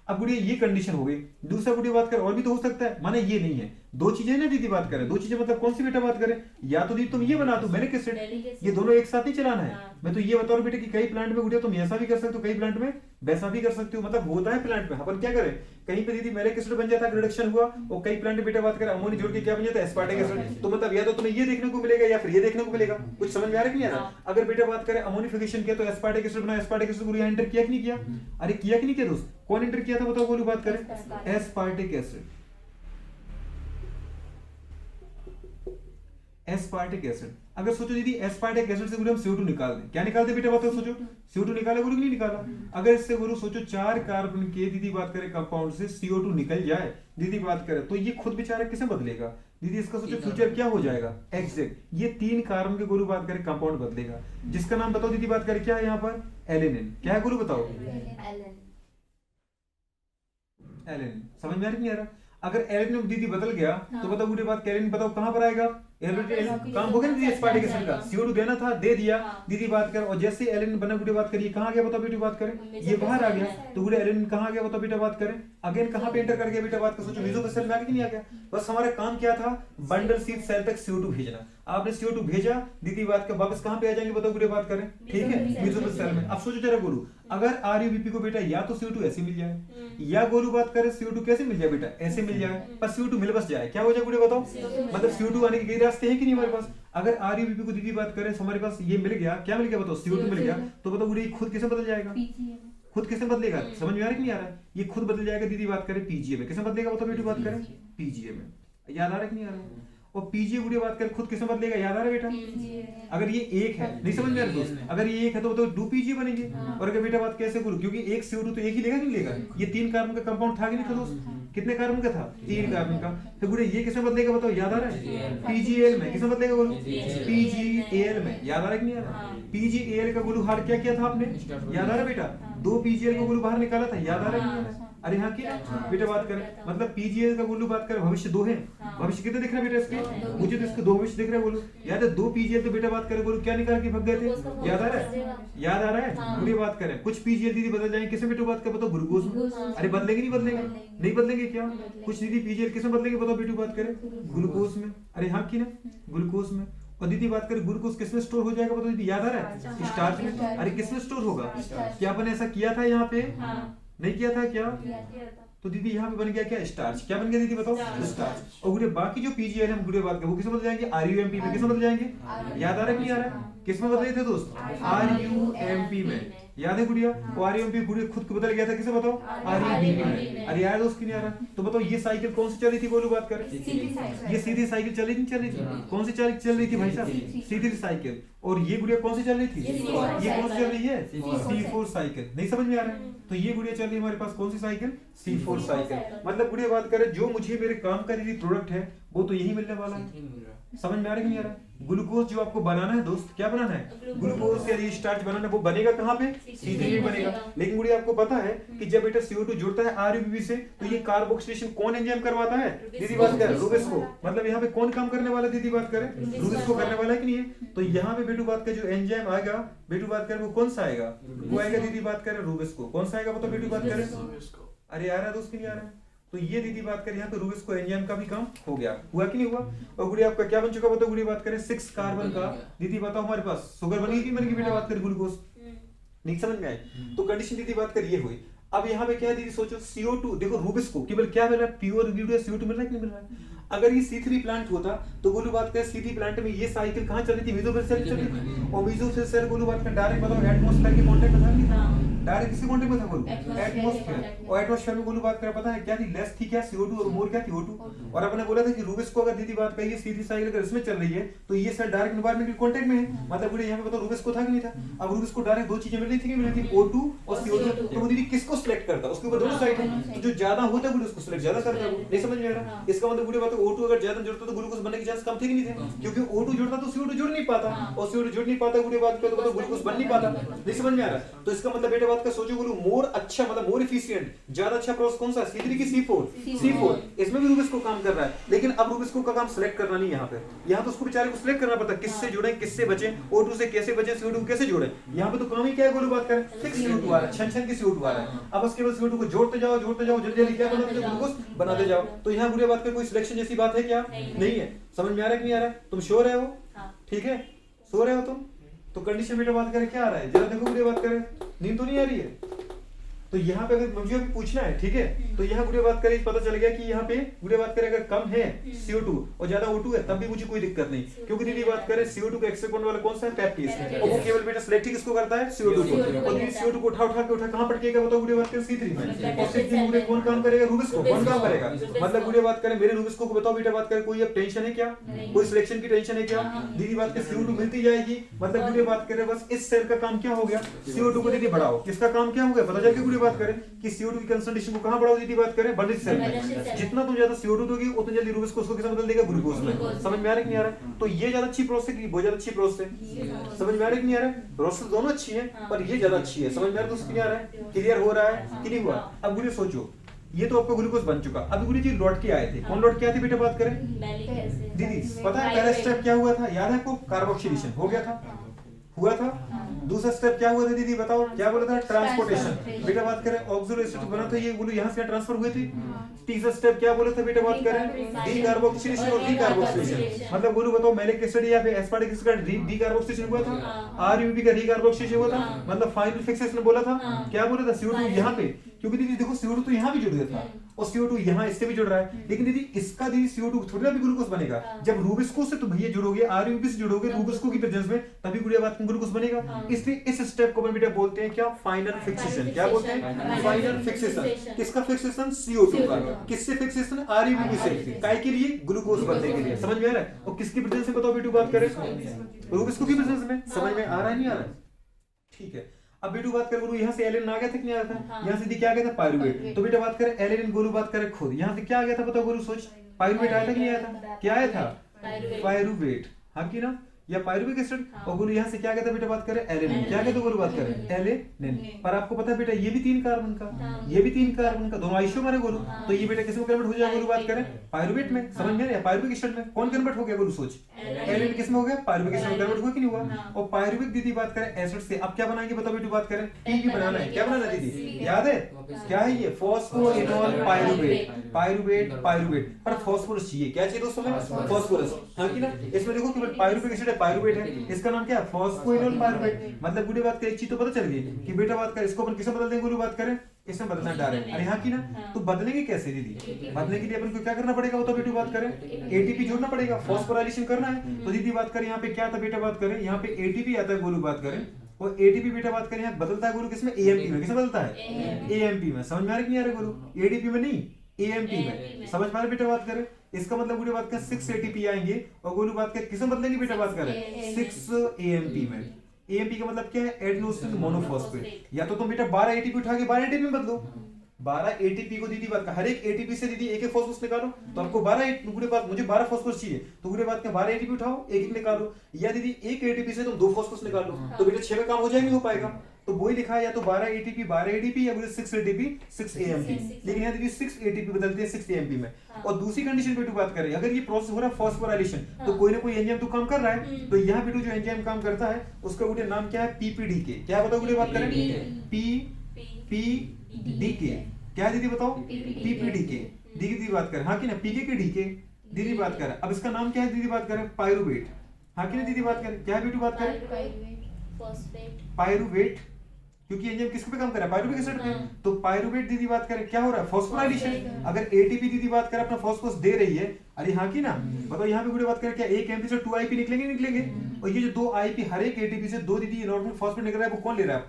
अब गुड़िया ये कंडीशन हो गई। दूसरा गुड़िया बात करें और भी तो हो सकता है, माने ये नहीं है, 2 चीजें ना दीदी बात करें, 2 चीजें मतलब कौन सी बेटा बात करें, या तो दीदी तुम ये बना दो मैलिक एसिड, ये दोनों एक साथ नहीं चलाना है। मैं तो ये बता रहा हूं बेटा कि कई प्लांट में गुड़िया तुम ऐसा भी कर सकते हो, कई प्लांट में वैसा भी कर सकते हो, मतलब होता है प्लांट में। अपन क्या करें, कहीं पे दीदी मैलिक एसिड बन जाता है, रिडक्शन हुआ, और कई प्लांट में बेटा बात करें अमोनिया जोड़ के क्या बन जाता है, एस्पार्टिक एसिड। तो मतलब या तो तुम्हें ये देखने को मिलेगा या फिर ये देखने को मिलेगा। कुछ समझ में आ रहा है कि नहीं आ रहा। अगर बेटा बात करें अमोनिफिकेशन किया तो एस्पार्टिक एसिड बना, एस्पार्टिक एसिड को एंटर किया कि नहीं किया, अरे किया कि नहीं किया दोस्त, कौन एंटर किया था बताओ बोलो बात करें, एस्पार्टिक एसिड। एस्पार्टिक एसिड, अगर सोचो दीदी एस्पार्टिक एसिड से हम CO2 निकाल दें, क्या निकाल दे बेटा बताओ, सोचो CO2 निकाले गुरु कि नहीं निकाला। अगर इससे गुरु सोचो 4 कार्बन के दीदी बात करें कंपाउंड से CO2 निकल जाए दीदी बात करें, तो ये खुद बेचारा किसे बदलेगा दीदी, इसका सोचो फ्यूचर क्या हो जाएगा, एग्जैक्ट ये 3 कार्बन के गुरु बात करें कंपाउंड बदलेगा, जिसका नाम बताओ दीदी बात करें क्या है यहाँ पर, एलेनिन। क्या है गुरु बताओ, एलेनिन। समझ में आ रही नहीं आ रहा। अगर एलेनिन दीदी बदल गया तो बताओ गुरु बात कैलेनिन बताओ कहां पर आएगा, काम हो गया ना दीदी एस्पार्टिक एसिड का, CO2 देना था दे दिया दीदी बात कर, और जैसे एलेनिन बना गुड़े बात करिए कहां गया बताओ बेटी बात करें, ये बाहर आ गया, तो गुड़े एलेनिन कहां गया बताओ बेटा बात करें, अगेन कहां पे एंटर कर गया बेटा बात कर, सोचो मीसोफिल में आ गया कि नहीं आ गया। बस हमारा काम क्या था, बंडल सीध सेल तक CO2 भेजना। आपने CO2 भेजा दीदी बात का, वापस कहां पे आ जाएंगे बताओ गुड़े बात करें, ठीक है मीसोफिल सेल में। अब सोचो जरा गोलू, अगर RUBP को बेटा या तो CO2 ऐसे मिल जाए, या गोलू बात करें CO2 कैसे मिल जाए बेटा, ऐसे मिल जाए, पर CO2 मिल बस जाए, क्या हो जाए गुड़े बताओ, मतलब CO2 आने के कई रास्ते हैं कि नहीं हमारे पास। अगर RUBP को दीदी बात करें हमारे पास ये मिल गया, क्या मिल गया बताओ, CO2 मिल गया, तो बताओ गुड़े खुद किसे बदल जाएगा, खुद किसे बदलेगा, समझ में आ रहा है कि नहीं आ रहा है, ये खुद बदल जाएगा दीदी बात करें PGA में। किसे बदलेगा बताओ बेटी बात करें, PGA में। याद आ रहा है कि नहीं आ रहा? और पीजीए गुड़िया बात करें खुद किसमें बदलेगा, याद आ रहा है बेटा? अगर ये एक है, नहीं समझ में आ रहा दोस्त, अगर ये एक है तो दो पीजीए बनेंगे। और अगर बेटा बात कैसे करूं, क्योंकि एक CO2 तो एक ही लेगा नहीं लेगा, ये 3 कार्बन का कंपाउंड था कि नहीं था दोस्त? कितने कार्बन का था? 3 कार्बन का। फिर गुड़िया ये किसमें बदलेगा बताओ, याद आ रहा है? PgAl में। किसमें बदलेगा बोलो? PgAl में। याद आ रहा है कि नहीं आ रहा? PgAl का गुलू बाहर क्या किया था आपने, याद आ रहा है बेटा? 2 PgAl का गुलू बाहर निकाला था, याद आ रहा है कि नहीं आ रहा? अरे हाँ की बेटा बात करें, मतलब PgAl का गुल्लू बात करें, भविष्य 2 है। भविष्य कितने दिख रहा है बेटा इसके? मुझे तो इसके 2 भविष्य दिख रहा है बोलो। याद है 2 PgAl तो बेटा बात करें बोलो क्या निकाल के भाग गए थे, याद आ रहा है? याद आ रहा है? पूरी बात करें कुछ PgAl दीदी बदल जाएंगे, किसमें बेटू बात कर बताओ, ग्लूकोज में। अरे बदलेंगे नहीं बदलेंगे, नहीं बदलेंगे क्या? कुछ दीदी PgAl किसमें बदलेंगे बताओ बेटू बात करें, ग्लूकोज में। अरे हाँ की ना, ग्लूकोज में। और दीदी बात करें ग्लूकोज किसमें स्टोर हो जाएगा बताओ दीदी, याद आ रहा है? स्टार्च में। अरे किसमें स्टोर होगा? क्या अपन ऐसा किया था यहाँ पे, नहीं किया था क्या? तो दीदी यहाँ पे बन गया क्या, स्टार्च। क्या बन गया दीदी बताओ, स्टार्च। और गुड़े बाकी जो PgAl हम गुड़े बात करें वो किसमें बदल जाएंगे, RUMP में। किसमें बदल जाएंगे, याद आ रहा है कि नहीं आ रहा है? किसमें बदले थे दोस्त, RUMP में। याद है गुड़िया? वो RUMP गुड़िया खुद को बदल गया था, किसे बताओ, RUBP में। अरे यार दोस्त की नहीं आ रहा? तो बताओ ये साइकिल कौन सी चल रही थी बोलो बात करें, ये सीधी साइकिल चल रही थी, चल रही थी। कौन सी चल रही थी भाई साहब, सीधी साइकिल। और ये गुड़िया कौन सी चल रही थी, ये कौन सी चल रही है, C4 साइकिल। नहीं समझ में आ रहा है? तो ये गुड़िया चल रही है हमारे पास कौन सी साइकिल, C4 साइकिल। मतलब गुड़िया बात करें जो मुझे मेरे काम का यदि प्रोडक्ट है वो तो यही मिलने वाला है। समझ में आ रहा है कि नहीं आ रहा? ग्लूकोज जो आपको बनाना है दोस्त, क्या बनाना है, ग्लूकोज से यदि स्टार्च बनाना है, वो बनेगा कहाँ पे, C3 में बनेगा। लेकिन गुड़िया आपको पता है कि जब बेटा CO2 जुड़ता है RUBP से तो ये कार्बोक्सिलेशन कौन एंजाइम करवाता है दीदी बात करें, रूबिस्को। मतलब यहाँ पे कौन काम करने वाला दीदी बात करें, रूबिस्को करने वाला है कि नहीं है? तो यहाँ पे बेटू बात करें जो एंजाइम आएगा बेटू बात करें वो कौन सा आएगा, वो आएगा दीदी बात करें रूबिस्को। कौन सा आएगा बताओ बेटू बात करें? अरे आ रहा है दोस्त की नहीं आ रहा है? तो ये दीदी बात करें यहाँ पे रूबिस्को एंजाइम का भी काम हो गया, हुआ कि नहीं हुआ? और गुड़िया आपका क्या बन चुका बताओ, गुड़िया बात करें 6 कार्बन का दीदी बताओ हमारे पास शुगर बनी कि बेटा बात करें ग्लूकोज। नहीं समझ में आए? तो कंडीशन दीदी बात कर ये हुई। अब यहाँ पे क्या है दीदी सोचो, CO2 देखो रूबिस्को केवल क्या मिल रहा है, प्योर CO2 मिल रहा है कि नहीं मिल रहा है? अगर ये C3 प्लांट होता तो गोलू बात करें C3 प्लांट में ये साइकिल कहाँ चल रही थी, मेसोफिल सेल चल रही थी। और मेसोफिल सेल गोलू बात करें डायरेक्ट बताओ एटमॉस्फेयर के कांटेक्ट में था नहीं था? डायरेक्ट किसके कांटेक्ट में था बोलो, एटमॉस्फेयर। और एटमॉस्फेयर में गोलू बात करें पता है क्या थी, लेस थी क्या CO2 और मोर क्या थी O2। और आपने बोला था कि रूबिस्को अगर दीदी बात करिए C3 साइकिल अगर इसमें चल रही है तो ये सेल डायरेक्ट एनवायरनमेंट के कांटेक्ट में है। मतलब बोले यहाँ पे बताओ रूबिस्को था कि नहीं था? अब रूबिस्को डायरेक्ट दो चीजें मिल रही थी कि मिल रही थी, O2 और CO2। तो वो दीदी किसको सिलेक्ट करता, उसके ऊपर दोनों साइड है, तो जो ज्यादा होता है वो उसको सिलेक्ट ज्यादा करता है। नहीं समझ में आ रहा? इसका मतलब बुरी बात है O2 अगर ज्यादा जुड़ता तो ग्लूकोज बनने की चांस कम थे कि नहीं थे? क्योंकि O2 जुड़ता तो CO2 जुड़ नहीं पाता, और CO2 जुड़ नहीं पाता बुरी बात पे तो मतलब ग्लूकोज बन नहीं पाता। नहीं समझ में आ रहा? तो इसका मतलब बेटा बात का सोचो बोलो मोर अच्छा मतलब मोर एफिशिएंट ज्यादा अच्छा प्रोसेस कौन सा, C3 की C4। इसमें भी रूबिस्को काम कर रहा है, लेकिन अब रूबिस्को का काम सिलेक्ट करना नहीं यहाँ पे। यहाँ तो उसको बेचारे को सिलेक्ट करना पड़ता है किससे जुड़े किससे बचे, O2 से कैसे बचे, CO2 कैसे जोड़े। यहाँ पे तो काम ही क्या है गोलू बात करें, फिक्स CO2 आ रहा है, छन की CO2 आ रहा है। अब उसके बाद CO2 को जोड़ते जाओ जल्दी जल्दी क्या बनाते जाओ, ग्लूकोज बनाते जाओ। तो यहाँ बुरी बात का कोई सिलेक्शन जैसी बात है क्या, नहीं है। समझ में आ रहा है कि नहीं आ रहा है? तुम श्योर है हो? ठीक है, सो रहे हो तुम? तो कंडीशन बेटा बात करें क्या आ रहा है, जरा देखो बुरी बात करें, नींद तो नहीं आ रही है? तो यहाँ पे अगर मुझे अभी पूछना है, ठीक है, तो यहाँ गुड़े बात करें पता चल गया कि यहाँ पे गुड़े बात करें अगर कम है CO2 और ज्यादा O2 है तब भी मुझे कोई दिक्कत नहीं, क्योंकि दीदी बात करें CO2 का एक्सेप्ट करने वाला कौन सा है, पैप्टीज। और वो केवल बेटा सिलेक्ट ही किसको करता है, CO2 को। और दीदी CO2 को उठा के कहां पटकेगा बताओ गुड़े बात करें C3 में। और C3 गुड़े कौन काम करेगा, रूबिस्को। कौन काम करेगा मतलब गुड़े बात करें मेरे रूबिस्को को बताओ बेटा बात करें कोई अब टेंशन है क्या, कोई सिलेक्शन की टेंशन है क्या? दीदी बात करें CO2 मिलती जाएगी, मतलब गुड़े बात करें बस इस सेल का काम क्या हो गया, CO2 को दीदी बढ़ाओ। किसका काम क्या हो गया पता चल, गुड़े बात करें कि CO2 की कंसंट्रेशन को कहां बढ़ाओ दीदी बात करें, बड़ी सेल में। जितना तुम ज्यादा CO2 दोगी उतना जल्दी रूबिस्को उसको किसमें बदल देगा, ग्लूकोज में। समझ में आ रहा है कि नहीं आ रहा? तो ये ज्यादा अच्छी प्रोसेस है, बहुत ज्यादा अच्छी प्रोसेस है। समझ में आ रहा है कि नहीं आ रहा? प्रोसेस दोनों अच्छी है पर ये ज्यादा अच्छी है। समझ में आ रहा है दोस्तों, नहीं आ रहा है? क्लियर हो रहा है कि नहीं हुआ? अब गुड़े सोचो, ये तो आपका ग्लूकोज बन चुका, अब गुड़े जी लौट के आए थे, कौन लौट के आए थे बेटा बात करें, दीदी पता है पहला स्टेप क्या हुआ था, याद है आपको, कार्बोक्सिलेशन हो गया था, हुआ था। दूसरा स्टेप क्या हुआ था दीदी बताओ, क्या बोला था, ट्रांसपोर्टेशन। बेटा बात करें ऑक्सिलो एसिड बना था, ये बोलो यहाँ से ट्रांसफर हुए थे। तीसरा स्टेप क्या बोला था बेटा बात करें, डीकार्बोक्सिलेशन और डीकार्बोक्सिलेशन। मतलब बोलो बताओ मैलिक एसिड या फिर एस्पार्टिक एसिड का डीकार्बोक्सिलेशन हुआ था, आरयूबी का डीकार्बोक्सिलेशन हुआ था। मतलब फाइनल फिक्सेशन बोला था, क्या बोला था CO2 यहाँ पे क्योंकि दीदी देखो CO2 तो यहाँ भी जुड़ गया था और CO2 यहाँ इससे भी जुड़ रहा है, लेकिन दीदी इसका दीदी CO2 थोड़ी ना भी ग्लूकोज बनेगा। जब रूबिस्को से तो भैया जुड़ोगे, RUB से जुड़ोगे रूबिस्को की प्रेजेंस में, तभी गुड़िया बात में ग्लूकोज बनेगा। इसलिए इस स्टेप को अपन बेटा बोलते हैं क्या, फाइनल फिक्सेशन। क्या बोलते हैं? Final fixation. किसका फिक्सेशन? CO2 का। किससे फिक्सेशन? RUB से। काय के लिए? ग्लूकोज बनने के लिए। समझ में आ रहा है? और किसकी प्रेजेंस में बताओ बेटू बात करें? रूबिस्को की प्रेजेंस में। समझ में आ रहा है नहीं आ रहा है? ठीक है। अब बेटू बात करें, यहाँ से एलेनिन आ गया था कि नहीं आया था? यहाँ से क्या आ गया था? पायरुवेट। तो बेटा बात करें एलेनिन, गोलू बात करें खुद, यहाँ से क्या आ गया था बताओ गोलू? सोच, पायरुवेट आया था कि नहीं आया था? क्या आया था? पायरुवेट। हाँ की ना, या पायरुविक एसिड। और गोलू यहाँ से क्या कहता है बेटा बात करें? एलेनिन। क्या कहते गोलू बात करें? एलेनिन। पर आपको पता है बेटा ये भी 3 कार्बन का, ये भी 3 कार्बन का, दोनों आइसोमर है गोलू। तो ये बेटा किसमें कन्वर्ट हो जाएगा गोलू बात करें? पायरुवेट में। समझ में आ रहा है? पायरुविक एसिड में कौन कन्वर्ट हो गया गोलू? सोच, एलेनिन किसमें हो गया? पायरुविक एसिड में कन्वर्ट हुआ कि नहीं हुआ? और पायरुविक दीदी बात करें एसिड से अब क्या बनाएंगे बताओ बेटू बात करें? पीपी बनाना है। क्या बनाना है दीदी? याद है क्या है ये? Phosphoenol pyruvate. पायरुवेट पायरुवेट पर फॉस्फोरस चाहिए। क्या चाहिए दोस्तों में? फॉस्फोरस। हाँ की ना, इसमें देखो केवल पायरुविक एसिड है, पायरुवेट है, इसका नाम क्या है? Phosphoenol pyruvate. मतलब गुडी बात करें एक चीज तो पता चल गई कि बेटा बात करें इसको अपन किसमें बदल देंगे? गुडी बात करें इसमें बदलना डायरेक्ट। अरे हाँ की ना, तो बदलेंगे कैसे दीदी? बदलने के लिए अपन को क्या करना पड़ेगा वो तो बेटू बात करें? ATP जोड़ना पड़ेगा, फॉस्फोराइलेशन करना है। तो दीदी बात करें यहाँ पे क्या था बेटा बात करें? यहाँ पे ATP आता है गोलू बात करें, और ATP बेटा बात करें यहाँ बदलता है गोलू किसमें? AMP में। किसमें बदलता है? AMP में। समझ में आ रहा है कि नहीं आ रहा गोलू? ADP में नहीं, AMP में। समझ पा रहे बेटा बात करें? इसका मतलब गुडी बात करें 6 ATP आएंगे और गोलू बात करें किसमें बदलेंगे बेटा बात करें? 6 AMP में। AMP का मतलब क्या है? Adenosine monophosphate. या तो तुम बेटा 12 ATP उठा के 12 ATP में बदलो। 12 ATP को दीदी बात का हर एक ATP से दीदी एक एक फॉस्फोरस निकालो, तो आपको 12 गुड़े बात मुझे 12 फॉस्फोरस चाहिए, तो गुड़े बात का 12 ATP उठाओ, एक एक निकालो। या दीदी एक ATP से तुम 2 फॉस्फोरस निकालो, तो बेटा 6 में काम हो जाएगा, नहीं हो पाएगा। तो वही लिखा है या तो 12 ATP 12 ADP या 6 ATP 6 AMP। लेकिन यहाँ दीदी 6 ATP बदलते हैं 6 AMP में। और दूसरी कंडीशन बेटू बात करें, अगर ये प्रोसेस हो रहा है फॉस्फोराइलेशन, तो कोई ना कोई एंजाइम तो काम कर रहा है। तो यहाँ बेटू जो एंजाइम काम करता है उसका गुड़े नाम क्या है? PPDK। क्या बताओ गुड़े बात करें? PPDK। क्या दीदी बताओ? PPDK। दीदी बात करें हाँ की ना, PK के DK दीदी बात करें। अब इसका नाम क्या है दीदी बात करें? पायरुवेट। हाँ की ना दीदी बात करें? क्या है बेटू बात करें? पायरुवेट। क्योंकि एंजाइम किस पे काम कर रहा है? पायरुविक एसिड पे। तो पायरुवेट दीदी बात करें क्या हो रहा है? फॉस्फोराइलेशन। अगर ATP दीदी बात करें अपना फॉस्फोरस दे रही है, अरे हाँ की ना, बताओ यहाँ पे गुड़े बात करें क्या एक MP से 2 IP निकलेंगे? निकलेंगे। और ये जो 2 IP हर एक ATP से 2 दीदी नॉर्मल फॉस्फेट निकल रहा है, वो कौन ले रहा है?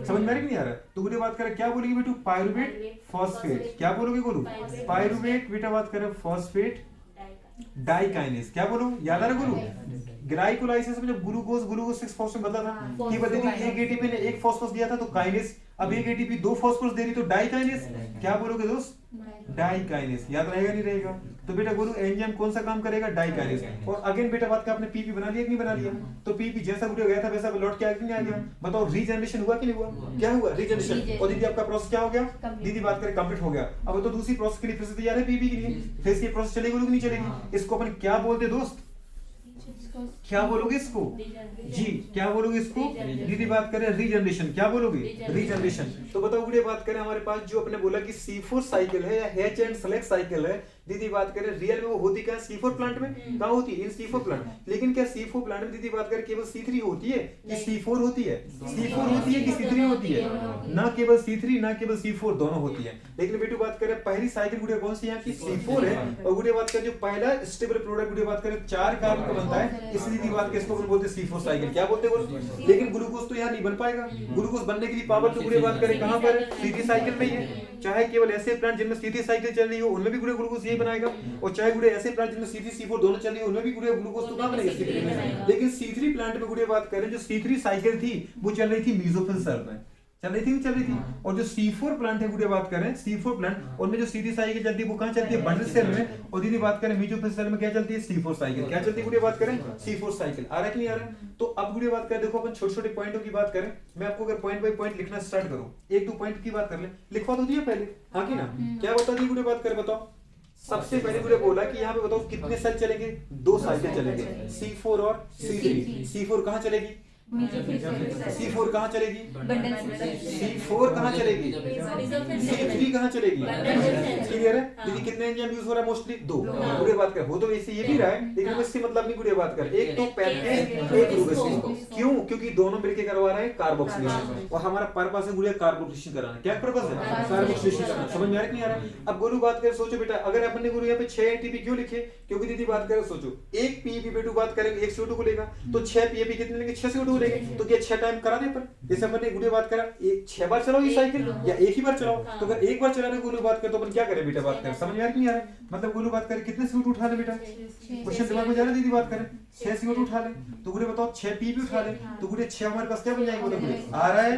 समझ में नहीं आ रहा है? तो गुड़े बात करें क्या बोलेंगे बेटू? Pyruvate phosphate. क्या बोलोगे बोलो? पायरुवेट बेटा बात करें फॉस्फेट डाइकाइनेज। क्या बोलो? याद आ रहा है गुरु? ग्लाइकोलाइसिस में जब ग्लूकोज 6 फॉस्फेट बदला था, कि बदली थी एक ATP ने 1 फॉस्फोरस दिया था तो काइनेज, अब एक ATP 2 फॉस्फोरस दे रही तो डाइकाइनेज। क्या बोलोगे दोस्त? डाइकाइनेज। याद रहेगा नहीं रहेगा? तो बेटा गुरु एंजाइम कौन सा काम करेगा? डाइकाइनेज। और अगेन बेटा बात का आपने PP बना लिया कि नहीं बना लिया? तो PP जैसा गुरु गया था वैसा लौट के आ गया, नहीं आ गया? बताओ रीजनरेशन हुआ कि नहीं हुआ? क्या हुआ? रीजनरेशन। और दीदी आपका प्रोसेस क्या हो गया? दीदी बात करें कंप्लीट हो गया। अब तो दूसरी प्रोसेस के लिए फिर से तैयार है PP के लिए। फिर से ये प्रोसेस चलेगी कि नहीं चलेगी? इसको अपन क्या बोलते दोस्त? क्या बोलोगे इसको? जी क्या बोलोगे इसको? दीदी बात करें रीजनरेशन। क्या बोलोगे? रीजनरेशन। तो बताओ गुड़िया बात करें हमारे पास जो अपने बोला कि C4 साइकिल है या H एंड सेलेक्ट साइकिल है, दीदी बात करें रियल में वो होती क्या है? C4 प्लांट में। कहाँ होती है? इन C4 प्लांट। लेकिन क्या C4 प्लांट में दीदी बात करें केवल C3 होती है कि C4 होती है? C4 होती है कि C3 होती है? ना केवल C3 ना केवल C4 दोनों होती है। लेकिन बेटू बात करें पहली साइकिल गुड़िया कौन सी यहाँ की? C4 है। और गुड़िया बात करें जो पहला स्टेबल प्रोडक्ट गुड़िया बात करें 4 कार्बन का बनता है, इसलिए दीदी बात करें इसको बोलते हैं C4 साइकिल। क्या बोलते हैं? लेकिन ग्लूकोज तो यहाँ नहीं बन पाएगा। ग्लूकोज बनने के लिए पावर तो गुड़िया बात करें कहाँ पर? C3 साइकिल में ही है। चाहे केवल ऐसे प्लांट जिनमें C3 साइकिल चल रही हो उनमें भी गुड़िया ग्लूकोज यही बनाएगा, और चाहे गुड़े ऐसे प्लांट जिनमें C3 C4 दोनों चल रही है उनमें भी गुड़े ग्लूकोज तो कहां बनेगा? C3 में। लेकिन C3 प्लांट में गुड़े बात करें जो C3 साइकिल थी वो चल रही थी मेसोफिल सेल में, चल रही थी। और जो C4 प्लांट है गुड़े बात करें C4 प्लांट, उनमें जो C3 साइकिल चलती है वो कहां चलती है? बंडल सेल में। और दीदी बात करें मेसोफिल सेल में क्या चलती है? C4 cycle. क्या चलती है गुड़े बात करें? C4 cycle. आ रहा है कि नहीं आ रहा? तो अब गुड़े बात करें देखो अपन छोटे-छोटे पॉइंटों की बात करें, मैं आपको अगर पॉइंट बाय पॉइंट लिखना स्टार्ट करूं, 1-2 पॉइंट की बात कर ले, लिखवा तो दिया पहले हां की ना? क्या बता दी गुड़े बात करें बताओ? सबसे पहले मुझे बोला कि यहाँ पे बताओ कितने सेल चलेंगे? 2 साइकिल चलेंगे, C4 और C3। C4 कहाँ चलेगी? C4 कहाँ चलेगी? C4 कहाँ चलेगी? C3 कहाँ चलेगी? क्लियर है? दीदी कितने एंजाइम यूज हो रहा है? मोस्टली 2। गुड़े बात कर, वो तो वैसे ये भी रहा है, लेकिन इससे मतलब नहीं गुड़े बात कर, एक तो पैकेज एक ग्लूकोज। क्यों? क्योंकि दोनों मिलके करवा रहे हैं कार्बोक्सिलेशन, और हमारा पर्पस है गुड़े कार्बोक्सिलेशन कराना। क्या पर्पस है? कार्बोक्सिलेशन कराना। समझ में आ रहा नहीं आ रहा? अब गोलू बात कर, सोचो बेटा, अगर अपन ने गुरु यहाँ पे 6 एटीपी क्यों लिखे? क्योंकि दीदी बात करें, सोचो एक पीईपी पे 2 बात करेंगे, 1 CO2 को लेगा, तो 6 पीईपी कितने लेंगे? 6 CO2 लेंगे। तो क्या 6 टाइम करा दे? पर जैसे अपन ने गुरु बात करा, 6 बार चलाओ ये साइकिल, या एक ही बार चलाओ। तो अगर एक बार चलाने गुरु बात कर, तो अपन क्या करें बेटा? बात कर, समझ में आ रहा नहीं आ रहा? मतलब गुरु बात करें, कितने CO2 उठा ले बेटा? क्वेश्चन दिमाग में जा रहा है? दीदी बात करें 6 CO2 उठा ले, तो गुरु बताओ 6 पीईपी उठा ले, तो गुरु 6 हमारे पास क्या बन जाएंगे? तो आ रहा है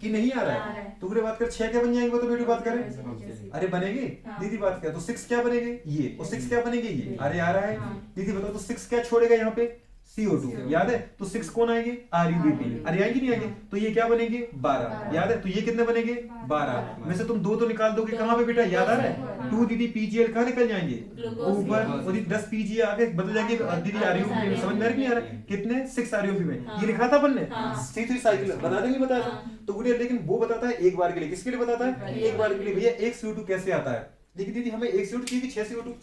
कि नहीं आ रहा है? तो गुरु बात कर 6 क्या बन जाएंगे? तो बेटी बात करें, अरे बनेंगे। दीदी बात कर, तो 6 क्या बनेंगे? ये, और 6 क्या बनेंगे? ये। अरे आ रहा है? दीदी बताओ, तो 6 क्या छोड़ेगा यहाँ पे? CO2, याद है? तो 6 कौन आएंगे? RUBP। अरे आएंगे नहीं आएंगे? तो ये क्या बनेंगे? 12, याद है? तो ये कितने बनेंगे? 12 में से तुम 2 तो निकाल दोगे, कहाँ पे बेटा? याद आ रहा है? 2 दीदी PGL कहाँ निकल जाएंगे? ऊपर, और 10 PGA आगे बदल जाएंगे दीदी RUBP में। समझ में नहीं आ रहा? कितने? 6 RUBP में। ये लिखा था अपन ने, C3 साइकिल बता देंगे, बताया था तो गुड़िया, लेकिन वो बताता है एक बार के लिए। किसके लिए बताता है? एक बार के लिए। भैया 1 CO2 कैसे आता है? लेकिन दीदी हमें 1 CO2 चाहिए कि 6 CO2?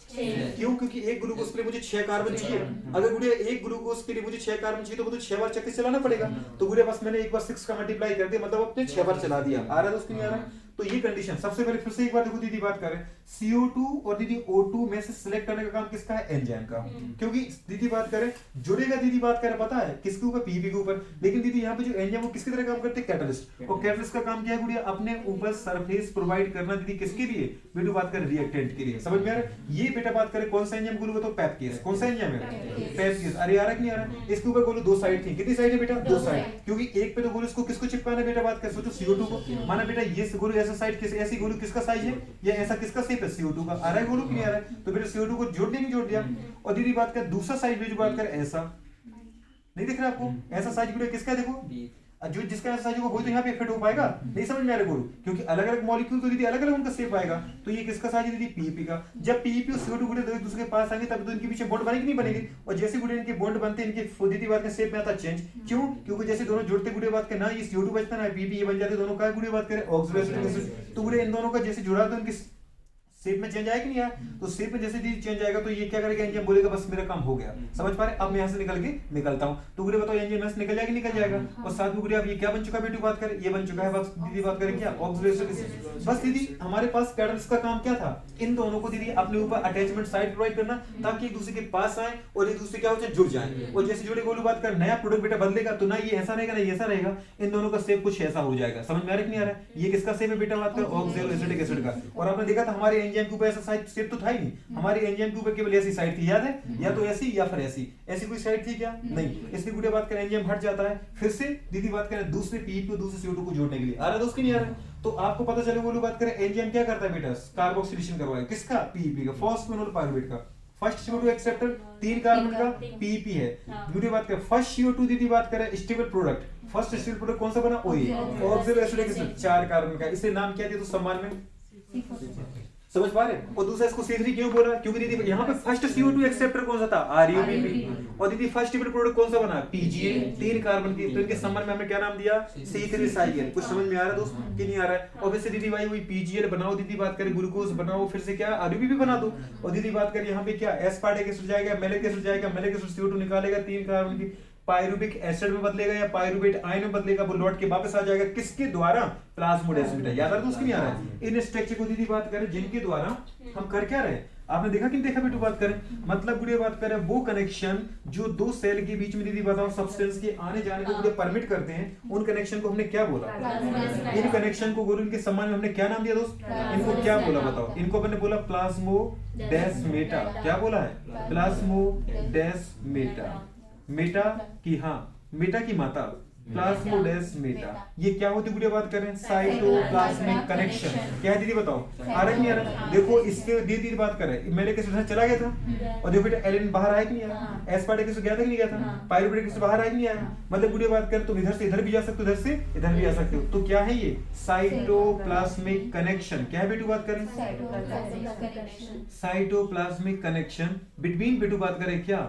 क्यों? क्योंकि एक ग्लूकोज के लिए मुझे 6 कार्बन चाहिए। अगर गुड़िया एक ग्लूकोज के लिए मुझे 6 कार्बन चाहिए, तो मुझे 6 बार चक्कर चलाना पड़ेगा। तो गुड़िया बस मैंने एक बार 6 का मल्टीप्लाई कर दिया, मतलब अपने 6 बार चला दिया। आ रहा है दोस्तों? नहीं आ रहा है? तो ये कंडीशन, सबसे पहले फिर से एक बार देखो दीदी बात करें, CO2 और दीदी O2 में से सिलेक्ट करने का काम किसका है? एंजाइम का। क्योंकि दीदी बात करें, जुड़ेगा दीदी बात करें, पता है किसके ऊपर? पीईपी के ऊपर। लेकिन दीदी यहाँ पे जो एंजाइम वो किसकी तरह काम करते हैं? कैटलिस्ट। और कैटलिस्ट का काम क्या है गुड़िया? अपने ऊपर सरफेस प्रोवाइड करना। दीदी किसके लिए? बेटू बात करें, रिएक्टेंट के लिए। समझ में आ रहा है? ये बेटा बात करें कौन सा एंजाइम गुरु बताओ? पेप्केस। कौन सा एंजाइम है? पेप्केस। अरे आ रहा है कि नहीं आ रहा? इसके ऊपर बोलो 2 साइड थी। कितनी साइड है बेटा? 2 साइड। क्योंकि एक पे तो गुरु इसको किसको चिपकाना है बेटा? बात कर, सोचो CO2 को। माना बेटा ये गुरु ऐसा साइड किस ऐसी गुरु किसका साइज है, या ऐसा किसका शेप है? CO2 का। आ रहा है गुरु कि नहीं आ रहा है? तो बेटा CO2 को जोड़ दिया, नहीं जोड़ दिया? और दीदी बात कर दूसरा साइड भी जो बात कर, ऐसा नहीं दिख रहा आपको? ऐसा साइज गुरु किसका? देखो जो जिसका ऐसा साइज होगा वो तो यहाँ पे फिट हो पाएगा। नहीं समझ में आ रहा गुरु? क्योंकि अलग अलग मॉलिक्यूल तो दीदी अलग अलग उनका शेप आएगा। तो ये किसका साइज है दीदी? पीईपी का। जब पीईपी और CO2 गुड़े एक दूसरे के पास आएंगे, तब तो इनके पीछे बॉन्ड बनेगी नहीं बनेगी? और जैसे गुड़े इनके बॉन्ड बनते हैं, इनके दीदी बात के शेप में आता चेंज। क्यों? क्योंकि जैसे दोनों जुड़ते गुड़े बात के ना ये CO2 बचता ना पीईपी, ये बन जाते दोनों का गुड़े बात करें ऑक्सीडेशन एसिड। तो गुड़े इन दोनों का जैसे जुड़ा तो इनके शेप में चेंज आएगा नहीं आया? तो शेप में जैसे चेंज आएगा, तो ये क्या करेगा? एंजाइम बोलेगा बस मेरा काम हो गया। समझ पा रहे? अब मैं यहाँ से निकल के निकलता हूँ। तो गुरु बताओ एंजाइम यहाँ से निकल जाएगा? निकल जाएगा। और साथ में गुरु अब ये क्या बन चुका है? बेटू बात करें, ये बन चुका है बस दीदी बात करें क्या? ऑक्सीडेशन। बस दीदी हमारे पास कैटलिस्ट का काम क्या था? इन दोनों को दीदी अपने ऊपर अटैचमेंट साइट प्रोवाइड करना, ताकि एक दूसरे के पास आए और एक दूसरे क्या हो जाए? जुड़ जाए। और जैसे जुड़े गोलू बात कर, नया प्रोडक्ट बेटा बदलेगा, तो ना ये ऐसा रहेगा ना ये ऐसा रहेगा, इन दोनों का शेप कुछ ऐसा हो जाएगा। समझ में आ रहा है नहीं आ रहा है? ये किसका शेप है बेटा? बात कर ऑक्सैलोएसिटिक एसिड का। और आपने देखा था हमारे एंजाइम के ऊपर ऐसा साइड शेप तो था ही नहीं। हमारी एंजाइम के ऊपर केवल ऐसी साइड थी, याद है? या तो ऐसी या फिर ऐसी। ऐसी कोई साइड थी क्या? नहीं। इसलिए गुड़िया बात करें एंजाइम हट जाता है। फिर से दीदी बात करें दूसरे पीईपी और दूसरे CO2 को जोड़ने के लिए। आ रहा है दोस्त कि नहीं आ रहा है? तो आपको पता चले बोलो बात करें एंजाइम क्या करता है बेटा? कार्बोक्सिलेशन करवाएगा। किसका? पीईपी का, फॉस्फेनोल पायरुवेट का। फर्स्ट CO2 एक्सेप्टर 3 कार्बन का पीईपी है। दूसरी बात करें फर्स्ट CO2 दीदी बात करें stable product. First stable product कौन सा बना? OA, ऑक्सैलोएसिटिक एसिड, 4 कार्बन का। इसे नाम क्या दिया? तो सम्मान में। समझ पा रहे? और दूसरा इसको C3 क्यों बोला? क्योंकि दीदी यहाँ पे फर्स्ट CO2 एक्सेप्टर कौन सा था? RUBP। और दीदी फर्स्ट स्टेबल प्रोडक्ट कौन सा बना? PGA, 3 कार्बन की। तो इनके संबंध में हमने क्या नाम दिया? C3 cycle. कुछ समझ में आ रहा है दोस्त कि नहीं आ रहा है? और फिर से दीदी भाई वही PGL बनाओ, दीदी बात करें ग्लूकोज बनाओ, फिर से क्या RUBP बना दो। और दीदी बात करें यहाँ पे क्या? एस्पार्टिक एसिड जाएगा, मैलिक एसिड जाएगा, मैलिक एसिड CO2 निकालेगा 3 कार्बन की, पायरुविक एसिड में बदलेगा या पायरुवेट आयन में बदलेगा, वो लौट के वापस आ जाएगा किसके द्वारा? प्लाज्मोडेस्माटा। याद आ रहा है उसकी नहीं आ रहा है? इन स्ट्रक्चर को दीदी बात करें जिनके द्वारा हम कर क्या रहे? आपने देखा कि नहीं देखा बेटू? बात करें मतलब गुड़िया बात करें वो कनेक्शन जो 2 सेल के बीच में दीदी बताओ सब्सटेंस के आने जाने को गुड़िया परमिट करते हैं, उन कनेक्शन को हमने क्या बोला? इन कनेक्शन को गुरु इनके सम्मान में हमने क्या नाम दिया दोस्त? इनको क्या बोला बताओ? इनको अपने बोला प्लाज्मोडेस्माटा। क्या बोला है? प्लाज्मोडेस्माटा। मेटा की, हाँ मेटा की माता प्लाज्मोडेस्माटा। ये क्या होती है गुड़िया बात करें? Cytoplasmic connection. क्या है दीदी बताओ? आ रहा है नहीं आ रहा? देखो इसके दीदी बात करें, मैलिक एसिड चला गया था और देखो बेटा एलिन बाहर आया कि नहीं आया? एस्पार्टिक एसिड गया था कि नहीं गया था? पायरुवेट एसिड बाहर आया कि नहीं आया? मतलब गुड़िया बात करें तुम इधर से इधर भी जा सकते हो, इधर से इधर भी आ सकते हो। तो क्या है ये? Cytoplasmic connection. क्या है बेटू बात करें? साइटोप्लाज्मिक कनेक्शन बिटवीन बेटू बात करें क्या?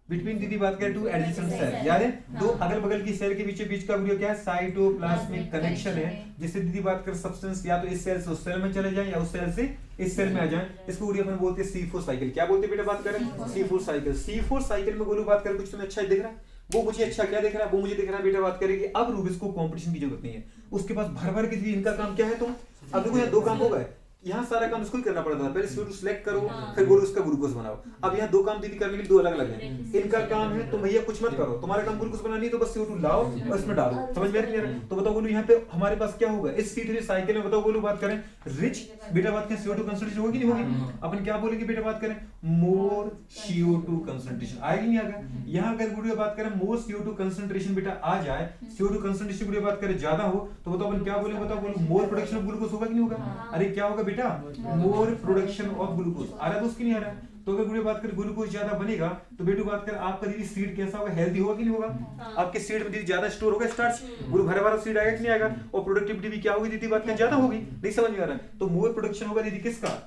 बिटवीन दीदी बात करें टू एडजेसेंट सेल, याद है दो अगल बगल की सेल के बीच का गुड़िया क्या है, साइटोप्लाज्मिक कनेक्शन है, जिससे दीदी बात कर सब्सटेंस या तो इस सेल से उस सेल में चले जाए या उस सेल से इस सेल में आ जाए। इसको गुड़िया अपन बोलते हैं C4 साइकिल। क्या बोलते हैं बेटा बात करें, C4 साइकिल। C4 साइकिल में गोलू बात करें कुछ तुम्हें अच्छा दिख रहा है, वो मुझे अच्छा क्या दिख रहा है, वो मुझे दिख रहा है बेटा बात करें कि अब रूबिस को कंपटीशन की जरूरत नहीं है, उसके पास भर भर के दीदी इनका काम क्या है, तो अब देखो यहाँ दो काम हो गए, यहाँ सारा काम इसको ही करना पड़ता था, पहले CO2 सिलेक्ट करो फिर बोलो उसका ग्लूकोज बनाओ। अब यहाँ दो काम दीदी करने के लिए दो अलग अलग हैं, इनका काम है तो भैया कुछ मत करो, तुम्हारा काम ग्लूकोज बनानी तो बस CO2 लाओ और इसमें डालो, समझ में आ रहा है। तो बताओ बोलो यहाँ पे हमारे पास क्या होगा इस C3 साइकिल में, बताओ बोलो बात करें रिच बेटा बात करें CO2 कंसंट्रेशन होगी नहीं होगी, अपन क्या बोलेंगे बेटा बात करें मोर CO2 कंसंट्रेशन आएगी नहीं आएगा। यहाँ अगर गुड़िया बात करें मोर CO2 कंसंट्रेशन बेटा आ जाए, CO2 कंसंट्रेशन गुड़िया बात करें ज्यादा हो तो बताओ अपन क्या बोलेंगे, बताओ बोलो मोर प्रोडक्शन ऑफ ग्लूकोज होगा कि नहीं होगा, अरे क्या होगा बेटा मोर प्रोडक्शन ऑफ ग्लूकोज, आ रहा है दोस्त की नहीं आ रहा है। तो अगर गुड़िया बात करें ग्लूकोज ज्यादा बनेगा तो बेटू बात करें आपका दीदी सीड कैसा होगा, हेल्दी होगा कि नहीं होगा, आपके सीड में दीदी ज्यादा स्टोर होगा स्टार्च, गुरु भरा भरा सीड आएगा कि नहीं आएगा, और प्रोडक्टिविटी भी क्या होगी दीदी बात करें ज्यादा होगी, नहीं समझ में आ रहा है। तो मोर प्रोडक्शन होगा दीदी किसका,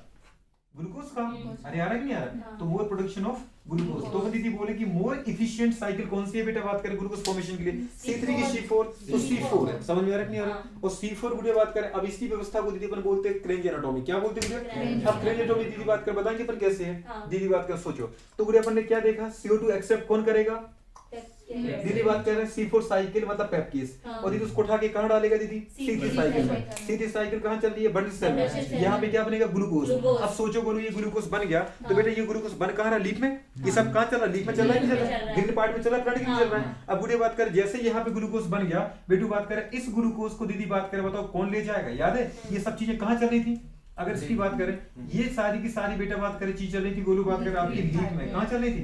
ग्लूकोज का, अरे आ रहा है कि नहीं आ रहा, तो मोर प्रोडक्शन ऑफ ग्लूकोज। तो दीदी बोले कि मोर एफिशिएंट साइकिल कौन सी है बेटा बात करें ग्लूकोज फॉर्मेशन के लिए, C3 की C4, तो C4 है, समझ में आ रहा है कि नहीं आ रहा। और C4 गुड़िया बात करें अब इसकी व्यवस्था को दीदी अपन बोलते हैं क्रेंज एनाटॉमी। क्या बोलते हैं गुड़िया, अब क्रेंज एनाटॉमी दीदी बात कर बताएंगे पर कैसे है दीदी बात कर सोचो। तो गुड़िया अपन ने क्या देखा, CO2 एक्सेप्ट कौन करेगा, दीदी बात कर रहे हैं C4 साइकिल मतलब पेप्केस, और दीदी उसको उठा के कहां डालेगा दीदी C3 साइकिल में। C3 साइकिल कहां चल रही है, बंडल सेल में, यहाँ पे क्या बनेगा ग्लूकोज। अब सोचो बोलो ये ग्लूकोज बन गया तो बेटा ये ग्लूकोज बन कहां रहा, लीफ में, ये सब कहां चल रहा है, लीफ में चल रहा है, नहीं चल रहा है, ग्रीन पार्ट में चल रहा है, प्लांट में चल रहा है। अब गुड़िया बात कर जैसे यहाँ पे ग्लूकोज बन गया बेटू बात करें इस ग्लूकोज को दीदी बात करें बताओ कौन ले जाएगा, याद है ये सब चीजें कहां चल रही थी, अगर इसकी बात करें ये सारी की सारी बेटा बात करें चीज चल रही थी गोलू बात करें आपकी लीफ में, कहां चल रही थी,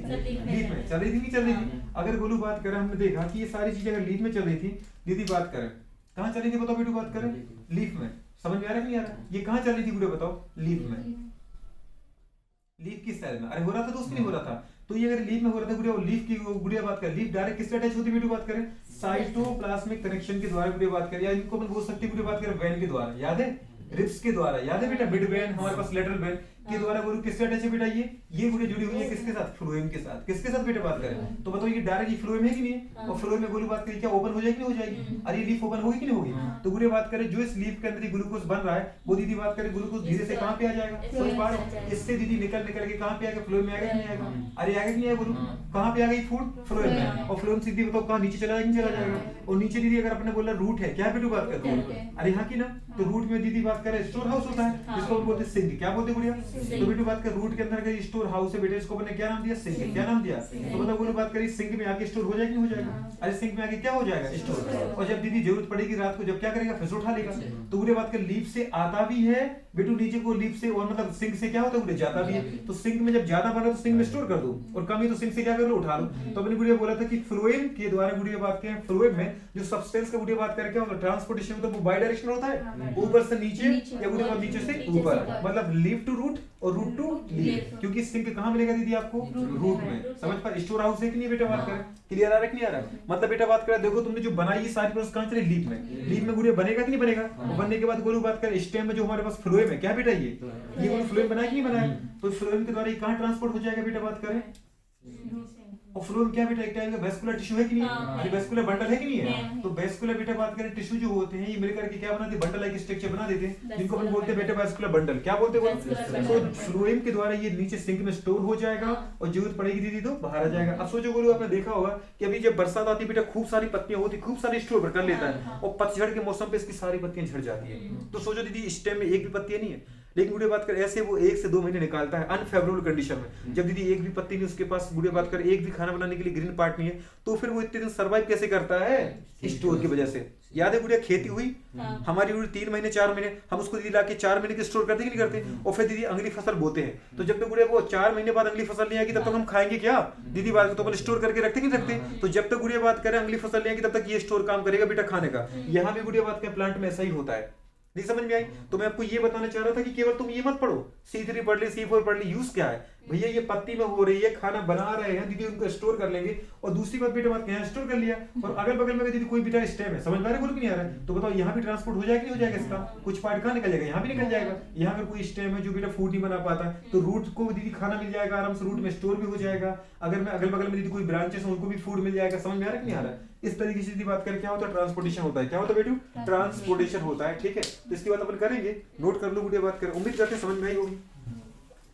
लीफ में चल रही थी, नहीं चल रही थी। अगर गोलू बात करें हमने देखा कि ये सारी चीजें अगर लीफ में चल रही थी दीदी बात करें कहां चल रही थी, बताओ बेटू बात करें लीफ में, समझ में आ रहा है नहीं आ रहा, ये कहां चल रही थी गुड़िया बताओ लीफ में, लीफ की सेल में, अरे हो रहा था दोस्त नहीं हो रहा था। तो ये अगर लीफ में हो रहा था गुड़िया, लीफ की गुड़िया बात करें लीफ डायरेक्ट किससे अटैच होती है बेटू बात करें, साइटोप्लाज्मिक कनेक्शन के द्वारा गुड़िया बात करें, या इनको अपन बोल सकते हैं गुड़िया बात करें वेन के द्वारा, याद है रिब्स के द्वारा, याद है बेटा मिड वेन हमारे पास लेटरल वेन के द्वारा गुरु किससे अटैच है बेटा, ये गुड़िया जुड़ी हुई है किसके साथ, फ्लोएम के साथ, किसके साथ बेटा बात करें, तो बताओ ये डायरेक्ट ये फ्लोएम है कि नहीं, और फ्लोएम में गुरु बात करें क्या ओपन हो जाएगी नहीं हो जाएगी, अरे ये लीफ ओपन होगी कि नहीं होगी। तो गुरु बात करें जो इस लीफ के अंदर ग्लूकोज बन रहा है वो दीदी बात करें ग्लूकोज धीरे से कहां पे आ जाएगा, इससे दीदी निकल निकल के कहां पे आएगा, फ्लोएम में आएगा कि नहीं आएगा, अरे आएगा कि नहीं आएगा गुरु, कहां पे आ गई फूड फ्लोएम में, और फ्लोएम सीधी बताओ कहां नीचे चला जाएगा नहीं चला जाएगा, और नीचे दीदी अगर अपने बोला रूट है, क्या बेटू बात करते हैं, अरे यहाँ की ना, तो रूट में दीदी बात करें स्टोर हाउस होता है जिसको हम बोलते हैं सिंक, क्या बोलते हैं गुड़िया, तो बेटू बात कर रूट के अंदर का स्टोर हाउस है बेटा, इसको अपने क्या नाम दिया सिंक, क्या नाम दिया, तो मतलब बोलो बात करिए सिंक में आके स्टोर हो जाएगा नहीं हो जाएगा, अरे सिंक में आके क्या हो जाएगा स्टोर, और जब दीदी जरूरत पड़ेगी रात को जब क्या करेगा फिर से उठा लेगा। तो गुड़िया बात कर लीफ से आता भी है बेटू नीचे को, लीफ से और मतलब सिंक से क्या होता है गुड़िया जाता भी है, तो सिंक में जब ज्यादा बना तो सिंक में स्टोर कर दो, और कमी तो सिंक से क्या कर लो उठा लो। तो अपनी गुड़िया बोला था कि फ्लोएम के द्वारा गुड़िया बात करें फ्लोएम में जो सब्सटेंस का गुड़िया बात करें क्या होता है ट्रांसपोर्टेशन, तो वो बाई डायरेक्शनल होता है, ऊपर से नीचे या गुड़िया बात नीचे से ऊपर, मतलब लीफ टू रूट और रूट टू लीफ, क्योंकि सिंक कहां मिलेगा दीदी आपको रूट में, समझ पा स्टोर हाउस है कि नहीं बेटा बात करें, क्लियर आ रहा है कि नहीं आ रहा, मतलब बेटा बात करें देखो तुमने जो बनाई ये सारी प्रोसेस कहां चली लीफ में, लीफ में गुड़िया बनेगा कि नहीं बनेगा, और बनने के बाद गोलू बात करें स्टेम में जो हमारे पास फ्लोएम है क्या बेटा ये गोलू फ्लोएम बनाया कि नहीं बनाया, तो फ्लोएम के द्वारा ये कहां ट्रांसपोर्ट हो जाएगा बेटा बात करें, और फ्लोएम क्या बेटा एक टाइप का वेस्कुलर टिश्यू है कि नहीं, अरे वेस्कुलर बंडल है कि नहीं है, तो वेस्कुलर बेटा बात करें टिश्यू जो होते हैं ये मिलकर के क्या बनाते हैं बंडल लाइक स्ट्रक्चर बना देते हैं जिनको अपन बोलते हैं बेटा वेस्कुलर बंडल, क्या बोलते हैं वो, तो फ्लोएम के द्वारा ये नीचे सिंक में स्टोर हो जाएगा और जरूरत पड़ेगी दीदी तो बाहर आ जाएगा। अब सोचो गोलू आपने देखा होगा कि अभी जब बरसात आती है बेटा खूब सारी पत्तियां होती खूब सारी स्टोर कर लेता है, और पतझड़ के मौसम पे इसकी सारी पत्तियां झड़ जाती है, तो सोचो दीदी स्टेम में एक भी पत्तियां नहीं है, लेकिन गुड़िया बात कर ऐसे वो 1 से 2 महीने निकालता है अनफेवरेबल कंडीशन में, जब दीदी एक भी पत्ती नहीं उसके पास गुड़िया बात कर एक भी खाना बनाने के लिए ग्रीन पार्ट नहीं है, तो फिर वो इतने दिन सर्वाइव कैसे करता है स्टोर की वजह से। याद है गुड़िया खेती हुई हमारी 3 महीने 4 महीने हम उसको दीदी लाके 4 महीने के स्टोर करते कि नहीं करते, और फिर दीदी अगली फसल बोते हैं, तो जब तक गुड़िया वो 4 महीने बाद अगली फसल नहीं आएगी तब तक हम खाएंगे क्या दीदी बात, तो अपन स्टोर करके रखते कि नहीं रखते, तो जब तक गुड़िया बात करें अगली फसल नहीं आएगी तब तक ये स्टोर काम करेगा बेटा खाने का। यहाँ भी गुड़िया बात करें प्लांट में ऐसा ही होता है, नहीं समझ में आई? तो मैं आपको ये बताना चाह रहा था कि केवल तुम ये मत पढ़ो C3 पढ़ ली, C4 पढ़ ली, यूज क्या है भैया, ये पत्ती में हो रही है, खाना बना रहे हैं दीदी, उनको स्टोर कर लेंगे। और दूसरी बात बेटा बात क्या स्टोर कर लिया और अगल बगल में दीदी कोई बेटा स्टेम है, समझ में आ रहा है बोल नहीं आ रहा है? तो बताओ यहाँ भी ट्रांसपोर्ट हो जाएगा नहीं हो जाएगा? इसका कुछ पार्ट कहाँ निकल जाएगा? यहाँ भी निकल जाएगा। यहाँ पर कोई स्टेम है जो बेटा फूड नहीं बना पाता, तो रूट को दीदी खाना मिल जाएगा आराम से, रूट में स्टोर भी हो जाएगा। अगर मैं अगल बगल में दीदी कोई ब्रांचेस है उनको भी फूड मिल जाएगा। समझ में आ रहा है नहीं आ रहा है? इस तरीके से दीदी बात करें क्या होता है, ट्रांसपोर्टेशन होता है। क्या होता है बेटू? ट्रांसपोर्टेशन होता है। ठीक है, तो इसकी बात अपन करेंगे, नोट कर लो बेटे बात करें। उम्मीद करते हैं समझ में आई होगी।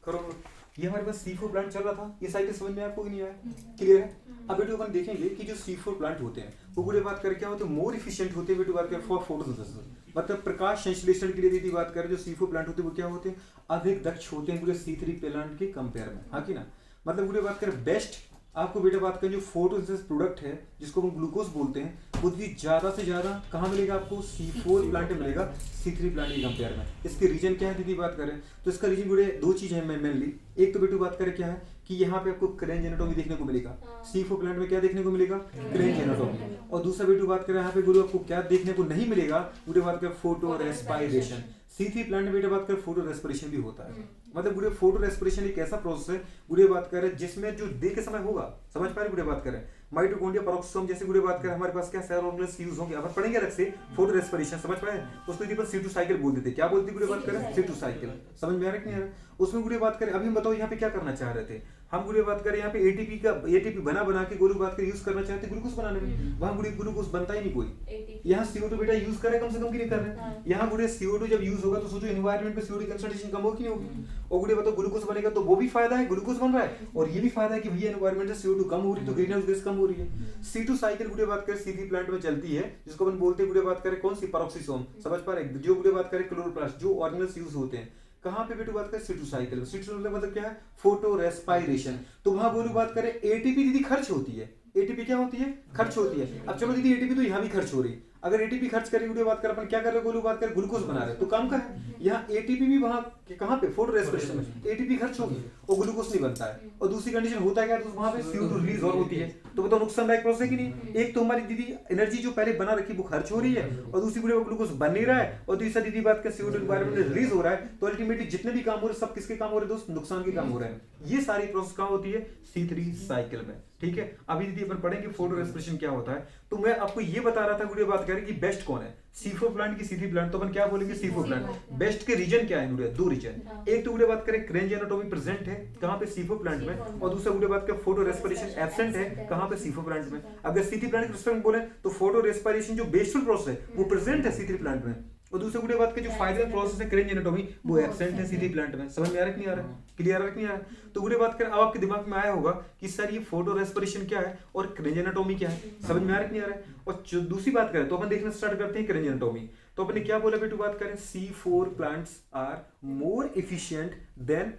करो। ये हमारे पास C4 प्लांट चल रहा था, ये साइकिल समझ में आपको नहीं आया? क्लियर है? अब बेटू अपन देखेंगे कि जो C4 प्लांट होते हैं वो पूरे बात करें क्या होते हैं, मोर एफिशिएंट होते हैं बेटू बात करें फॉर फोटोसिंथेसिस, मतलब प्रकाश संश्लेषण के लिए दीदी बात करें जो C4 प्लांट होते हैं वो क्या होते हैं, अधिक दक्ष होते हैं पूरे C3 प्लांट के कंपेयर में। हाँ कि ना? मतलब पूरे बात करें बेस्ट आपको बेटा बात करें जो फोटोसिंथेसिस प्रोडक्ट है जिसको हम ग्लूकोज बोलते हैं, वो दीदी ज्यादा से ज्यादा कहाँ मिलेगा आपको? C4 प्लांट में मिलेगा C3 प्लांट के कंपेयर में। इसके रीजन क्या है दीदी बात करें तो इसका रीजन बेटे दो चीज है मेनली। एक तो बेटू बात करें क्या है कि यहाँ पे आपको क्रेन जेनेटोमी देखने को मिलेगा। C4 प्लांट में क्या देखने को मिलेगा? क्रेन जेनेटोमी। और दूसरा बेटू बात करें यहाँ पे गुरु आपको क्या देखने को नहीं मिलेगा, पूरे बात करें फोटो रेस्पिरेशन। C3 प्लांट में बेटा बात करें फोटो रेस्पिरेशन भी होता है। मतलब पूरे फोटो रेस्पिरेशन एक ऐसा प्रोसेस है बुढ़े बात करें जिसमें जो डे के समय होगा, समझ पा रहे बुढ़े बात करें, माइटोकॉन्ड्रिया पेरोक्सोम जैसे बुढ़े बात करें हमारे पास क्या सेल ऑर्गेनेल्स यूज होंगे। अब पढ़ेंगे अलग से फोटो रेस्पिरेशन, समझ पाए? उसको दीदी C2 साइकिल बोल देते। क्या बोलती बुढ़े बात करें? C2 cycle. समझ में आ रहा है कि नहीं आ रहा? उसमें बुढ़े बात करें अभी हम बताओ यहाँ पे क्या करना चाह रहे थे हम? बुढ़े बात करें यहाँ पे एटीपी बना के गुरु बात कर यूज करना चाहते ग्लूकोज बनाने में, वहां बुढ़े ग्लूकोज बनता ही नहीं कोई। यहाँ CO2 बेटा यूज करे कम से कम की नहीं कर रहे। यहाँ बुढ़े CO2 जब यूज होगा तो सोचो एनवायरमेंट पे CO2 कंसंट्रेशन कम होगी नहीं होगी? और बुढ़े बताओ ग्लूकोज बनेगा तो वो भी फायदा है, ग्लूकोज बन रहा है, और ये भी फायदा है कि भैया एनवायरमेंट से CO2 कम हो रही है तो ग्रीन हाउस गैस कम हो रही है। C2 साइकिल बुढ़े बात करें C3 प्लांट में चलती है, जिसको अपन बोलते हैं बुढ़े बात करें कौन सी? पेरोक्सिसोम। समझ पा रहे? जो बुढ़े बात करें क्लोरोप्लास्ट जो ऑर्गेनेल्स यूज होते हैं कहां पे बेटू बात करें? C2 cycle. C2 मतलब क्या है? Photo respiration. तो वहां बोलू बात करें एटीपी दीदी खर्च होती है। एटीपी क्या होती है? खर्च होती है। अब चलो दीदी एटीपी तो यहाँ भी खर्च हो रही है, अगर एटीपी खर्च करें वीडियो बात कर अपन क्या कर रहे हैं बात कर ग्लूकोज बना रहे हैं तो काम का है। यहाँ एटीपी भी वहां कहां पे? फोटो रेस्पिरेशन में एटीपी खर्च होगी और ग्लूकोज नहीं बनता है। और दूसरी कंडीशन होता है क्या? तो वहां पे CO2 रिलीज और होती है। तो बताओ नुकसानदायक प्रोसेस है कि नहीं? एक तो हमारी दीदी एनर्जी जो पहले बना रखी वो खर्च हो रही है, और दूसरी वीडियो ग्लूकोज बन नहीं रहा है, और तीसरा दीदी बात कर CO2 एनवायरमेंट में रिलीज हो रहा है। तो अल्टीमेटली जितने भी काम हो रहे हैं सब किसके काम हो रहे हैं दोस्त? नुकसान के काम हो रहे हैं। ये सारी प्रोसेस कहां होती है? C3 साइकिल में। ठीक है, अभी दीदी अपन पढ़ेंगे फोटो रेस्पिरेशन क्या होता है। तो मैं आपको ये बता रहा था वीडियो बात करें कि बेस्ट कौन है, C4 प्लांट की C3 प्लांट। तो अपन क्या बोलेंगे? C4 plant. बेस्ट के रीजन क्या है? दो रीजन। एक तो वीडियो बात करें क्रेन जेनेटोमी प्रेजेंट है कहां पे? C4 प्लांट में, और दूसरा वीडियो बात करें फोटो रेस्पिरेशन एब्सेंट है कहां पे? C4 प्लांट में। अगर C3 प्लांट के रिस्पेक्ट में बोले तो फोटो रेस्पिरेशन जो बेसफुल प्रोसेस है वो प्रेजेंट है C3 प्लांट में, और दूसरे वीडियो बात के जो फाइनल प्रोसेस है क्रेन जेनेटोमी वो एब्सेंट है C3 प्लांट में। समझ में आ रहा है कि नहीं आ रहा? क्लियर है कि नहीं आ रहा? तो वीडियो बात करें अब आपके दिमाग में आया होगा कि सर ये फोटो रेस्पिरेशन क्या है और क्रेन जेनेटोमी क्या है। समझ में आ रहा है कि नहीं आ रहा है? और दूसरी बात करें तो अपन देखना स्टार्ट करते हैं क्रेन जेनेटोमी। तो अपन ने क्या बोला बेटू बात करें? C4 plants are more efficient than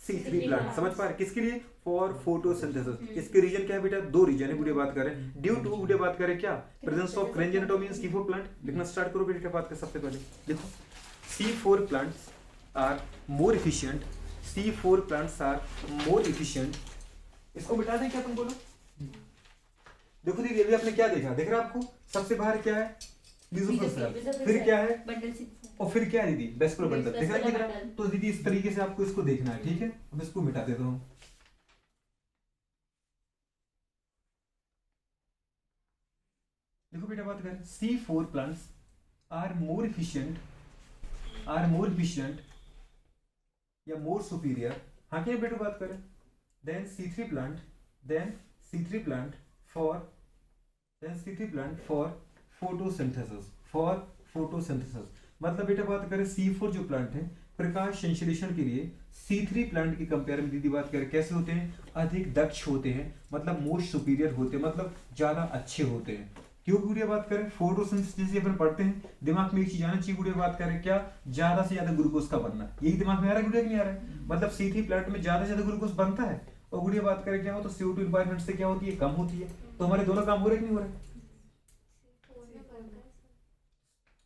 C3 plant. समझ पा रहे? किसके लिए? For photosynthesis. इसके रीजन क्या है बेटा? दो रीजन है वीडियो बात करें। ड्यू टू वीडियो बात करें क्या? Presence of Kranz anatomy in C4 plant. लिखना स्टार्ट करो बेटा बात कर। सबसे पहले देखो C4 plants are more efficient. C4 plants are more efficient. इसको मिटा दें क्या तुम बोलो? देखो दीदी अभी आपने क्या देखा? देख रहा आपको सबसे बाहर क्या है? लिजोफिल सेल। फिर क्या है? और फिर क्या है दीदी? Vascular bundle. दिख रहा है? तो दीदी इस तरीके से आपको इसको देखना है। ठीक है, अब इसको मिटा देता हूं। देखो बेटा बात करें C4 plants are more efficient या मोर सुपीरियर। हाँ क्या बेटा बात करें? Than C3 plant for photosynthesis. मतलब बेटा बात करें C4 जो प्लांट है प्रकाश संश्लेषण के लिए C3 प्लांट की कंपेयर में दीदी बात करें कैसे होते हैं? अधिक दक्ष होते हैं, मतलब मोस्ट सुपीरियर होते हैं, मतलब ज्यादा अच्छे होते हैं। क्यों गुड़िया बात करें? फोटोसिंथेसिस जैसे अपन पढ़ते हैं दिमाग में एक चीज आना चाहिए गुड़िया बात करें क्या? ज्यादा से ज्यादा ग्लूकोज का बनना। यही दिमाग में आ रहा है गुड़िया कि नहीं आ रहा है? मतलब C3 प्लांट में ज्यादा से ज्यादा ग्लूकोज बनता है, और गुड़िया बात करें क्या हो तो CO2 एनवायरमेंट से क्या होती है? कम होती है। तो हमारे दोनों काम हो रहे कि नहीं हो रहे?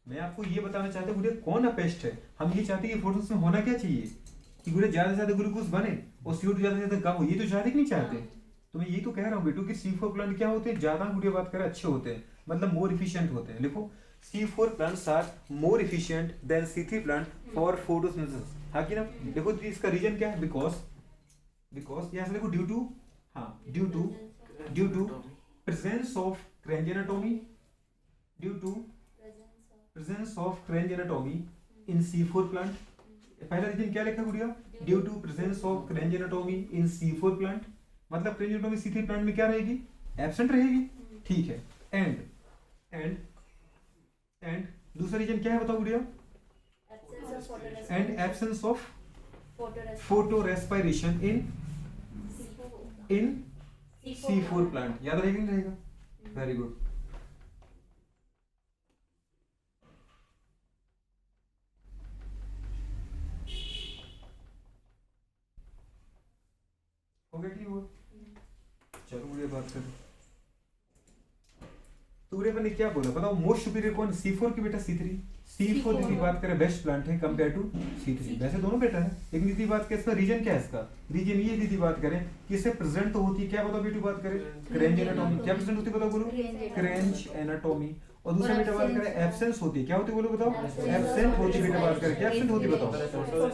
मैं आपको ये बताना चाहता हूँ गुड़िया कौन बेस्ट है। हम ये चाहते हैं कि फोटोसिंथेसिस में होना क्या चाहिए कि गुड़िया ज्यादा से ज्यादा ग्लूकोज बने और CO2 ज्यादा से ज्यादा कम हो। ये तो चाहते कि नहीं चाहते? तो मैं यही तो कह रहा हूँ बेटू कि C4 प्लांट क्या होते हैं? ज्यादा गुड़िया बात करें अच्छे होते हैं, मतलब मोर एफिशिएंट होते हैं। लिखो C4 plants are more efficient than C3 plant for photosynthesis. हाँ कि ना? देखो इसका रीजन क्या है? बिकॉज यहाँ से देखो due to presence of craniotomy in C4 plant. पहला रीजन क्या लिखा गुड़िया? Due to presence of craniotomy in C4 plant. मतलब craniotomy C3 प्लांट में क्या रहेगी? एब्सेंट रहेगी. ठीक है. एंड दूसरा रीजन क्या है बताओ गुड़िया? And absence of photo respiration in C4 plant. याद रहेगा नहीं रहेगा? Very good. हो गया कि हुआ? चलो मुझे बात करें. तो गुड़िया ने क्या बोला बताओ? मोस्ट सुपीरियर कौन? C4 की बेटा C3. C4 की बात करें बेस्ट प्लांट है कंपेयर टू C3. वैसे दोनों बेटा है लेकिन दीदी बात करें इसका रीजन क्या है? इसका रीजन ये दीदी बात करें कि इससे प्रेजेंट तो होती है क्या बताओ बेटी? बात करें क्रेंज एनाटॉमी. क्या प्रेजेंट होती है बताओ बोलो? क्रेंज एनाटॉमी. और दूसरा बेटा बात करें एब्सेंस होती है. क्या होती है बोलो बताओ? एब्सेंट होती है बेटा. बात करें क्या एब्सेंट होती है बताओ?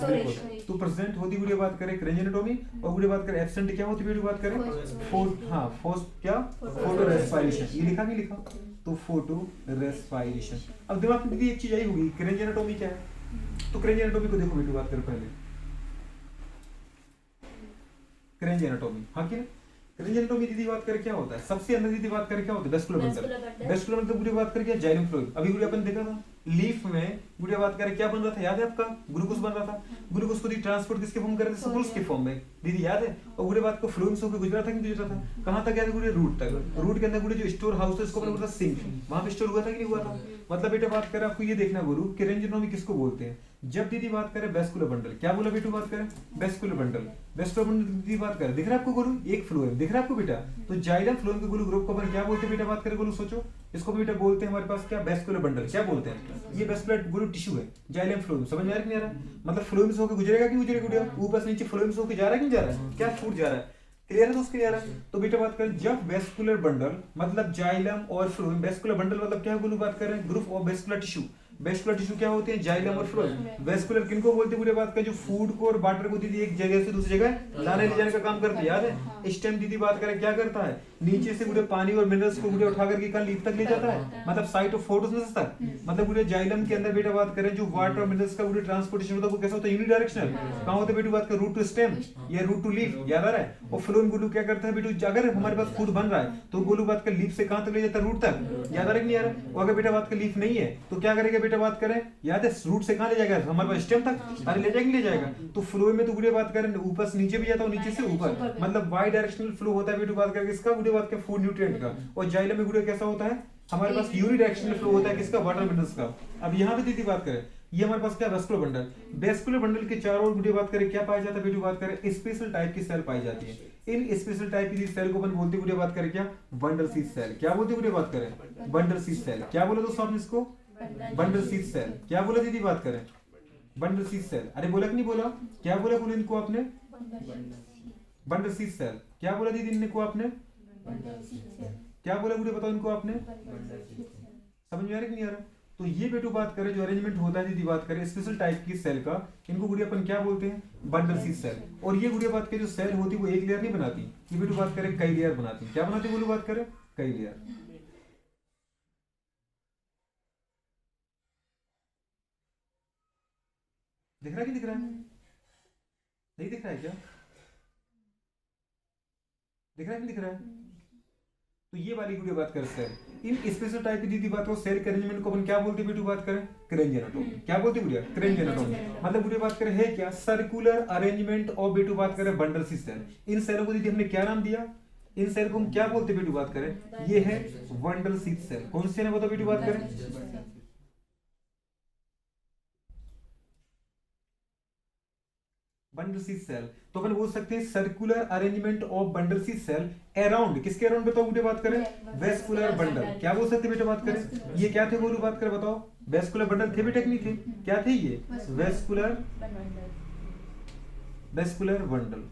बिल्कुल. तो प्रेजेंट होती गुड़िया बात करें क्रेंज एनाटॉमी और गुड़िया बात करें एब्सेंट क्या होती है बेटी? बात करें फोटो रेस्पिरेशन. ये लिखा नहीं लिखा? तो फोटो रेस्पिरेशन. अब दिमाग में एक चीज आई होगी क्रेंज एनाटॉमी क्या है? तो क्रेंज एनाटॉमी को देखो बेटी. बात करें पहले क्रेंज एनाटॉमी. हाँ क्या क्रेंज एनाटॉमी दीदी बात करें क्या होता है? सबसे अंदर दीदी बात करें क्या होता है? Vascular bundle. वेस्कुलर बंडल गुड़िया बात करें क्या? Xylem phloem. अभी गुड़िया अपन देखा था लीफ में गुड़िया बात करें क्या बन रहा था? याद है आपका? ग्लूकोज बन रहा था. ग्लूकोज को दी ट्रांसपोर्ट किसके फॉर्म कर रहे थे? सुक्रोज के फॉर्म में. दीदी याद है? और गुड़िया बात को फ्लोएम से होकर गुजरा था कि गुजरा था? कहां तक गया था गुड़िया? रूट तक. रूट के अंदर गुड़िया जो स्टोर हाउस है इसको अपन बोलते हैं सिंक. वहां पे स्टोर हुआ था कि नहीं हुआ था? मतलब बेटा बात करें आपको ये देखना गुरु क्रेंज एनाटॉमी किसको बोलते हैं? जब दीदी बात करें वेस्कुलर बंडल. क्या बोला बेटू? बात करें वेस्कुलर बंडल. वेस्कुलर बंडल दीदी बात करें दिख रहा है आपको गुरु? एक फ्लोएम दिख रहा है आपको बेटा? तो जाइलम फ्लोएम के गुरु ग्रुप को अपन क्या बोलते हैं बेटा? बात करें गुरु सोचो. इसको बेटा बोलते हैं हमारे पास क्या? Vascular bundle. क्या बोलते हैं? ये वेस्कुलर गुरु टिश्यू है जाइलम फ्लोएम. समझ में आ रहा है कि नहीं आ रहा? मतलब फ्लोएम से होकर गुजरेगा कि गुजरेगा गुड़िया? ऊपर से नीचे फ्लोएम से होकर जा रहा है कि नहीं जा रहा है? क्या फूट जा रहा है? क्लियर है दोस्त? क्लियर है? तो बेटा बात करें जब वेस्कुलर बंडल मतलब जाइलम और फ्लोएम. वेस्कुलर बंडल मतलब क्या है गुरु? बात कर रहे हैं group of vascular tissue. Vascular tissue क्या होते हैं? जाइलम और फ्लोएम. वेस्कुलर किनको बोलते हैं गुड़िया? बात करें जो फूड को और वाटर को दीदी एक जगह से दूसरी जगह लाने ले जाने का काम करते हैं. याद है? इस टाइम दीदी बात करें क्या करता है? नीचे से गुड़िया पानी और मिनरल्स को गुड़िया उठा करके कहां लीफ तक ले जाता है? मतलब साइट ऑफ फोटोसिंथेसिस तक. मतलब गुड़िया जाइलम के अंदर बेटा बात करें जो वाटर और मिनरल्स का गुड़िया ट्रांसपोर्टेशन होता है वो कैसा होता है? यूनिडायरेक्शनल. कहां होता है बेटा? बात करें रूट टू स्टेम या रूट टू लीफ. याद आ रहा है? और फ्लोएम गुलू क्या करता है बेटा? अगर हमारे पास फूड बन रहा है तो गुलू बात कर लीफ से कहां तक ले जाता है? रूट तक. याद आ रहा है कि नहीं आ रहा? और अगर बेटा बात कर लीफ नहीं है तो क्या करेगा बेटा? बात करें याद है रूट से कहां ले जाएगा? हमारे पास स्टेम तक. अरे ले जाएगा नहीं ले जाएगा? तो फ्लो में तो गुड़िया बात करें ऊपर से नीचे भी जाता है और नीचे से ऊपर. मतलब वाई डायरेक्शनल फ्लो होता है बेटा. बात करके इसका गुड़िया बात करें फूड न्यूट्रिएंट का. और जाइलम में गुड़िया कैसा होता है? हमारे पास यूनिडायरेक्शनल फ्लो होता है किसका? वाटर मिनरल्स का. अब यहाँ पे दीदी बात करें ये हमारे पास क्या? Vascular bundle. वेस्कुलर बंडल के चारों ओर गुड़िया बात करें क्या पाया जाता है बेटा? बात करें स्पेशल टाइप की सेल पाई जाती है. इन स्पेशल टाइप की सेल को अपन बोलते हैं गुड़िया बात करें क्या? Bundle sheath cell. क्या बोलते हैं गुड़िया? बात करें बंडल सीड सेल. क्या बोला दोस्तों आपने इसको? Bundle sheath cell. क्या बोला दीदी? बात करें बंडल सीड सेल. अरे बोला कि नहीं बोला? क्या बोला बोले इनको आपने? Bundle sheath cell. क्या बोला दीदी इनको आपने? क्या बोला गुड़िया बताओ इनको आपने? समझ में आ रहा है कि नहीं आ रहा? तो ये बेटू बात करें जो अरेंजमेंट होता है दीदी बात करें स्पेशल टाइप की सेल का इनको गुड़िया अपन क्या बोलते हैं? Bundle sheath cell. और ये गुड़िया बात करें जो सेल होती है वो एक लेयर नहीं बनाती. ये बेटू बात करें कई लेयर बनाती. क्या बनाती बोलो? बात करें कई लेयर. दिख रहा है कि दिख रहा है? नहीं दिख रहा है क्या? दिख रहा है कि दिख रहा है? तो ये वाली गुड़िया बात करें सेल. इन स्पेशल टाइप की दीदी बात को सेल के अरेंजमेंट को अपन क्या बोलते हैं बेटू? बात करें क्रेंज एनाटॉमी. क्या बोलते हैं गुड़िया? क्रेंज एनाटॉमी. मतलब गुड़िया बात करें है क्या? सर्कुलर अरेंजमेंट ऑफ बेटू बात करें बंडल सीड सेल. इन सेलों को दीदी हमने क्या नाम दिया? इन सेल को हम क्या बोलते हैं बेटू? बात करें ये है बंडल सीड सेल. कौन से सेल बताओ बेटू? बात करें बंडल सीड सेल. तो अपन बोल सकते हैं circular arrangement of bundle sheath cell around किसके अराउंड बताओ बेटा? बात करें वेस्कुलर बंडल. क्या बोल सकते बेटा? बात करें ये क्या थे बोलो? बात करें बताओ. वेस्कुलर बंडल थे बेटा कि नहीं थे? क्या थे ये? Vascular bundle.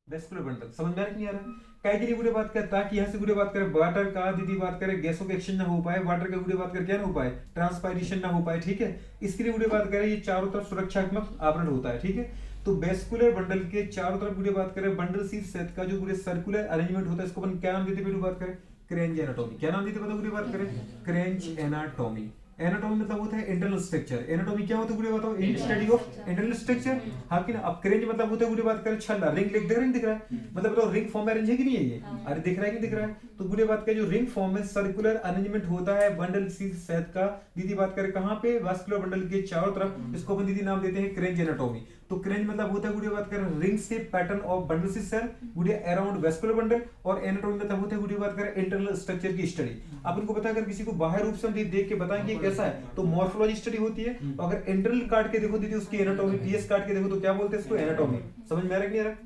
Vascular bundle. समझ में आ रहा नहीं आ रहा? काय के लिए गुड़े बात करें, ताकि यहाँ से गुड़े बात करें वाटर का दीदी बात करें गैसों का एक्सचेंज ना हो पाए, वाटर का गुड़े बात करें क्या ना हो पाए, ट्रांसपायरेशन ना हो पाए, ठीक है। इसके लिए गुड़े बात करें ये चारों तरफ सुरक्षात्मक आवरण होता है, ठीक है। तो वेस्कुलर बंडल के चारों तरफ गुड़े बात करें बंडल सी सेट का जो गुड़े सर्कुलर अरेंजमेंट होता है इसको अपन क्या नाम देते हैं बात करें, क्रेंज एनाटॉमी। क्या नाम देते हैं गुड़े बात करें, क्रेंज एनाटॉमी। एनाटॉमी मतलब होता है इंटरनल स्ट्रक्चर। एनाटॉमी क्या होता है गुड़े बताओ, स्टडी ऑफ इंटरनल स्ट्रक्चर। हाँ कि ना। अब क्रेंज मतलब होता है गुड़े बात करें छल्ला, रिंग दिख रहा है, दिख रहा है मतलब बताओ रिंग फॉर्म में अरेंज है कि नहीं है ये, अरे दिख रहा है कि दिख रहा है। तो गुड़े बात करें जो रिंग फॉर्म में सर्कुलर अरेंजमेंट होता है बंडल सी सेट का, दीदी बात करें कहाँ पे, वास्कुलर बंडल के चारों तरफ, इसको अपन दीदी नाम देते हैं क्रेंज एनाटॉमी। तो क्रेंज मतलब होता है गुड़े बात करें रिंग से पैटर्न ऑफ बंडल सी सेल गुड़े अराउंड वेस्कुलर बंडल, और एनाटॉमी मतलब होता है गुड़े बात करें इंटरनल स्ट्रक्चर की स्टडी। अपन को पता है अगर किसी को बाहर रूप से देख के बताएंगे कैसा है तो मॉर्फोलॉजी स्टडी होती है, तो अगर इंटरनल काट के देखो दीदी उसकी एनाटॉमी, टीएस काट के देखो तो क्या बोलते हैं इसको, एनाटॉमी। समझ में आ रहा है कि नहीं आ रहा?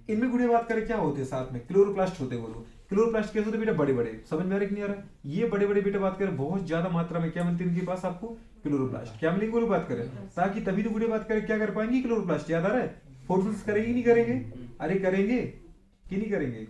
इनमें गुड़े बात करें क्या होते हैं साथ में, क्लोरोप्लास्ट होते हैं वो लोग। क्लोरोप्लास्ट कैसे होते हैं बेटा, बड़े बड़े। समझ में आ रहा है कि नहीं आ रहा? ये बड़े बड़े बेटा बात करें बहुत ज्यादा मात्रा में क्या मिलती है इनके पास आपको, क्लोरोप्लास्ट। क्या मिलेंगे वो बात करें, ताकि तभी तो गुड़े बात करें क्या कर पाएंगे क्लोरोप्लास्ट। याद आ रहा है, फोटोसिंथेसिस करेंगे नहीं करेंगे, अरे करेंगे कि नहीं करेंगे,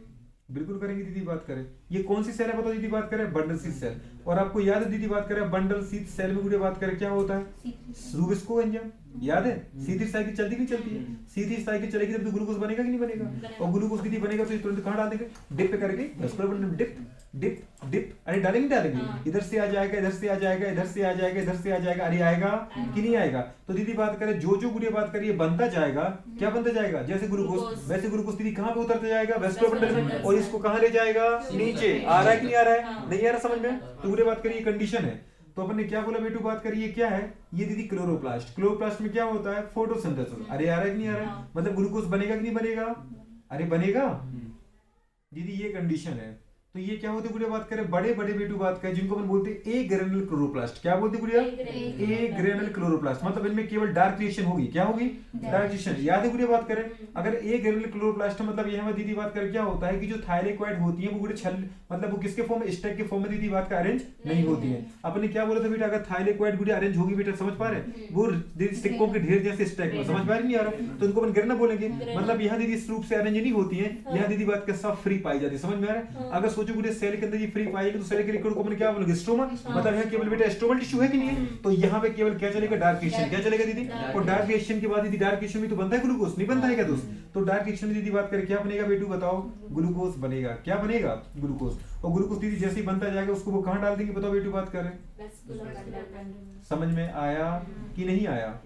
बिल्कुल करेंगे दीदी बात करें। ये कौन सी सेल है बताओ दीदी बात करें, बंडल शीथ सेल। और आपको याद है दीदी बात करें बंडल शीथ सेल में गुड़े बात करें क्या होता है, सुबिस्को एंजाइम। याद है, सीधी साइकिल चलती नहीं चलती है, सीधी साइकिल चलेगी तब तो ग्लूकोज बनेगा कि नहीं बनेगा, और ग्लूकोज दीदी बनेगा तो तुरंत कहाँ डाल देंगे, डिप पे करके vascular bundle, dip dip dip, अरे डालेंगे डालेंगे, इधर से आ जाएगा, इधर से आ जाएगा, इधर से आ जाएगा, इधर से आ जाएगा, अरे आएगा कि नहीं आएगा। तो दीदी बात करें जो जो गुड़िया बात करिए बनता जाएगा, क्या बनता जाएगा, जैसे ग्लूकोज वैसे ग्लूकोज दीदी कहाँ पे उतरता जाएगा, वेस्कुलर बंडल में, और इसको कहाँ ले जाएगा, नीचे। आ रहा है कि नहीं आ रहा है, नहीं आ रहा समझ में। तो गुड़िया बात करिए कंडीशन है। तो अपन ने क्या बोला बेटू बात करिए क्या है, ये दीदी क्लोरोप्लास्ट। क्लोरोप्लास्ट में क्या होता है, फोटोसिंथेसिस। अरे आ रहा है कि नहीं आ रहा, मतलब ग्लूकोज बनेगा कि नहीं बनेगा, अरे बनेगा दीदी, ये कंडीशन है। तो ये क्या होते गुड़िया बात करें, बड़े बड़े बेटू बात करें जिनको अपन बोलते हैं ए ग्रेनुलर क्लोरोप्लास्ट। क्या बोलते गुड़िया, ए ग्रेनुलर क्लोरोप्लास्ट। मतलब इनमें केवल डार्क रिएक्शन होगी, क्या होगी, डार्क रिएक्शन। याद है गुड़िया बात करें, अगर ए ग्रेनुलर क्लोरोप्लास्ट मतलब यहाँ दीदी बात करें क्या होता है कि जो थायलेक्वाइड होती है वो गुड़े छल मतलब वो किसके फॉर्म में, स्टैक के फॉर्म में दीदी बात का अरेंज नहीं होती है। अपने क्या बोला था बेटा, अगर थायलेक्वाइड गुड़िया अरेंज होगी बेटा, समझ पा रहे, वो दीदी सिक्कों के ढेर जैसे स्टैक में, समझ पा रहे नहीं आ रहा, तो इनको अपन गिरना बोलेंगे। मतलब यहाँ दीदी इस रूप से अरेंज नहीं होती है, यहाँ दीदी बात का सब फ्री पाई जाती है। समझ में आ रहा है। अगर सोचो गुड़िया सेल के अंदर फ्री पाएगी तो सेल के लिक्विड को अपन क्या बोलेंगे, स्ट्रोमा। मतलब यहाँ केवल बेटा स्ट्रोमल टिश्यू है कि नहीं है, तो यहाँ पे केवल क्या चलेगा, डार्क रिएक्शन। क्या चलेगा दीदी, और डार्क रिएक्शन के बाद दीदी डार्क रिएक्शन में तो बनता है ग्लूकोज, नहीं बनता है क्या दोस्त। तो डार्क रिएक्शन में दीदी बात करें क्या बनेगा बेटू बताओ, ग्लूकोज बनेगा। क्या बनेगा, ग्लूकोज। और ग्लूकोज दीदी जैसे ही बनता जाएगा उसको वो कहाँ डाल देंगे बताओ बेटू बात करें, समझ में आया कि नहीं आया।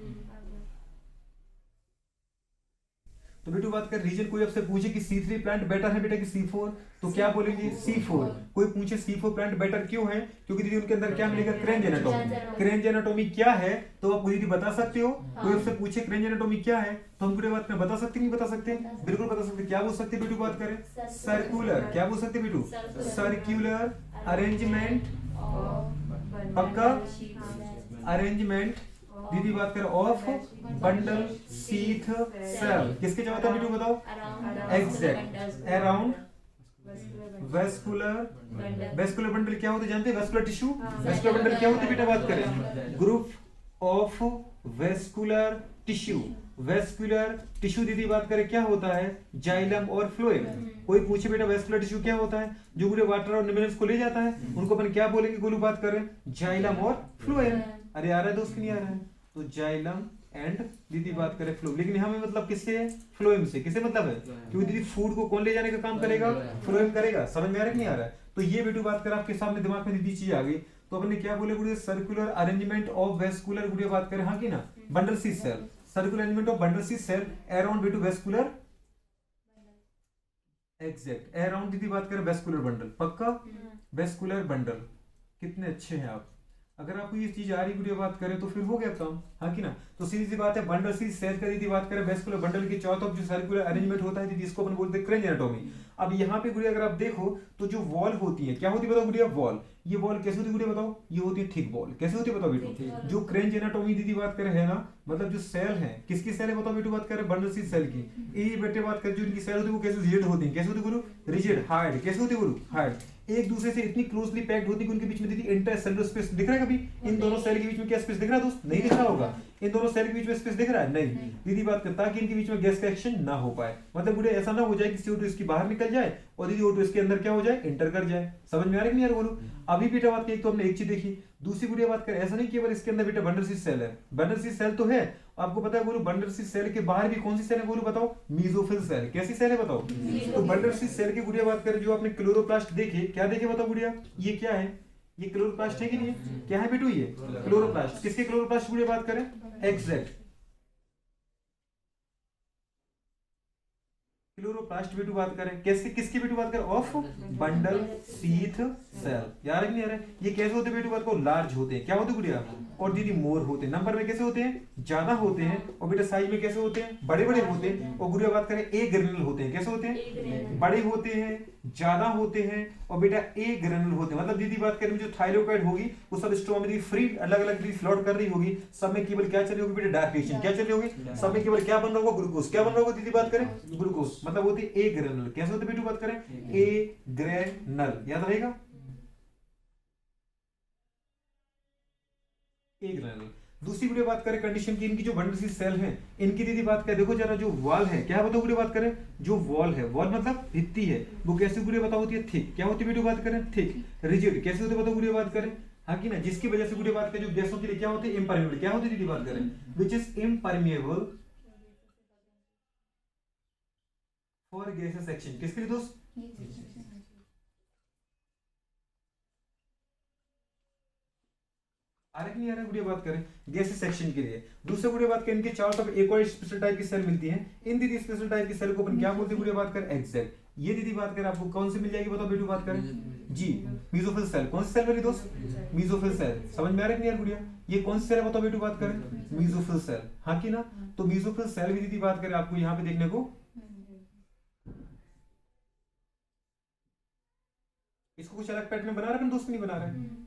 तो बेटू बात कर रीजन, कोई आपसे पूछे कि C3 प्लांट बेटर है बेटा कि C4, तो क्या बोलेंगे C4। कोई पूछे C4 प्लांट बेटर क्यों है, क्योंकि दीदी उनके अंदर क्या मिलेगा, क्रेंज एनाटॉमी। क्रेंज एनाटॉमी क्या है तो आप दीदी बता सकते हो। कोई आपसे पूछे क्रेंज एनाटॉमी क्या है तो हम बात में बता सकते, नहीं बता सकते, बिल्कुल बता सकते। क्या बोल सकते बेटू बात करें, सर्कुलर। क्या बोल सकते बेटू, सर्कुलर अरेंजमेंट, पक्का अरेंजमेंट दीदी बात करें ऑफ बंडल शीथ सेल। किसके जगह था बेटू बताओ, exact around vascular. Vascular bundle क्या होते जानते हैं, वेस्कुलर टिश्यू। वेस्कुलर बंडल क्या होते बेटा बात करें, group of vascular tissue. Vascular tissue दीदी बात करें क्या होता है, जाइलम और फ्लोएम। कोई पूछे बेटा वेस्कुलर टिश्यू क्या होता है, जो पूरे वाटर और मिनरल्स को ले जाता है, उनको अपन क्या बोलेंगे गोलू बात करें, जाइलम और फ्लोएम। अरे आ रहा है दोस्त कि नहीं आ रहा है, तो जाइलम एंड दीदी बात करें फ्लोएम। लेकिन यहाँ में मतलब किससे है, फ्लोएम से। किसे मतलब है, क्योंकि दीदी फूड को कौन ले जाने का काम करेगा, फ्लोएम करेगा। समझ में आ रहा है कि नहीं आ रहा है। तो ये बेटू बात कर आपके सामने दिमाग में दीदी चीज आ गई। तो अपन ने क्या बोले गुड़िया, सर्कुलर अरेंजमेंट ऑफ वेस्कुलर गुड़िया बात करें, हाँ की ना, bundle sheath cell. Circular arrangement of bundle sheath cell around बेटू वेस्कुलर, एग्जैक्ट अराउंड दीदी बात करें वेस्कुलर बंडल। पक्का वेस्कुलर बंडल। कितने अच्छे हैं आप। अगर आपको ये चीज आ रही वीडियो बात करें तो फिर हो गया काम, हाँ कि ना। तो सीधी सी बात है, बंडल शीथ सेल का दीदी बात करें वेस्कुलर बंडल के चारों तरफ जो सर्कुलर अरेंजमेंट होता है दीदी, इसको अपन बोलते हैं क्रेंज एनाटॉमी। अब यहाँ पे गुड़िया अगर आप देखो तो जो वॉल होती है, क्या होती है बताओ गुड़िया, वॉल। ये वॉल कैसे होती है गुड़िया बताओ, ये होती है थिक वॉल। कैसे होती है बताओ बेटू, जो क्रेंज एनाटॉमी दीदी बात करें है ना, मतलब जो सेल है, किसकी सेल है बताओ बेटू बात करें, बंडल शीथ सेल की। ये बेटे बात करें जो इनकी सेल होती है वो कैसे रिजिड होती है, कैसे होती है गुरु, रिजिड हार्ड। कैसे होती है गुरु, हार्ड। एक दूसरे से इतनी क्लोजली पैक्ड होती है कि उनके बीच में दीदी इंटरसेलुलर स्पेस दिख रहा है कभी? इन दोनों सेल के बीच में क्या स्पेस दिख रहा है दोस्त? नहीं दिख रहा होगा। इन दोनों सेल के बीच में स्पेस दिख रहा है? नहीं। दीदी बात करता है कि इनके बीच में गैस का एक्सचेंज ना हो पाए, मतलब गुड़िया ऐसा ना हो जाए कि CO2 इसकी बाहर निकल जाए और दीदी O2 इसके अंदर क्या हो जाए, इंटर कर जाए। समझ में आ रहा है नहीं यार बोलो? अभी बेटा बात की, एक तो हमने एक चीज देखी, दूसरी गुड़िया बात करें, ऐसा नहीं केवल इसके अंदर बेटा बंडल सी सेल है, बंडल सी सेल तो है, आपको पता है बोलो बंडल सी सेल के बाहर भी कौन सी सेल है बोलो बताओ? Mesophyll cell. कैसी सेल है बताओ? तो बंडल सी सेल की गुड़िया बात करें, जो आपने क्लोरोप्लास्ट देखे, क्या देखे बताओ गुड़िया? ये क्या है? ये क्लोरोप्लास्ट है कि नहीं? क्या है बेटू? ये क्लोरोप्लास्ट। किसके क्लोरोप्लास्ट गुड़िया बात करें? एग्जैक्ट क्लोरोप्लास्ट बेटू बात करें, कैसे किसकी बेटू बात करें? Of bundle sheath cell. यार नहीं आ रहा है? ये कैसे होते बेटू बात को? लार्ज होते हैं। क्या होते गुड़िया? और दीदी मोर होते हैं। नंबर में कैसे होते हैं? ज्यादा होते हैं। और बेटा साइज में कैसे होते हैं? बड़े बड़े होते हैं। और गुड़िया बात करें ए ग्रेनुल होते हैं। कैसे होते हैं? बड़े होते हैं, ज्यादा होते हैं और बेटा ए ग्रेनुल होते हैं। मतलब दीदी बात करें जो थाइरोकाइड होगी वो सब स्ट्रोमा में फ्री अलग अलग फ्लोट कर रही होगी, सब में केवल क्या चल रही होगी बेटा? डायरेक्शन। क्या चल रही होगी? सब में केवल क्या बन रहा होगा? ग्लूकोज। क्या बन रहा होगा दीदी बात करें? ग्लूकोज। मतलब होती है ए ग्रेनुल। कैसे होते बेटू बात करें? ए ग्रेनुल। याद रहेगा? ए ग्रेनुल। दूसरी वीडियो बात करें कंडीशन की, इनकी जो बंडल सी सेल है इनकी दीदी बात करें, देखो जरा जो वॉल है, क्या बताओ वीडियो बात करें? जो वॉल है, वॉल मतलब भित्ती है, वो कैसी वीडियो बताओ होती है? थिक। क्या होती है वीडियो बात करें? थिक। रिजिड। कैसे होते बताओ वीडियो बात करें? हाँ कि ना, जिसकी वजह से वीडियो बात करें जो गैसों के लिए क्या होती है? इम्परमेबल। क्या होती है दीदी बात करें? Which is impermeable for gases exchange. किसके लिए दोस्त? आ रहा नहीं आ रहा? वीडियो बात करें गैसेस सेक्शन के लिए। दूसरे वीडियो बात करें, इनके चारों तरफ एक और स्पेशल टाइप की सेल मिलती है। इन दीदी स्पेशल टाइप की सेल को अपन क्या बोलते हैं वीडियो बात करें? एग्जैक्ट। ये दीदी बात करें आपको कौन सी मिल जाएगी बताओ वीडियो बात करें? जी मीजोफिल सेल। कौन सी सेल बनी दोस्त? Mesophyll cell. समझ में आ रहा है नहीं यार गुड़िया? ये कौन सी सेल है बताओ वीडियो बात करें? Mesophyll cell. हाँ कि ना? तो मीजोफिल सेल भी दीदी बात करें आपको यहाँ पे देखने को, इसको कुछ अलग पैटर्न बना रहे हैं दोस्त? नहीं बना रहे हैं।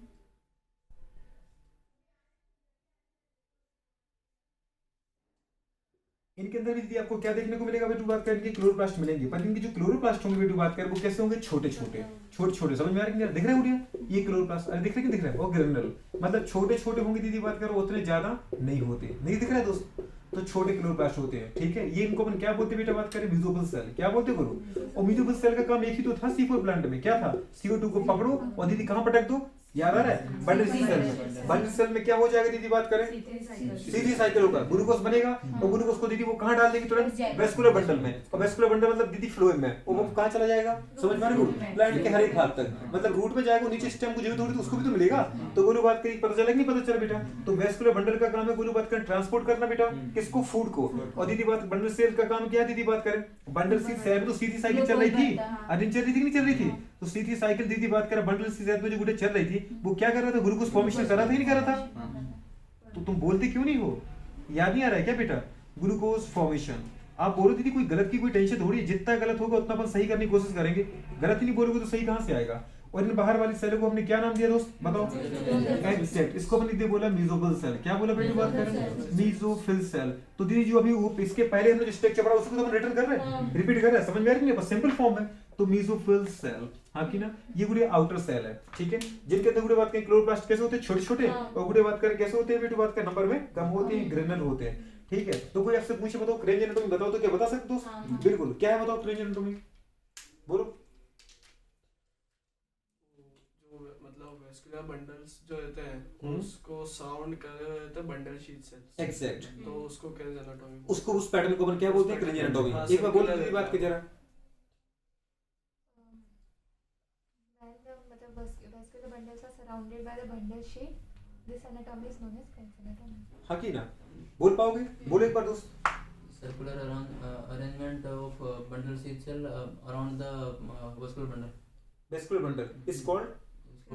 इनके अंदर भी दीदी आपको क्या देखने को मिलेगा बेटू बात करें? इनके क्लोरोप्लास्ट मिलेंगे, पर इनके जो क्लोरोप्लास्ट होंगे बेटू बात करें वो कैसे होंगे? छोटे छोटे छोटे छोटे। समझ में आ रही है? दिख रहा है गुड़िया? ये क्लोरोप्लास्ट, अरे दिख रहा है कि दिख रहा है? और ग्रेनुल मतलब छोटे छोटे होंगे दीदी बात करें, उतने ज्यादा नहीं होते। नहीं दिख रहा है दोस्त? तो छोटे क्लोरोप्लास्ट होते हैं। ठीक है, ये इनको अपन क्या बोलते हैं बेटा बात करें? Mesophyll cell. क्या बोलते करो? और मीजोफिल सेल का काम एक ही तो था C4 प्लांट में। क्या था? CO2 को पकड़ो और दीदी कहां पटक दो? याद आ रहा है? बंडल सी सेल में। बंडल सेल में क्या हो जाएगा दीदी बात करें? सीधी साइकिल होगा, ग्लूकोज बनेगा और ग्लूकोज को दीदी वो कहां डाल देगी? तुरंत वेस्कुलर बंडल में। और वेस्कुलर बंडल मतलब दीदी फ्लोएम में, और वो कहां चला जाएगा? समझ में आ रही है? प्लांट के हर एक भाग तक, मतलब रूट में जाएगा, नीचे स्टेम को जरूरत होगी तो उसको भी तो मिलेगा। तो गोलू बात करी, पता चला कि नहीं पता चला बेटा? तो वेस्कुलर बंडल का काम है गोलू बात करें ट्रांसपोर्ट करना बेटा, किसको? फूड को। और दीदी बात बंडल सेल का काम क्या है दीदी बात करें? बंडल सी सेल में तो सीधी साइकिल चल रही थी, अरे चल रही थी कि नहीं चल रही थी? तो सीधी साइकिल दीदी बात करें बंडल सी सेल में जो गुड़े चल रही थी वो क्या कर रहा था? ग्लूकोज फॉर्मेशन कर रहा था कि नहीं कर रहा था? तो तुम बोलते क्यों नहीं हो? याद नहीं आ रहा है क्या बेटा? Glucose formation. आप बोलो दीदी कोई गलत की कोई टेंशन थोड़ी है, जितना गलत होगा उतना अपन सही करने की कोशिश करेंगे। गलत ही नहीं बोलोगे तो सही कहां से आएगा? और इन बाहर वाली सेल को हमने क्या नाम दिया दोस्त बताओ? एग्जैक्ट। इसको हमने दीदी बोला मीजोफिल सेल। क्या बोला बेटी बात करें? Mesophyll cell. तो दीदी जो अभी इसके पहले हमने जो स्ट्रक्चर पढ़ा उसको तो हम रिटर्न कर रहे हैं, रिपीट कर रहे हैं। समझ में आ रही है? बस सिंपल फॉर्म है। तो मीजोफिल सेल, हाँ की ना? ये गुड़े आउटर सेल है। ठीक है, जिनके अंदर गुड़े बात करें क्लोरोप्लास्ट कैसे होते हैं? छोटे छोटे। और गुड़े बात करें कैसे होते हैं बेटी बात करें? नंबर में कम होते हैं, ग्रेनुल होते हैं। ठीक है, तो कोई आपसे पूछे बताओ क्रेंज एनाटॉमी बताओ तो क्या बता सकते हो? बिल्कुल। क्या है बताओ क्रेंज एनाटॉमी? बोलो। मतलब वेस्कुलर बंडल्स जो रहते हैं उसको साउंड कर रहे होते हैं बंडल शीट सेल्स। एग्जैक्ट। तो उसको क्रेंज एनाटॉमी, उसको उस पैटर्न को अपन क्या बोलते हैं? क्रेंज एनाटॉमी। एक बार बोल दीदी बात के जरा। मतलब vascular bundles are surrounded by the bundle sheet. This anatomy is known as Cranch anatomy. हाँ की ना? बोल पाओगे? बोलो एक बार दोस्त। Circular arrangement of bundle sheath cell around the vascular bundle. Vascular bundle is called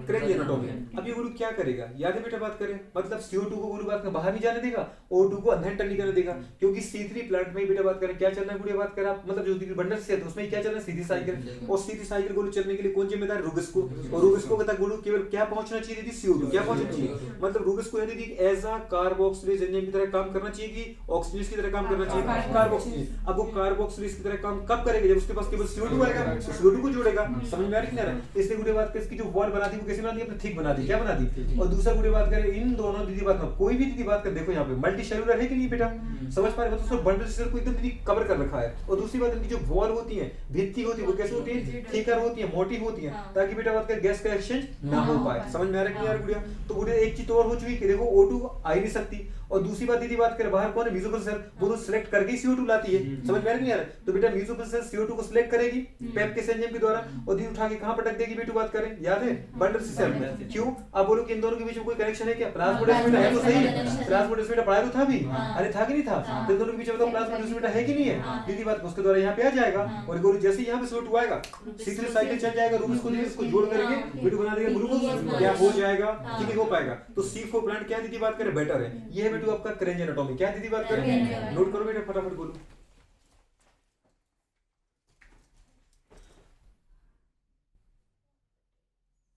करेंगे एनाटॉमी। अब ये गुरु क्या करेगा, याद है बेटा बात करें, मतलब CO2 को गुरु बात बाहर नहीं जाने देगा, O2 को अंदर नहीं करने देगा, क्योंकि C3 प्लांट में बेटा बात करें क्या चल रहा है, गुरु बात करें आप, मतलब जो बंडल से है तो उसमें क्या चल रहा है, सीधी साइकिल, और सीधी साइकिल गुरु चलने के लिए कौन जिम्मेदार, रुबिस्को, और रुबिस्को का गुरु केवल क्या पहुंचना चाहिए थी, CO2 क्या पहुंचना चाहिए, मतलब रुबिस्को यानी कि एज अ कार्बोक्सिलेज एंजाइम की तरह काम करना चाहिए कि ऑक्सीजन की तरह काम करना चाहिए, कार्बोक्सिलेज। अब वो कार्बोक्सिलेज की तरह काम कब करेगा, जब उसके पास केवल CO2 आएगा, तो CO2 को जोड़ेगा, समझ में आ रही है। इसलिए गुरु बात करें इसकी जो वॉल बना दी वो कैसे बना दी, अपने थिक बना दी, क्या बना दी। और दूसरा गुरु बात करें इन दोनों दीदी बात में कोई भी दीदी बात कर, देखो यहाँ पे मल्टी सेलुलर है कि नहीं बेटा, समझ पा रहे हो, तो बंडल सेल को एकदम दीदी कवर कर रखा है। और दूसरी बात इनकी जो वॉल होती है, भित्ति होती है, वो कैसे होती है, थिकर होती है, मोटी होती है, ताकि बेटा बात कर गैस का एक्सचेंज ना हो पाए, समझ में आ रहा है कि नहीं यार गुड़िया। तो गुड़िया एक चीज तो और हो चुकी कि देखो O2 आ ही नहीं सकती, और दूसरी बात दीदी बात करें बाहर कौन है, म्यूकोपल सेल, वो तो सिलेक्ट करके CO2 लाती है, समझ में आ रहा है नहीं यार। तो बेटा म्यूकोपल सेल CO2 को सिलेक्ट करेगी पेप के एंजाइम के द्वारा, और दीदी उठा के कहां पर रख देगी बेटा बात करें, याद है, बंडल सेल में। क्यों, अब बोलो कि इन दोनों के बीच में कोई कनेक्शन है क्या, प्लाज्मोडेस्माटा है तो सही, प्लाज्मोडेस्माटा पढ़ाया तो था भी, अरे था कि नहीं था, तो इन दोनों के बीच में बताओ प्लाज्मोडेस्माटा है कि नहीं है, दीदी बात उसके द्वारा यहाँ पे आ जाएगा, और गुरु जैसे यहाँ पे CO2 आएगा, C3 साइकिल चल जाएगा, रूबिस को इसको जोड़ करके बेटा बना देगा ग्लूकोज, क्या हो जाएगा, ठीक है, हो पाएगा। तो C4 प्लांट क्या दीदी बात करें, बेटर है, ये है बेटा आपका करेंज एनाटॉमी, क्या दीदी बात करें, नोट करो बेटा फटाफट बोलो।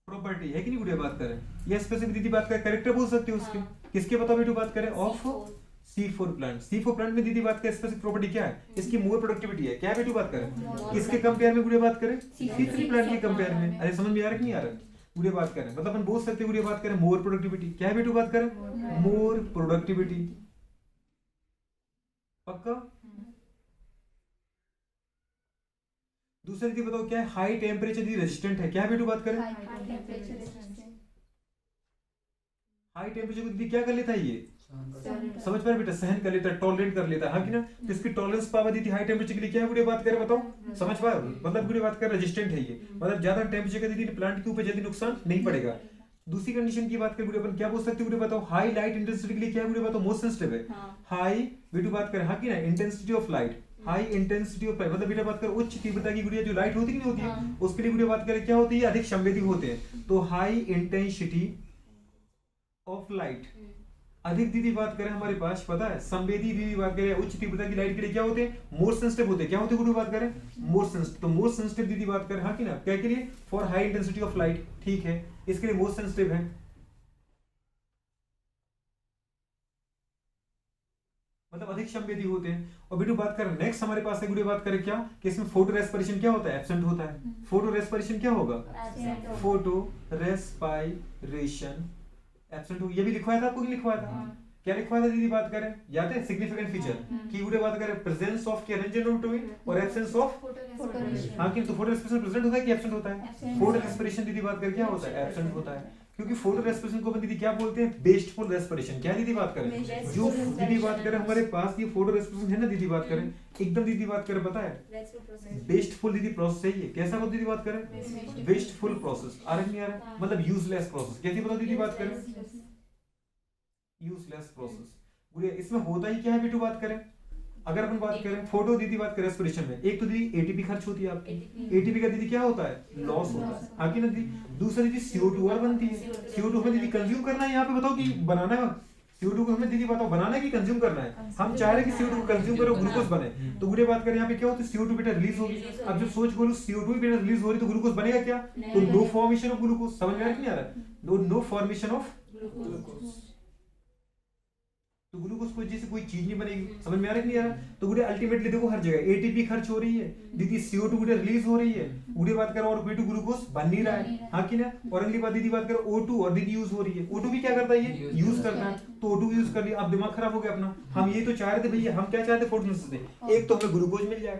प्रॉपर्टी है कि नहीं गुड़िया बात करें, ये स्पेसिफिक दीदी बात करें, कैरेक्टर बोल सकते हो उसके, किसके बताओ बेटा बात करें, of C4 plant. C4 plant में दीदी बात करें स्पेसिफिक प्रॉपर्टी क्या है, इसकी मोर प्रोडक्टिविटी है, क्या है बेटा बात करें, किसके कंपेयर में गुड़िया बात करें, C3 प्लांट के कंपेयर में। अरे समझ में आ रहा है कि नहीं आ रहा, गुड़िया बात करें मतलब अपन बोल सकते हैं गुड़िया बात करें मोर प्रोडक्टिविटी, क्या है बेटा बात करें, मोर प्रोडक्टिविटी, पक्का। दूसरी दीदी बताओ क्या है, हाई टेम्परेचर दी रेजिस्टेंट है, क्या है बेटा बात करें, हाई टेम्परेचर को दीदी क्या कर लेता है, ये समझ पा रहे बेटा, सहन कर लेता है, टॉलरेट कर लेता है, हाँ कि ना। तो इसकी टॉलरेंस पावर दी थी हाई टेम्परेचर के लिए, क्या है गुड़िया बात करें बताओ, समझ पा रहे, मतलब गुड़िया बात करें रेजिस्टेंट है ये, मतलब ज्यादा टेम्परेचर का दीदी प्लांट के ऊपर जल्दी नुकसान नहीं पड़ेगा। दूसरी कंडीशन की बात करें गुड़िया अपन क्या बोल सकते हैं गुड़िया बताओ, हाई लाइट इंटेंसिटी के लिए क्या है गुड़िया बताओ, मोस्ट सेंसिटिव है, हाई बेटा बात करें, हाँ कि ना, intensity of light, high intensity of light मतलब बेटा बात करें उच्च तीव्रता की गुड़िया जो लाइट होती नहीं होती है, उसके लिए गुड़िया बात करें क्या होती है, अधिक संवेदी होते हैं। तो हाई इंटेंसिटी ऑफ लाइट, अधिक दीदी बात करें हमारे पास पता है, संवेदी दीदी बात करें उच्च तीव्रता की लाइट के लिए क्या होते हैं, मोर सेंसिटिव होते हैं, क्या होते हैं गुरु बात करें, मोर सेंसिटिव। तो मोर सेंसिटिव दीदी बात करें, हाँ कि ना, क्या के लिए, for high intensity of light, ठीक है, इसके लिए मोर सेंसिटिव है। मतलब अधिक संवेदी होते हैं। और बेटू बात करें नेक्स्ट हमारे पास है गुरु बात करें क्या, कि इसमें फोटो रेस्पिरेशन क्या होता है, एब्सेंट होता है, फोटो रेस्पिरेशन क्या होगा, फोटो रेस्पिरेशन एब्सेंट हो, ये भी लिखवाया था आपको कि लिखवाया था, क्या लिखवाया था दीदी बात करें, याद है, सिग्निफिकेंट फीचर की गुड़े बात करें, प्रेजेंस ऑफ कैरेंजन और एब्सेंस ऑफ, हाँ कि तो फोटो रेस्पिरेशन प्रेजेंट होता है कि एब्सेंट होता है, फोटो रेस्पिरेशन दीदी बात करें क्या होता है, एब्सेंट होता है, क्योंकि फोटो रेस्पिरेशन को अपन दीदी क्या बोलते हैं, बेस्टफुल रेस्पिरेशन। क्या दीदी बात करें, जो दीदी बात करें हमारे पास ये फोटो रेस्पिरेशन है ना दीदी बात करें, एकदम दीदी बात करें पता है, बेस्टफुल दीदी प्रोसेस है ये, कैसा हो दीदी बात करें, बेस्टफुल प्रोसेस, आ रहा नहीं आ रहा, मतलब यूजलेस प्रोसेस, कैसी बताओ दीदी बात करें, यूजलेस प्रोसेस। गुड़िया इसमें होता ही क्या है बेटू बात करें, अगर अपन बात करें फोटो दीदी बात करें रेस्पिरेशन में, एक तो दीदी एटीपी खर्च होती है आपकी, एटीपी का दीदी क्या होता है, लॉस होता है, आगे ना दीदी, दूसरी दीदी CO2 और बनती है, CO2 हमें दीदी कंज्यूम करना है, यहाँ पे बताओ कि बनाना है, CO2 को हमें दीदी बताओ बनाना है कि कंज्यूम करना है, हम चाह रहे हैं कि CO2 को कंज्यूम करो ग्लूकोज बने, तो गुड़िया बात करें यहाँ पे क्या होता है, CO2 बेटा रिलीज होगी, अब जब सोच बोलो CO2 बेटा रिलीज हो रही तो ग्लूकोज बनेगा क्या, तो नो फॉर्मेशन ऑफ ग्लूकोज, समझ में आ रहा है, नो फॉर्मेशन ऑफ ग्लूकोज, तो ग्लूकोज को जैसे कोई चीज नहीं बनेगी, समझ में आ रहा है नहीं आ रहा, तो गुड़े अल्टीमेटली देखो हर जगह एटीपी खर्च हो रही है दीदी, CO2 गुड़े रिलीज हो रही है, गुड़े बात करें और B2 ग्लूकोज बन नहीं रहा है, हाँ कि ना, और अगली बात दीदी बात करें O2 और दीदी यूज हो रही है, O2 भी क्या करता है ये यूज करता है, तो O2 यूज कर लिया, अब दिमाग खराब हो गया अपना, हम ये तो चाह रहे थे भैया, हम क्या चाहते फोटोसिंथेसिस से, एक तो हमें ग्लूकोज मिल जाए,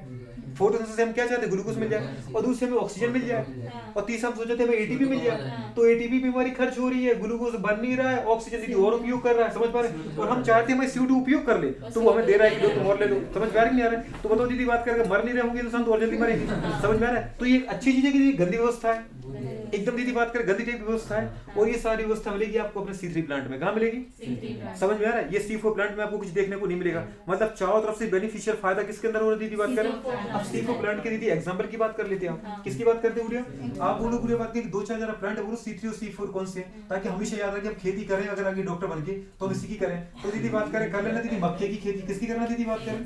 फोटोसिंथेसिस से हम क्या चाहते ग्लूकोज मिल जाए, और दूसरे में ऑक्सीजन मिल जाए, और तीसरा हम सोचते थे एटीपी मिल जाए, तो एटीपी भी हमारी खर्च हो रही है, ग्लूकोज बन नहीं रहा है, ऑक्सीजन दीदी और उपयोग कर रहा है, समझ पा रहे, और हम चाहते हैं भाई CO2 उपयोग कर ले, तो वो हमें दे रहा है कि लो तुम और ले लो, समझ में आ रही नहीं आ रहा है, तो बताओ दीदी बात करके मर नहीं रहे होंगे इंसान तो और जल्दी मरेंगे, समझ में आ रहा है, तो ये एक अच्छी चीज है कि गंदी व्यवस्था है, एकदम दीदी बात करें गंदी टाइप की व्यवस्था है, और ये सारी व्यवस्था मिलेगी आपको अपने C3 प्लांट में। कहाँ मिलेगी? समझ में आ रहा है? ये C4 प्लांट में आपको कुछ देखने को नहीं मिलेगा। मतलब चारों तरफ से बेनिफिशियल फायदा किसके अंदर हो रहा है दीदी बात करें? अब C4 प्लांट की दीदी एग्जांपल की बात कर लेते हैं आप। किसकी बात करते हैं गुड़िया? आप बोलो गुड़िया बात की 2-4 जरा प्लांट बोलो C3 और C4 कौन से हैं, ताकि हमेशा याद रहे कि हम खेती करें अगर आगे डॉक्टर बन के तो हम इसी की करें। तो दीदी बात करें कर लेना दीदी मक्के की खेती। किसकी करना दीदी बात करें?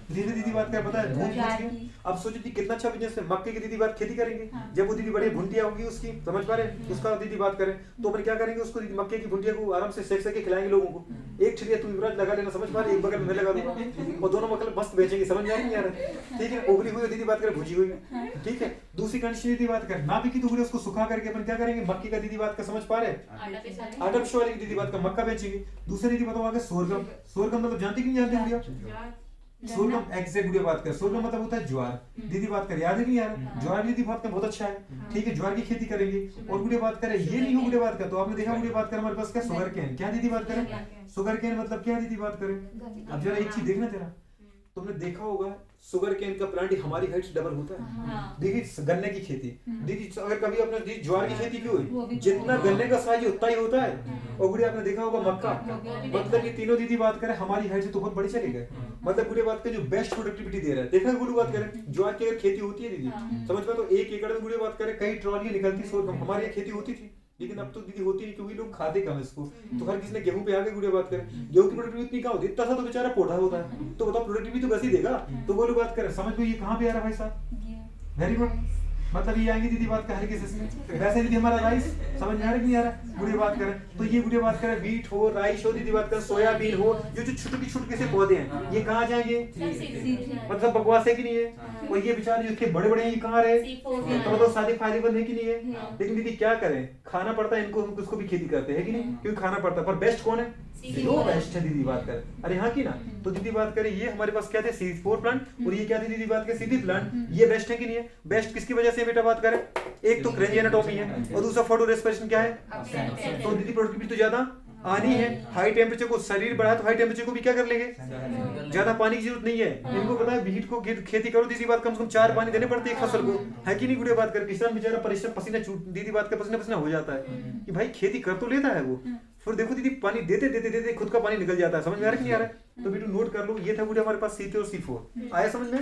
दीदी बात करें पता है भून। अब सोचो दीदी कितना अच्छा बिजनेस है, मक्के की दीदी बात खेती करेंगे, जब वो दीदी बड़ी भुंटिया होगी उसकी, समझ पा रहे उसका दीदी बात करें तो अपन क्या करेंगे, उसको दीदी मक्के की भुंटिया को आराम से सेक के खिलाएंगे लोगों को। एक ठिलिया तुम युवराज लगा लेना, समझ पा रहे, एक बगल में लगा दूंगा और दोनों मक्के मस्त बेचेंगे, समझ में आ रही है? ठीक है, उबली हुई दीदी बात करें भुजी हुई, ठीक है। दूसरी कंडीशन दीदी बात करें ना भी की तो उसको सुखा करके अपन क्या करेंगे, मक्के का दीदी बात का समझ पा रहे, आटा पिसवा वाली दीदी बात का मक्का बेचेंगे। दूसरी दीदी बताओ आगे सोरगम। सोरगम मतलब जानती कि नहीं जानती गुड़िया? सोरगम एग्जैक्ट गुड़िया बात कर, सोरगम मतलब होता है ज्वार। दीदी बात कर याद है नहीं यार? ज्वार दीदी बात का बहुत अच्छा है, ठीक है, ज्वार की खेती करेंगे। और गुड़िया बात करें ये नहीं हो गुड़िया बात का, तो आपने देखा गुड़िया बात कर हमारे पास क्या शुगर केन, क्या दीदी बात करें? शुगर केन मतलब क्या दीदी बात करें? अब जरा एक चीज देखना जरा, तुमने देखा होगा शुगर केन का प्लांट हमारी हाइट से डबल होता है। देखिए गन्ने की खेती दीदी अगर कभी आपने दीदी ज्वार की खेती की हुई, जितना गन्ने का साइज उतना ही होता है। और गुड़िया आपने देखा होगा मक्का, मतलब ये तीनों दीदी बात करें हमारी हाइट से तो बहुत बड़ी चले गए। मतलब गुड़िया बात करें जो बेस्ट प्रोडक्टिविटी दे रहा है, देखा गुड़िया बात करें ज्वार की अगर खेती होती है दीदी समझ में, तो 1 एकड़ में गुड़िया बात करें कई ट्रॉली निकलती सोरगम, हमारी यहाँ खेती होती थी, लेकिन अब तो दीदी होती नहीं क्योंकि लोग खाते कम इसको। तो हर किसी ने गेहूं पे आगे गुड़िया बात करें, गेहूं की प्रोडक्टिविटी इतनी कहाँ होती है, इतना सा तो बेचारा पौधा होता है, तो बताओ प्रोडक्टिविटी तो वैसे ही देगा। तो बोलो बात करें समझ में, ये कहाँ पे आ रहा है भाई साहब? वेरी गुड, मतलब ये आएंगे दीदी बात हर किसी में। वैसे दीदी हमारा राइस समझ में आ रहा है कि नहीं आ रहा? गुड़िया बात करें तो ये गुड़िया बात करें व्हीट हो, राइस हो, दीदी बात करें सोयाबीन हो, ये जो छोटे छोटे से पौधे हैं ये कहाँ जाएंगे? मतलब बकवास है कि नहीं है? और ये बेचारे जो बड़े बड़े हैं ये कहाँ रहे? तो सारे फायदेमंद है कि नहीं है? लेकिन दीदी क्या करें, खाना पड़ता है इनको, हम उसको भी खेती करते हैं कि नहीं, क्योंकि खाना पड़ता है। पर बेस्ट कौन है? जो बेस्ट है दीदी बात कर, अरे हाँ की ना। तो दीदी बात करें ये हमारे पास क्या थे C4 प्लांट, और ये क्या थी दीदी बात करें C3 प्लांट। ये बेस्ट है कि नहीं है? बेस्ट किसकी वजह से बेटा बात करें, एक तो क्रेंजी एनाटॉमी है और दूसरा फोटो रेस्पिरेशन क्या है। तो दीदी प्रोडक्टिविटी तो ज्यादा आनी है। हाई टेम्परेचर को शरीर बढ़ा तो हाई टेम्परेचर को भी क्या कर लेंगे, ज्यादा पानी की जरूरत नहीं है। इनको पता है बीट को खेती करो दीदी बात कम से कम 4 पानी देने पड़ते हैं एक फसल को, है कि नहीं? गुड़िया बात कर किसान बेचारा परिश्रम पसीना दीदी बात का पसीना हो जाता है कि भाई खेती कर तो लेता है वो, फिर देखो दीदी पानी देते देते देते खुद का पानी निकल जाता है। समझ में आ रहा है कि नहीं आ रहा है? तो बेटू नोट कर लो, ये था गुड़िया हमारे पास C3 और C4 आया समझ में।